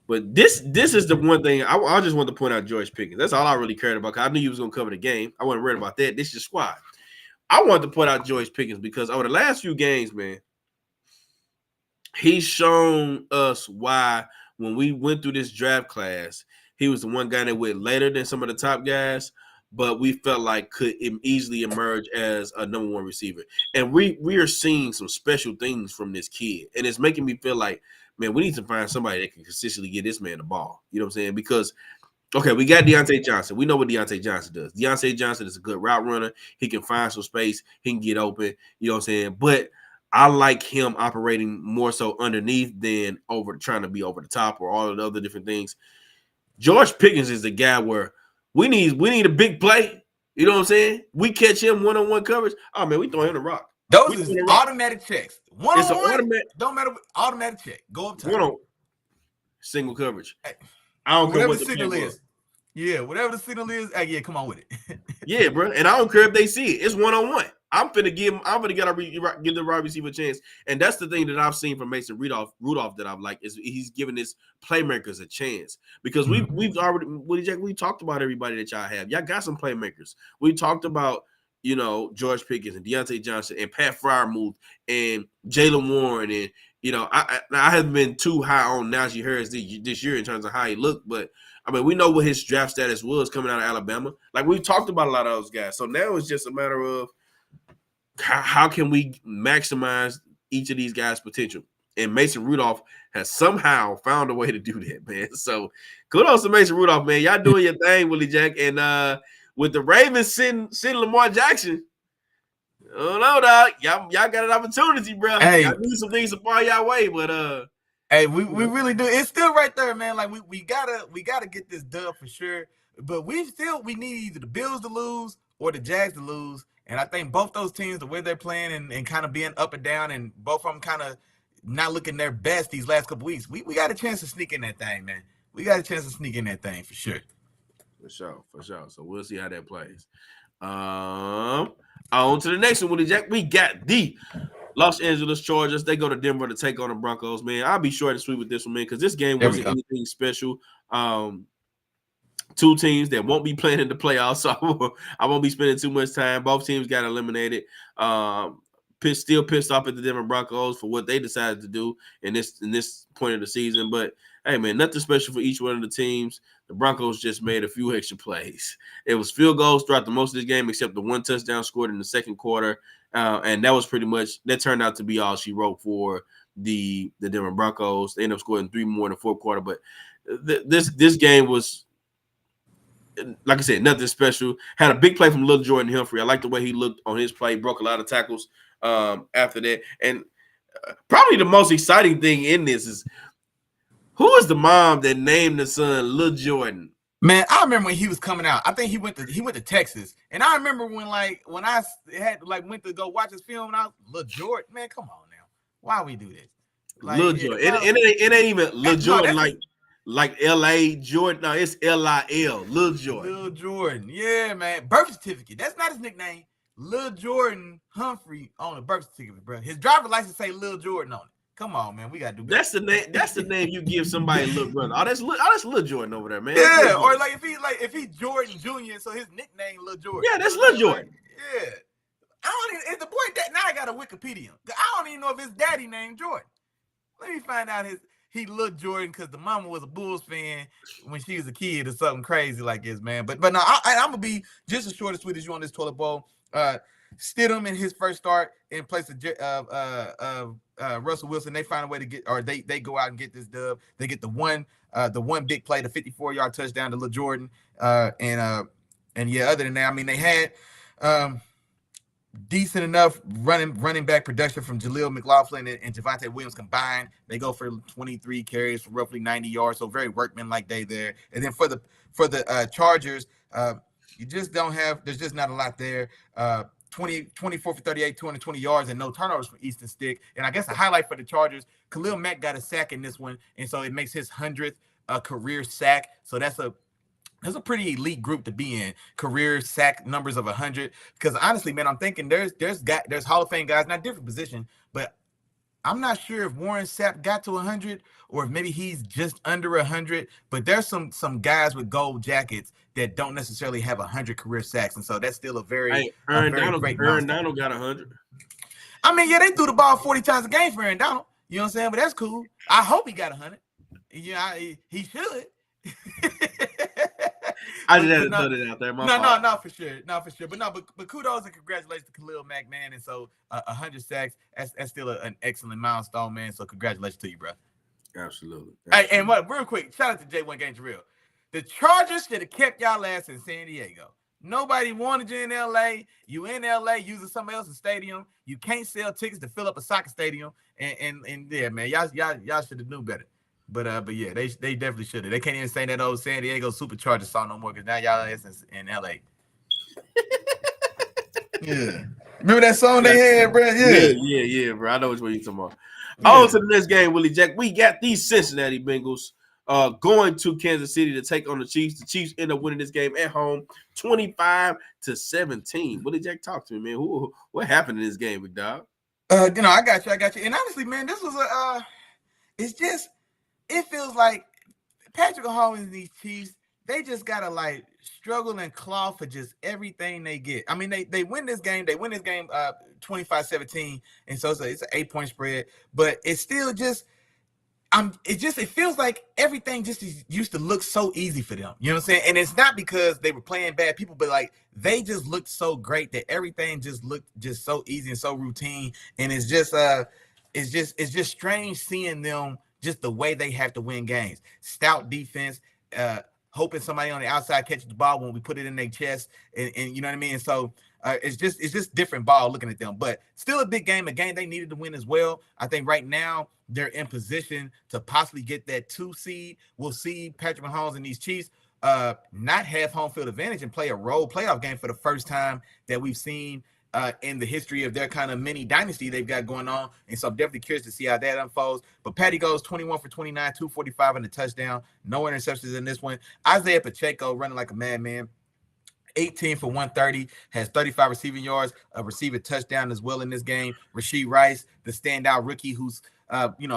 But this is the one thing I just want to point out George Pickens. That's all I really cared about. Cause I knew you was going to cover the game. I wasn't worried about that. This is your squad. I wanted to point out George Pickens because over the last few games, man, he's shown us why when we went through this draft class, he was the one guy that went later than some of the top guys, but we felt like could easily emerge as a number 1 receiver. And we are seeing some special things from this kid. And it's making me feel like, man, we need to find somebody that can consistently get this man the ball. You know what I'm saying? Because, okay, we got Deontay Johnson. We know what Deontay Johnson does. Deontay Johnson is a good route runner. He can find some space. He can get open. You know what I'm saying? But I like him operating more so underneath than trying to be over the top or all of the other different things. George Pickens is the guy where we need a big play. You know what I'm saying? We catch him one-on-one coverage. Oh, man, we throw him the rock. Those is automatic checks. One-on-one, don't matter. Automatic check. Go up top. One-on single coverage. Hey, I don't care what the signal is. Yeah, whatever the signal is. Yeah, come on with it. Yeah, bro. And I don't care if they see it. It's one-on-one. I'm gonna give the wide receiver a chance. And that's the thing that I've seen from Mason Rudolph that I've liked is he's giving his playmakers a chance. Because we've already we talked about everybody that y'all have. Y'all got some playmakers. We talked about George Pickens and Deontay Johnson and Pat Freiermuth and Jaylen Warren. And, I haven't been too high on Najee Harris this year in terms of how he looked. But, I mean, we know what his draft status was coming out of Alabama. Like, we've talked about a lot of those guys. So now it's just a matter of how can we maximize each of these guys' potential. And Mason Rudolph has somehow found a way to do that, man. So kudos to Mason Rudolph, man. Y'all doing your thing, Willie Jack. And with the Ravens sending Lamar Jackson, I don't know, dog. Y'all got an opportunity, bro. Hey, y'all need some things to fall y'all way, but hey, we really do. It's still right there, man. Like we gotta get this dub for sure. But we need either the Bills to lose or the Jags to lose. And I think both those teams, the way they're playing and kind of being up and down, and both of them kind of not looking their best these last couple weeks. We got a chance to sneak in that thing, man. We got a chance to sneak in that thing for sure. For sure. So we'll see how that plays. On to the next one, Willie Jack. We got the Los Angeles Chargers. They go to Denver to take on the Broncos, man. I'll be short and sweet with this one, man, because this game wasn't anything special. Two teams that won't be playing in the playoffs, so I won't be spending too much time. Both teams got eliminated. Still pissed off at the Denver Broncos for what they decided to do in this point of the season. But hey, man, nothing special for each one of the teams. The Broncos just made a few extra plays. It was field goals throughout the most of this game, except the one touchdown scored in the second quarter, and that was pretty much that turned out to be all she wrote for the Denver Broncos. They ended up scoring 3 more in the fourth quarter, but this game was, like I said, nothing special. Had a big play from Lil Jordan Humphrey. I like the way he looked on his play. Broke a lot of tackles after that. And probably the most exciting thing in this is, who is the mom that named the son Lil Jordan? Man, I remember when he was coming out. I think he went to Texas, and I remember when I had went to go watch his film, and I was Lil Jordan. Man, come on now, why we do this? Lil Jordan. It ain't even Lil Jordan like L.A. Jordan. No, it's L.I.L. Lil Jordan. Lil Jordan. Yeah, man. Birth certificate. That's not his nickname. Lil Jordan Humphrey on the birth certificate, bro. His driver's license say Lil Jordan on it. Come on, man. We gotta do better. That's the name you give somebody, little brother. That's Lil Jordan over there, man. Yeah, or like if he's Jordan Jr., so his nickname Lil Jordan. Yeah, that's Lil Jordan. Yeah. I don't even, it's the boy that now I got a Wikipedia. I don't even know if his daddy named Jordan. Let me find out he looked Jordan because the mama was a Bulls fan when she was a kid or something crazy like this, man. But no, I'm gonna be just as short and sweet as you on this toilet bowl. Stidham in his first start in place of Russell Wilson. They find a way to get, or they go out and get this dub. They get the one big play, the 54-yard touchdown to Lil Jordan. And yeah, other than that, I mean, they had decent enough running back production from Jaleel McLaughlin and Javonte Williams combined. They go for 23 carries for roughly 90 yards, so very workman-like day there. And then for the Chargers, you just don't have. There's just not a lot there. 24 for 38, 220 yards, and no turnovers for Easton Stick. And I guess the highlight for the Chargers, Khalil Mack got a sack in this one, and so it makes his 100th career sack. So that's a pretty elite group to be in, career sack numbers of 100. Because honestly, man, I'm thinking there's Hall of Fame guys, not different position, but I'm not sure if Warren Sapp got to 100 or if maybe he's just under 100. But there's some guys with gold jackets that don't necessarily have 100 career sacks, and so that's still a very Aaron Donald got 100. I mean, yeah, they threw the ball 40 times a game for Aaron Donald. You know what I'm saying? But that's cool. I hope he got 100. Yeah, he should. I just had to put it out there. No, for sure. But kudos and congratulations to Khalil Mack, man. And so 100 sacks, that's still an excellent milestone, man. So congratulations to you, bro. Absolutely. Hey, and real quick, shout out to J1 Games Real. The Chargers should have kept y'all ass in San Diego. Nobody wanted you in L.A. You in L.A. using somebody else's stadium. You can't sell tickets to fill up a soccer stadium. And yeah, man, y'all should have knew better. But yeah, they definitely should have. They can't even say that old San Diego Superchargers song no more because now y'all is in L.A. Yeah. Remember that song they had, bro? Yeah, bro. I know which one you're talking about. Yeah. On to the next game, Willie Jack. We got these Cincinnati Bengals going to Kansas City to take on the Chiefs. The Chiefs end up winning this game at home, 25-17. Willie Jack, talk to me, man. What happened in this game, big dog? I got you. And honestly, man, this was it feels like Patrick Mahomes and these Chiefs, they just gotta like struggle and claw for just everything they get. I mean, they win this game. They win this game 25-17, and so it's an 8-point spread. But it's still just it feels like everything just used to look so easy for them. You know what I'm saying? And it's not because they were playing bad people, but like they just looked so great that everything just looked just so easy and so routine. And it's just strange seeing them just the way they have to win games. Stout defense, hoping somebody on the outside catches the ball when we put it in their chest, and you know what I mean? And so it's just different ball looking at them, but still a big game, a game they needed to win as well. I think right now they're in position to possibly get that 2 seed. We'll see Patrick Mahomes and these Chiefs not have home field advantage and play a road playoff game for the first time that we've seen in the history of their kind of mini dynasty they've got going on. And so I'm definitely curious to see how that unfolds. But Patty goes 21 for 29, 245 and a touchdown. No interceptions in this one. Isaiah Pacheco running like a madman. 18 for 130, has 35 receiving yards, a receiving touchdown as well in this game. Rashee Rice, the standout rookie who's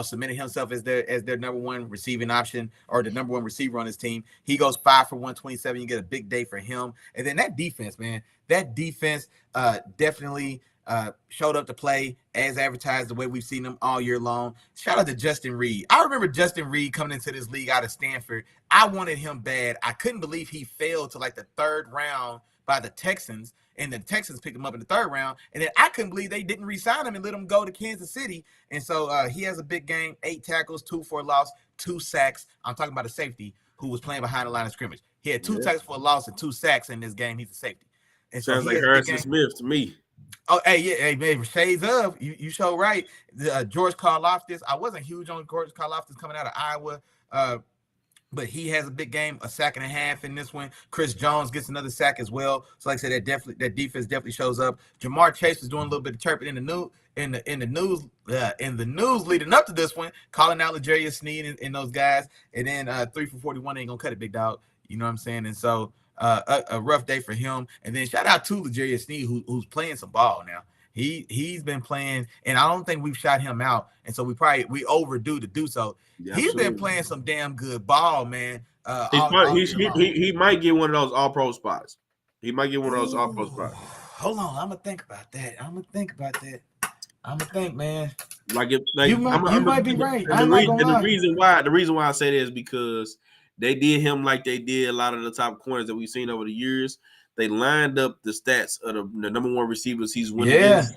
submitted himself as their number one receiving option or the number one receiver on his team. He goes 5 for 127. You get a big day for him. And then that defense, man, definitely showed up to play as advertised the way we've seen them all year long. Shout out to Justin Reed. I remember Justin Reed coming into this league out of Stanford. I wanted him bad. I couldn't believe he failed to like the third round by the Texans, and the Texans picked him up in the third round. And then I couldn't believe they didn't re-sign him and let him go to Kansas City. And so he has a big game, 8 tackles, 2 for a loss, 2 sacks. I'm talking about a safety who was playing behind the line of scrimmage. He had 2 tackles for a loss and 2 sacks in this game. He's a safety. And sounds like Harrison Smith to me. Oh, hey, man, shades of you show right. George Karlaftis. I wasn't huge on George Karlaftis coming out of Iowa, but he has a big game, a sack and a half in this one. Chris Jones gets another sack as well. So, like I said, that defense definitely shows up. Jamar Chase was doing a little bit of chirping in the news leading up to this one, calling out L'Jarius Sneed and those guys. And then 3 for 41 ain't gonna cut it, big dog. You know what I'm saying? And so. A rough day for him. And then shout out to L'Jarius Sneed, who's playing some ball now. He's been playing, and I don't think we've shot him out, and so we overdue to do so. Yeah, he's been playing some damn good ball, man. He might get one of those all-pro spots. He might get one of those all-pro spots. Hold on, I'm gonna think about that. I'm gonna think, man. You might be right. The reason why I say that is because they did him like they did a lot of the top corners that we've seen over the years. They lined up the stats of the number one receivers he's winning against.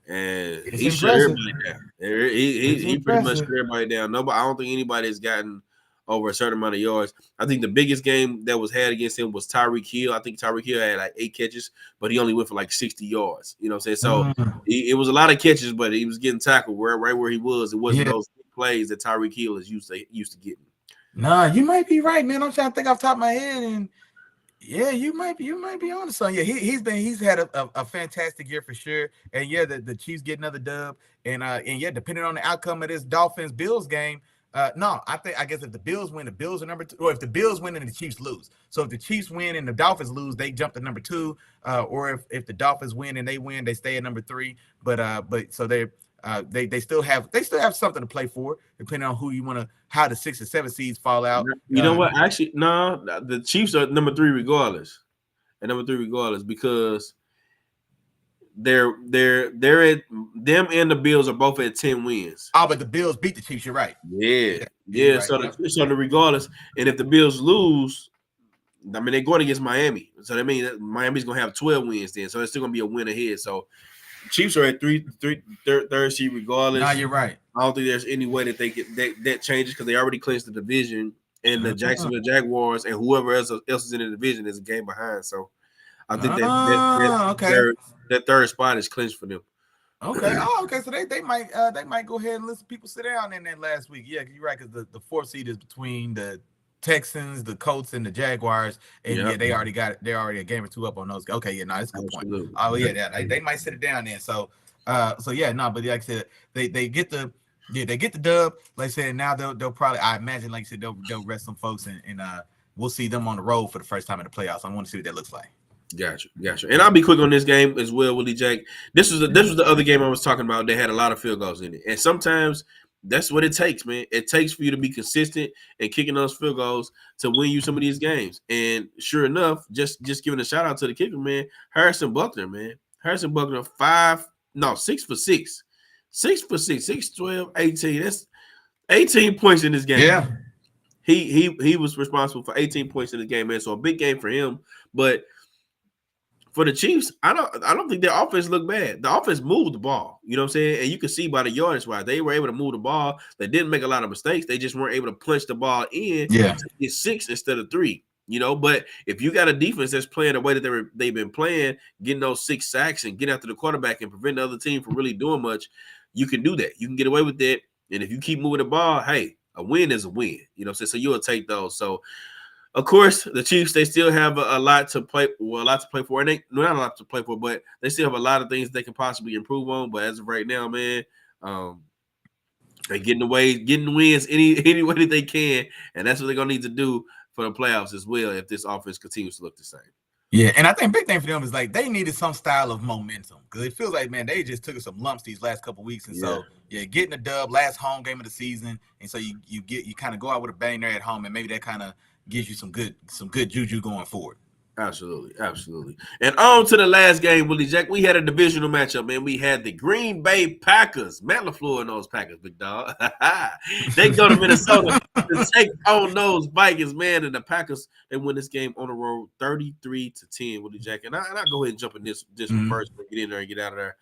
And he shut everybody down. He pretty much shut everybody down. I don't think anybody has gotten over a certain amount of yards. I think the biggest game that was had against him was Tyreek Hill. I think Tyreek Hill had like 8 catches, but he only went for like 60 yards. You know what I'm saying? So it was a lot of catches, but he was getting tackled right where he was. It wasn't those plays that Tyreek Hill is used to getting. Nah, you might be right, man. I'm trying to think off the top of my head, and yeah, you might be on to something. Yeah, he's had a fantastic year for sure. And yeah, the Chiefs get another dub, and yeah, depending on the outcome of this Dolphins-Bills game, I guess if the Bills win, the Bills are number 2, or if the Bills win and the Chiefs lose. So if the Chiefs win and the Dolphins lose, they jump to number 2. Or if the Dolphins win and they win, they stay at number 3. But so they still have something to play for, depending on who you want to, how the 6 or 7 seeds fall out. You know what? Actually, no, the Chiefs are number 3 regardless, because they're at them and the Bills are both at 10 wins. Oh, but the Bills beat the Chiefs. You're right. Yeah. Right. So the regardless, and if the Bills lose, I mean they're going against Miami, so that means that Miami's gonna have 12 wins then. So it's still gonna be a win ahead. So Chiefs are at third seed regardless. No, you're right. I don't think there's any way that they get that changes because they already clinched the division, and the Jacksonville Jaguars and whoever else is in the division is a game behind. So I think that third spot is clinched for them. Okay. Okay. So they might go ahead and let some people sit down in that last week. Yeah, you're right, because the 4th seed is between the Texans, the Colts, and the Jaguars, and they're already a game or 2 up on those. Okay, yeah, no, that's a good point. Oh yeah, they might sit it down then. So but like I said, they get the dub. Like I said, now they'll probably, I imagine, like I said, they'll rest some folks, and we'll see them on the road for the first time in the playoffs. I want to see what that looks like. Gotcha. And I'll be quick on this game as well, Willie Jack. This was the other game I was talking about. They had a lot of field goals in it, and sometimes that's what it takes, man. It takes for you to be consistent and kicking those field goals to win you some of these games. And sure enough, just giving a shout out to the kicker, man, Harrison Buckner, 6 for 6, 6, 12, 18. That's 18 points in this game. Yeah, he was responsible for 18 points in the game, man. So a big game for him, but for the Chiefs, I don't think their offense looked bad. The offense moved the ball, you know what I'm saying? And you can see by the yardage wise, they were able to move the ball. They didn't make a lot of mistakes. They just weren't able to punch the ball in to get 6 instead of 3, you know? But if you got a defense that's playing the way that they've been playing, getting those 6 sacks and getting after the quarterback and prevent the other team from really doing much, you can do that. You can get away with that. And if you keep moving the ball, hey, a win is a win, you know what I'm saying? So you'll take those. So Of course, the Chiefs, they still have a lot to play. Well, a lot to play for, and not a lot to play for, but they still have a lot of things they can possibly improve on. But as of right now, man, they're getting wins any way that they can, and that's what they're gonna need to do for the playoffs as well if this offense continues to look the same. Yeah, and I think big thing for them is like they needed some style of momentum because it feels like, man, they just took some lumps these last couple of weeks, and so getting a dub, last home game of the season, and so you kind of go out with a bang there at home, and maybe that kind of gives you some good juju going forward. Absolutely. And on to the last game, Willie Jack. We had a divisional matchup, man. We had the Green Bay Packers. Matt LaFleur and those Packers, big dog. They go to Minnesota to take on those Vikings, man. And the Packers, they win this game on the road 33-10, Willie Jack. And I'll go ahead and jump in this one first, get in there and get out of there.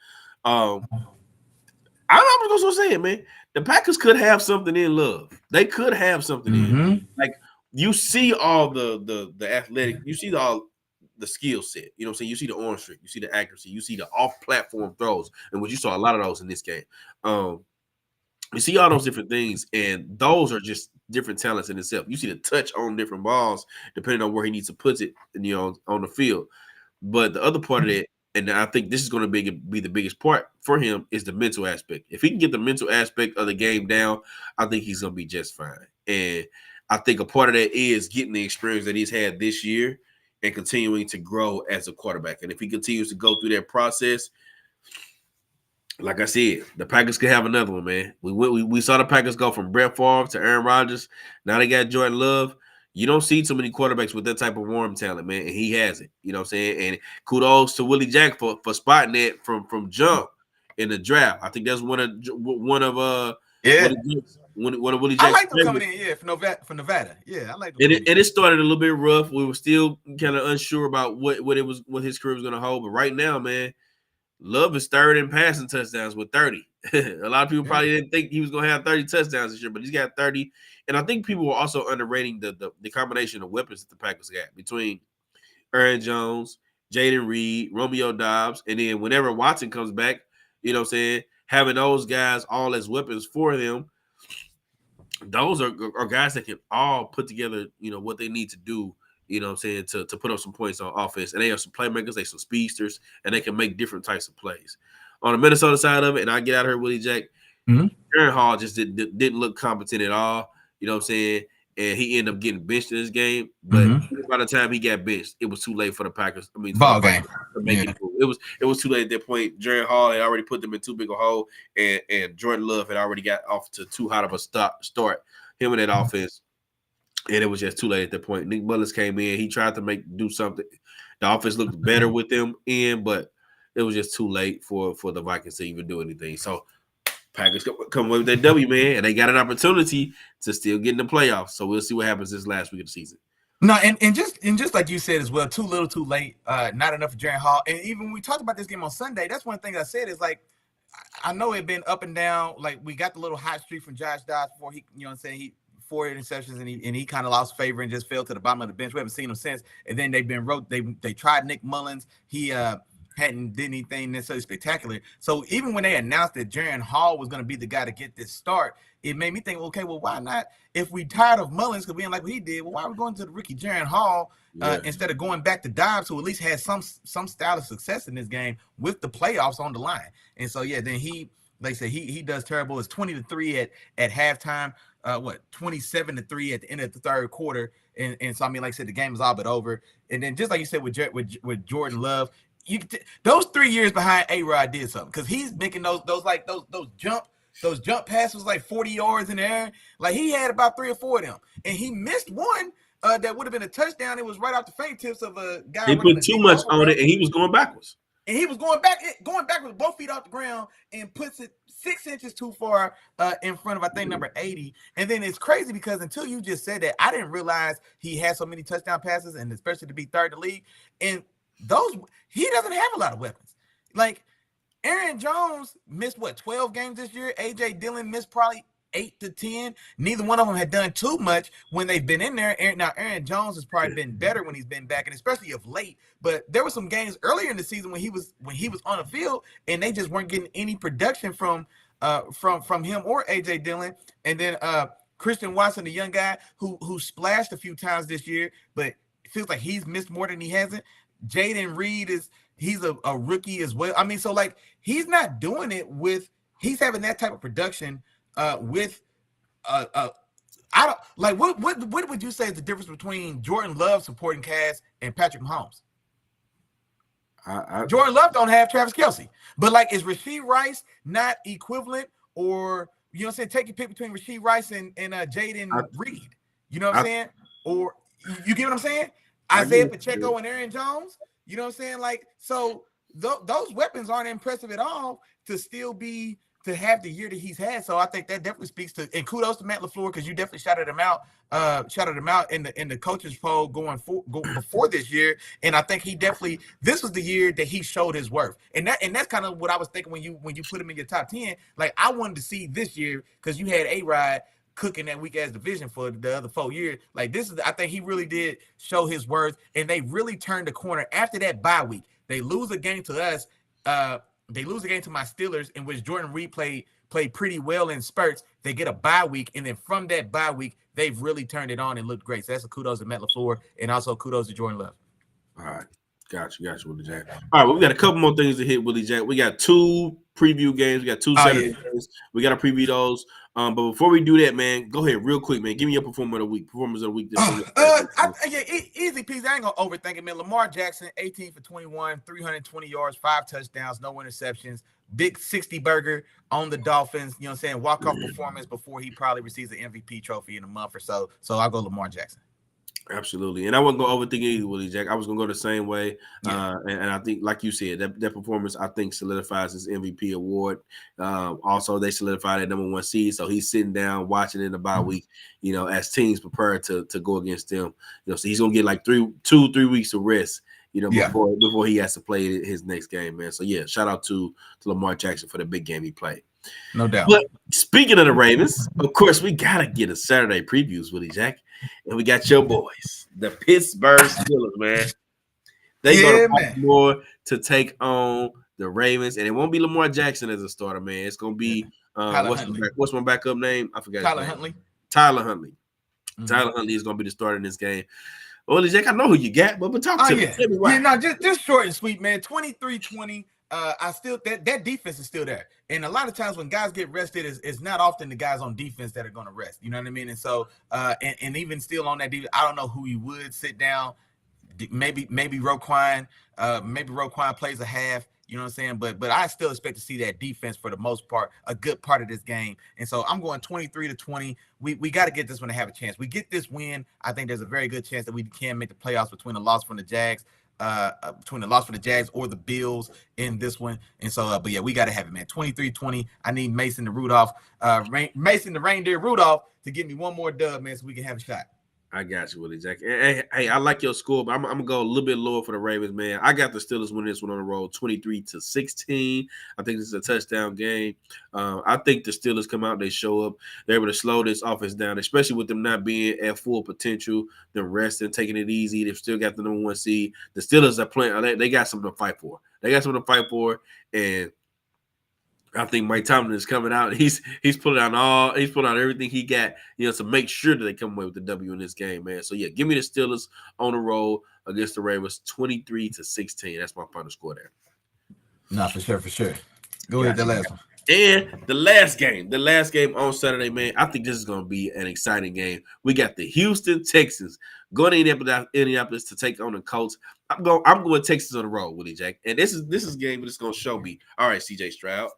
I'm just going to say it, man. The Packers could have something in Love. They could have something in. Like, you see all the athletic, you see all the skill set. You know what I'm saying? You see the arm strength, you see the accuracy, you see the off-platform throws, and what you saw a lot of those in this game. You see all those different things, and those are just different talents in itself. You see the touch on different balls, depending on where he needs to put it, on the field. But the other part of it, and I think this is going to be the biggest part for him, is the mental aspect. If he can get the mental aspect of the game down, I think he's going to be just fine. And I think a part of that is getting the experience that he's had this year and continuing to grow as a quarterback. And if he continues to go through that process, like I said, the Packers could have another one, man. We saw the Packers go from Brett Favre to Aaron Rodgers. Now they got Jordan Love. You don't see too many quarterbacks with that type of warm talent, man, and he has it. You know what I'm saying? And kudos to Willie Jack for spotting that from jump in the draft. I think that's one of Willie Jack's I like them coming in, from Nevada. Yeah, I like them. And it started a little bit rough. We were still kind of unsure about what his career was going to hold. But right now, man, Love is third in passing touchdowns with 30. A lot of people probably didn't think he was going to have 30 touchdowns this year, but he's got 30. And I think people were also underrating the combination of weapons that the Packers got between Aaron Jones, Jaden Reed, Romeo Doubs, and then whenever Watson comes back, you know what I'm saying, having those guys all as weapons for them. Those are guys that can all put together, what they need to do, you know what I'm saying, to put up some points on offense. And they are some playmakers, they some speedsters, and they can make different types of plays. On the Minnesota side of it, and I get out of here, Willie Jack, Aaron Hall just didn't look competent at all, you know what I'm saying, and he ended up getting benched in this game. But by the time he got benched, it was too late for the Packers. I mean, ball game. It was too late at that point. Jaren Hall had already put them in too big a hole, and Jordan Love had already got off to too hot of a start. Him in that offense, and it was just too late at that point. Nick Mullins came in. He tried to do something. The offense looked better with them in, but it was just too late for the Vikings to even do anything. So Packers come away with that W, man, and they got an opportunity to still get in the playoffs. So we'll see what happens this last week of the season. No, and just like you said as well, too little, too late. Not enough for Jaren Hall. And even when we talked about this game on Sunday, that's one thing I said is like, I know it been up and down. Like we got the little hot streak from Josh Dobbs before he, you know what I'm saying, he 4 interceptions and he kind of lost favor and just fell to the bottom of the bench. We haven't seen him since. And then they've been they tried Nick Mullins. He hadn't did anything necessarily spectacular. So even when they announced that Jaren Hall was going to be the guy to get this start, it made me think, okay, well, why not? If we tired of Mullins because we didn't like what he did, well, why are we going to the rookie Jaren Hall instead of going back to Dobbs, who at least had some style of success in this game with the playoffs on the line? And so, yeah, then like I said, he does terrible. It's 20-3 at halftime. 27-3 at the end of the third quarter. And so, I mean, like I said, the game is all but over. And then just like you said with Jordan Love, those 3 years behind A-Rod did something because he's making those jump passes like 40 yards in the air. Like he had about 3 or 4 of them, and he missed one that would have been a touchdown. It was right off the fingertips of a guy. He put too much on it, and he was going backwards. And he was going back with both feet off the ground and puts it 6 inches too far in front of, I think, number 80. And then it's crazy because until you just said that, I didn't realize he had so many touchdown passes, and especially to be third in the league. And he doesn't have a lot of weapons. Like Aaron Jones missed 12 games this year. AJ Dillon missed probably 8 to 10. Neither one of them had done too much when they've been in there. Aaron Jones has probably been better when he's been back, and especially of late. But there were some games earlier in the season when he was on the field, and they just weren't getting any production from him or AJ Dillon. And then Christian Watson, the young guy who splashed a few times this year, but it feels like he's missed more than he hasn't. Jaden Reed he's a rookie as well. I mean, so like he's not doing it he's having that type of production with I don't like what would you say is the difference between Jordan Love supporting cast and Patrick Mahomes? Jordan Love don't have Travis Kelce, but like is Rashee Rice not equivalent, or you know what I'm saying? Take your pick between Rashee Rice and Jaden Reed. You know what I'm saying? Or you get what I'm saying? Isaiah Pacheco and Aaron Jones. You know what I'm saying? Like, so those weapons aren't impressive at all to have the year that he's had. So I think that definitely speaks to, and kudos to Matt LaFleur, because you definitely shouted him out in the coaches poll before this year. And I think this was the year that he showed his worth. And that's kind of what I was thinking when you put him in your top 10. Like, I wanted to see this year, because you had A-Rod cooking that weak ass division for the other 4 years. Like, I think he really did show his worth, and they really turned the corner after that bye week. They lose a game to us. They lose a game to my Steelers, in which Jordan Reed played pretty well in spurts. They get a bye week, and then from that bye week, they've really turned it on and looked great. So that's a kudos to Matt LaFleur, and also kudos to Jordan Love. All right. Gotcha, Willie Jack. All right, well, we got a couple more things to hit, Willie Jack. We got 2 preview games. We got 2 Saturday games. We got to preview those. But before we do that, man, go ahead real quick, man. Give me your performance of the week. Easy peasy. I ain't gonna overthink it, man. Lamar Jackson, 18 for 21, 320 yards, 5 touchdowns, no interceptions. Big 60 burger on the Dolphins. You know what I'm saying? Walk-off performance before he probably receives an MVP trophy in a month or so. So I'll go Lamar Jackson. Absolutely. And I wasn't going to overthink it either, Willie Jack. I was going to go the same way. Yeah. And I think, like you said, that performance, I think, solidifies his MVP award. Also, they solidified that number 1 seed. So he's sitting down watching in the bye week, you know, as teams prepare to go against them. You know, so he's going to get like 2-3 weeks of rest, you know, before he has to play his next game, man. So, yeah, shout out to Lamar Jackson for the big game he played. No doubt. But speaking of the Ravens, of course, we got to get a Saturday previews, Willie Jack. And we got your boys, the Pittsburgh Steelers, man. They go to Baltimore to take on the Ravens. And it won't be Lamar Jackson as a starter, man. It's going to be what's my backup name? I forgot. Tyler Huntley. Mm-hmm. Tyler Huntley is going to be the starter in this game. Well, Jack, I know who you got, but talk to me. Yeah, no, just short and sweet, man. 23-20. I still that defense is still there, and a lot of times when guys get rested, it's not often the guys on defense that are going to rest. You know what I mean? And so, and even still on that defense, I don't know who you would sit down. Maybe Roquan. Maybe Roquan plays a half. You know what I'm saying? But I still expect to see that defense for the most part, a good part of this game. And so I'm going 23-20. We got to get this one to have a chance. We get this win, I think there's a very good chance that we can make the playoffs between the loss from the Jags. Between the loss for the Jags or the Bills in this one. And so, but yeah, we got to have it, man. 23-20. I need Mason the Reindeer Rudolph to give me one more dub, man, so we can have a shot. I got you, Willie Jack. Hey, I like your score, but I'm going to go a little bit lower for the Ravens, man. I got the Steelers winning this one on the road, 23-16. I think this is a touchdown game. I think the Steelers come out, they show up. They're able to slow this offense down, especially with them not being at full potential, them resting, taking it easy. They've still got the number 1 seed. The Steelers are playing. They got something to fight for. And I think Mike Tomlin is coming out. He's pulling out everything he got, you know, to make sure that they come away with the W in this game, man. So yeah, give me the Steelers on the road against the Ravens, 23-16. That's my final score there. No, for sure. Go ahead, the last one. And the last game on Saturday, man. I think this is going to be an exciting game. We got the Houston Texans going to Indianapolis to take on the Colts. I'm going Texans on the road, Willie Jack. And this is a game that's going to show me. All right, CJ Stroud.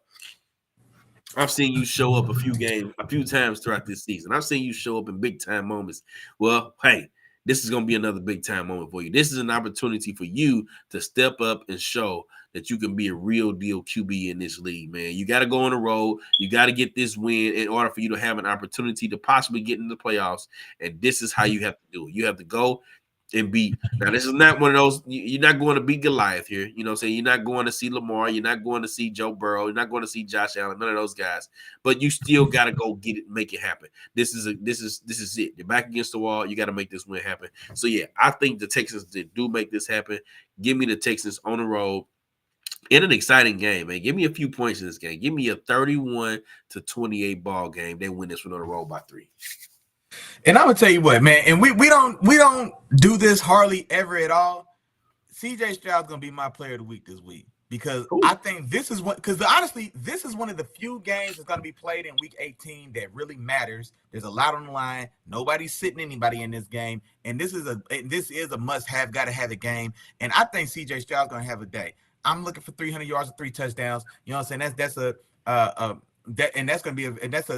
I've seen you show up a few times throughout this season. I've seen you show up in big time moments. Well, hey, this is going to be another big time moment for you. This is an opportunity for you to step up and show that you can be a real deal QB in this league, man. You got to go on the road. You got to get this win in order for you to have an opportunity to possibly get into the playoffs. And this is how you have to do it. You have to go and beat. Now, this is not one of those. You're not going to beat Goliath here. You know what I'm saying? You're not going to see Lamar. You're not going to see Joe Burrow. You're not going to see Josh Allen. None of those guys. But you still got to go get it and make it happen. This is it. You're back against the wall. You got to make this win happen. So, yeah, I think the Texans do make this happen. Give me the Texans on the road. In an exciting game, man. Give me a few points in this game. Give me a 31-28 ball game. They win this one on the road by 3. And I'm gonna tell you what, man, and we don't do this hardly ever at all. CJ Stroud's gonna be my player of the week this week because I think this is honestly, this is one of the few games that's gonna be played in week 18 that really matters. There's a lot on the line. Nobody's sitting anybody in this game, and this is a must-have, gotta have a game. And I think CJ Stroud's gonna have a day. I'm looking for 300 yards and 3 touchdowns. You know what I'm saying? That's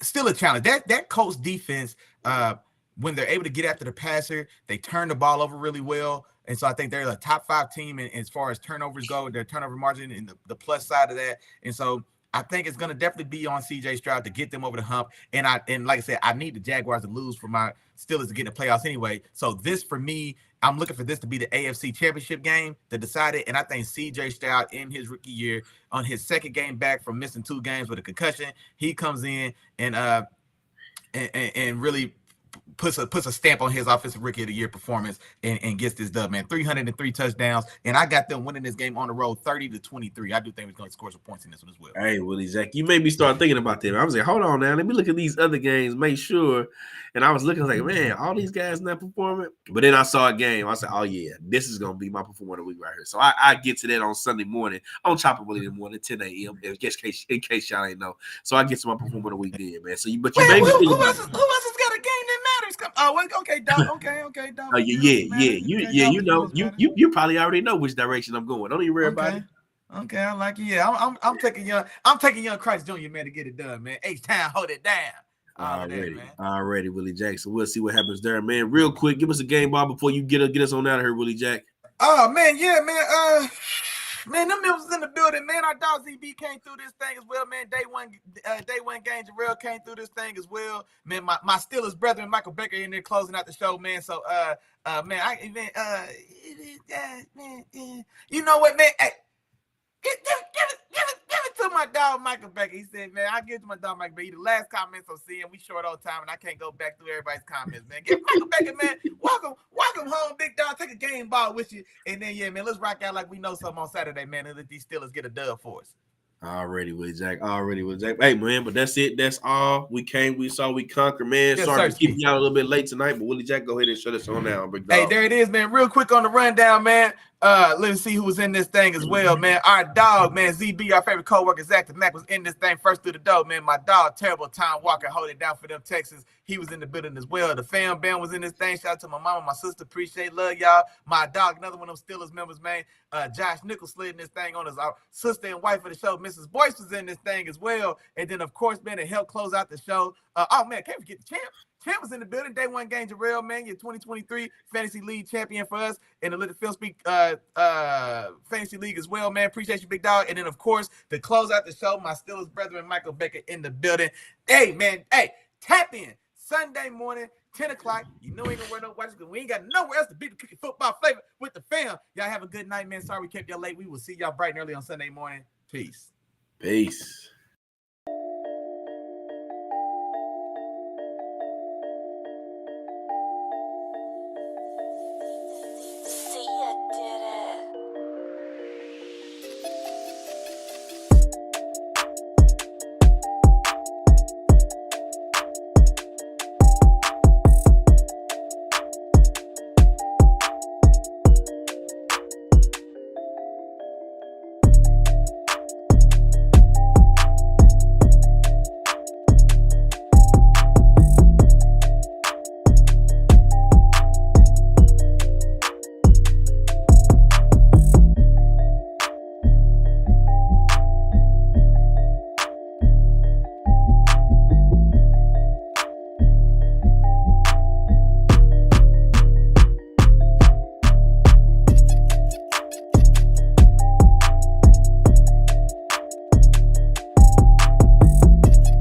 still a challenge. That Colts defense, when they're able to get after the passer, they turn the ball over really well. And so I think they're a top 5 team as far as turnovers go, their turnover margin and the plus side of that. And so I think it's going to definitely be on CJ Stroud to get them over the hump. And like I said, I need the Jaguars to lose for my Steelers to get in the playoffs anyway. So this, for me, I'm looking for this to be the AFC Championship game to decide it. And I think CJ Stroud in his rookie year, on his second game back from missing 2 games with a concussion, he comes in and really puts a stamp on his offensive rookie of the year performance and gets this dub, man. 303 touchdowns, and I got them winning this game on the road 30-23. I do think we're going to score some points in this one as well. Hey, Willie Jack, you made me start thinking about that. I was like, hold on now, let me look at these other games, make sure. And I was looking like, man, all these guys not performing. But then I saw a game. I said, oh yeah, this is gonna be my performer of the week right here. So I get to that on Sunday morning on Chop Willie in the morning, 10 a.m. In case y'all ain't know. So I get to my performer of the week then, man. So you made me think who else has got a game that matters? Oh, okay, Doc. Okay, Doc. Oh yeah. You probably already know which direction I'm going. Don't even worry about it. Okay, I like it. Yeah, I'm taking young Christ Jr., man, to get it done, man. H-Town, hold it down. Already, Willie Jack. So we'll see what happens there, man. Real quick, give us a game ball before you get us on out of here, Willie Jack. Oh man, yeah, man. Man, them was in the building, man. Our dog ZB came through this thing as well, man. Day one game, Jarrell came through this thing as well, man. My Steelers brethren, Michael Becker, in there closing out the show, man. So, man, you know what, man? Hey, give it to my dog Michael Becker. He said, man, I give it to my dog Michael Becker. He the last comments I'm seeing. We short on time, and I can't go back through everybody's comments, man. Give Michael Becker, man. Welcome home, big dog. Take a game ball with you, and then yeah, man, let's rock out like we know something on Saturday, man, and let these Steelers get a dub for us. Already with Jack. Hey, man, but that's it. That's all. We came, we saw, we conquered, man. Yes, sorry to keep you out a little bit late tonight, but Willie Jack, go ahead and shut us on down, big dog. Hey, there it is, man. Real quick on the rundown, man. Let's see who was in this thing as well, man. Our dog, man, ZB, our favorite co-worker, Zach the Mac, was in this thing first through the door, man. My dog, Terrible Time Walker, hold it down for them Texans. He was in the building as well. The fam band was in this thing. Shout out to my mama, my sister. Appreciate, love y'all. My dog, another one of them Steelers members, man. Josh Nichols slid in this thing on us. Our sister and wife of the show, Mrs. Boyce, was in this thing as well. And then, of course, man, to help close out the show. Oh, man, can't forget the champ. Champ was in the building. Day one game, Jarrell, man. Your 2023 Fantasy League champion for us in the Little Film Speak Fantasy League as well, man. Appreciate you, big dog. And then, of course, to close out the show, my Steelers brethren, Michael Becker, in the building. Hey, man, tap in. Sunday morning, 10 o'clock. You know, ain't nowhere no watch because we ain't got nowhere else to be the cooking football flavor with the fam. Y'all have a good night, man. Sorry we kept y'all late. We will see y'all bright and early on Sunday morning. Peace.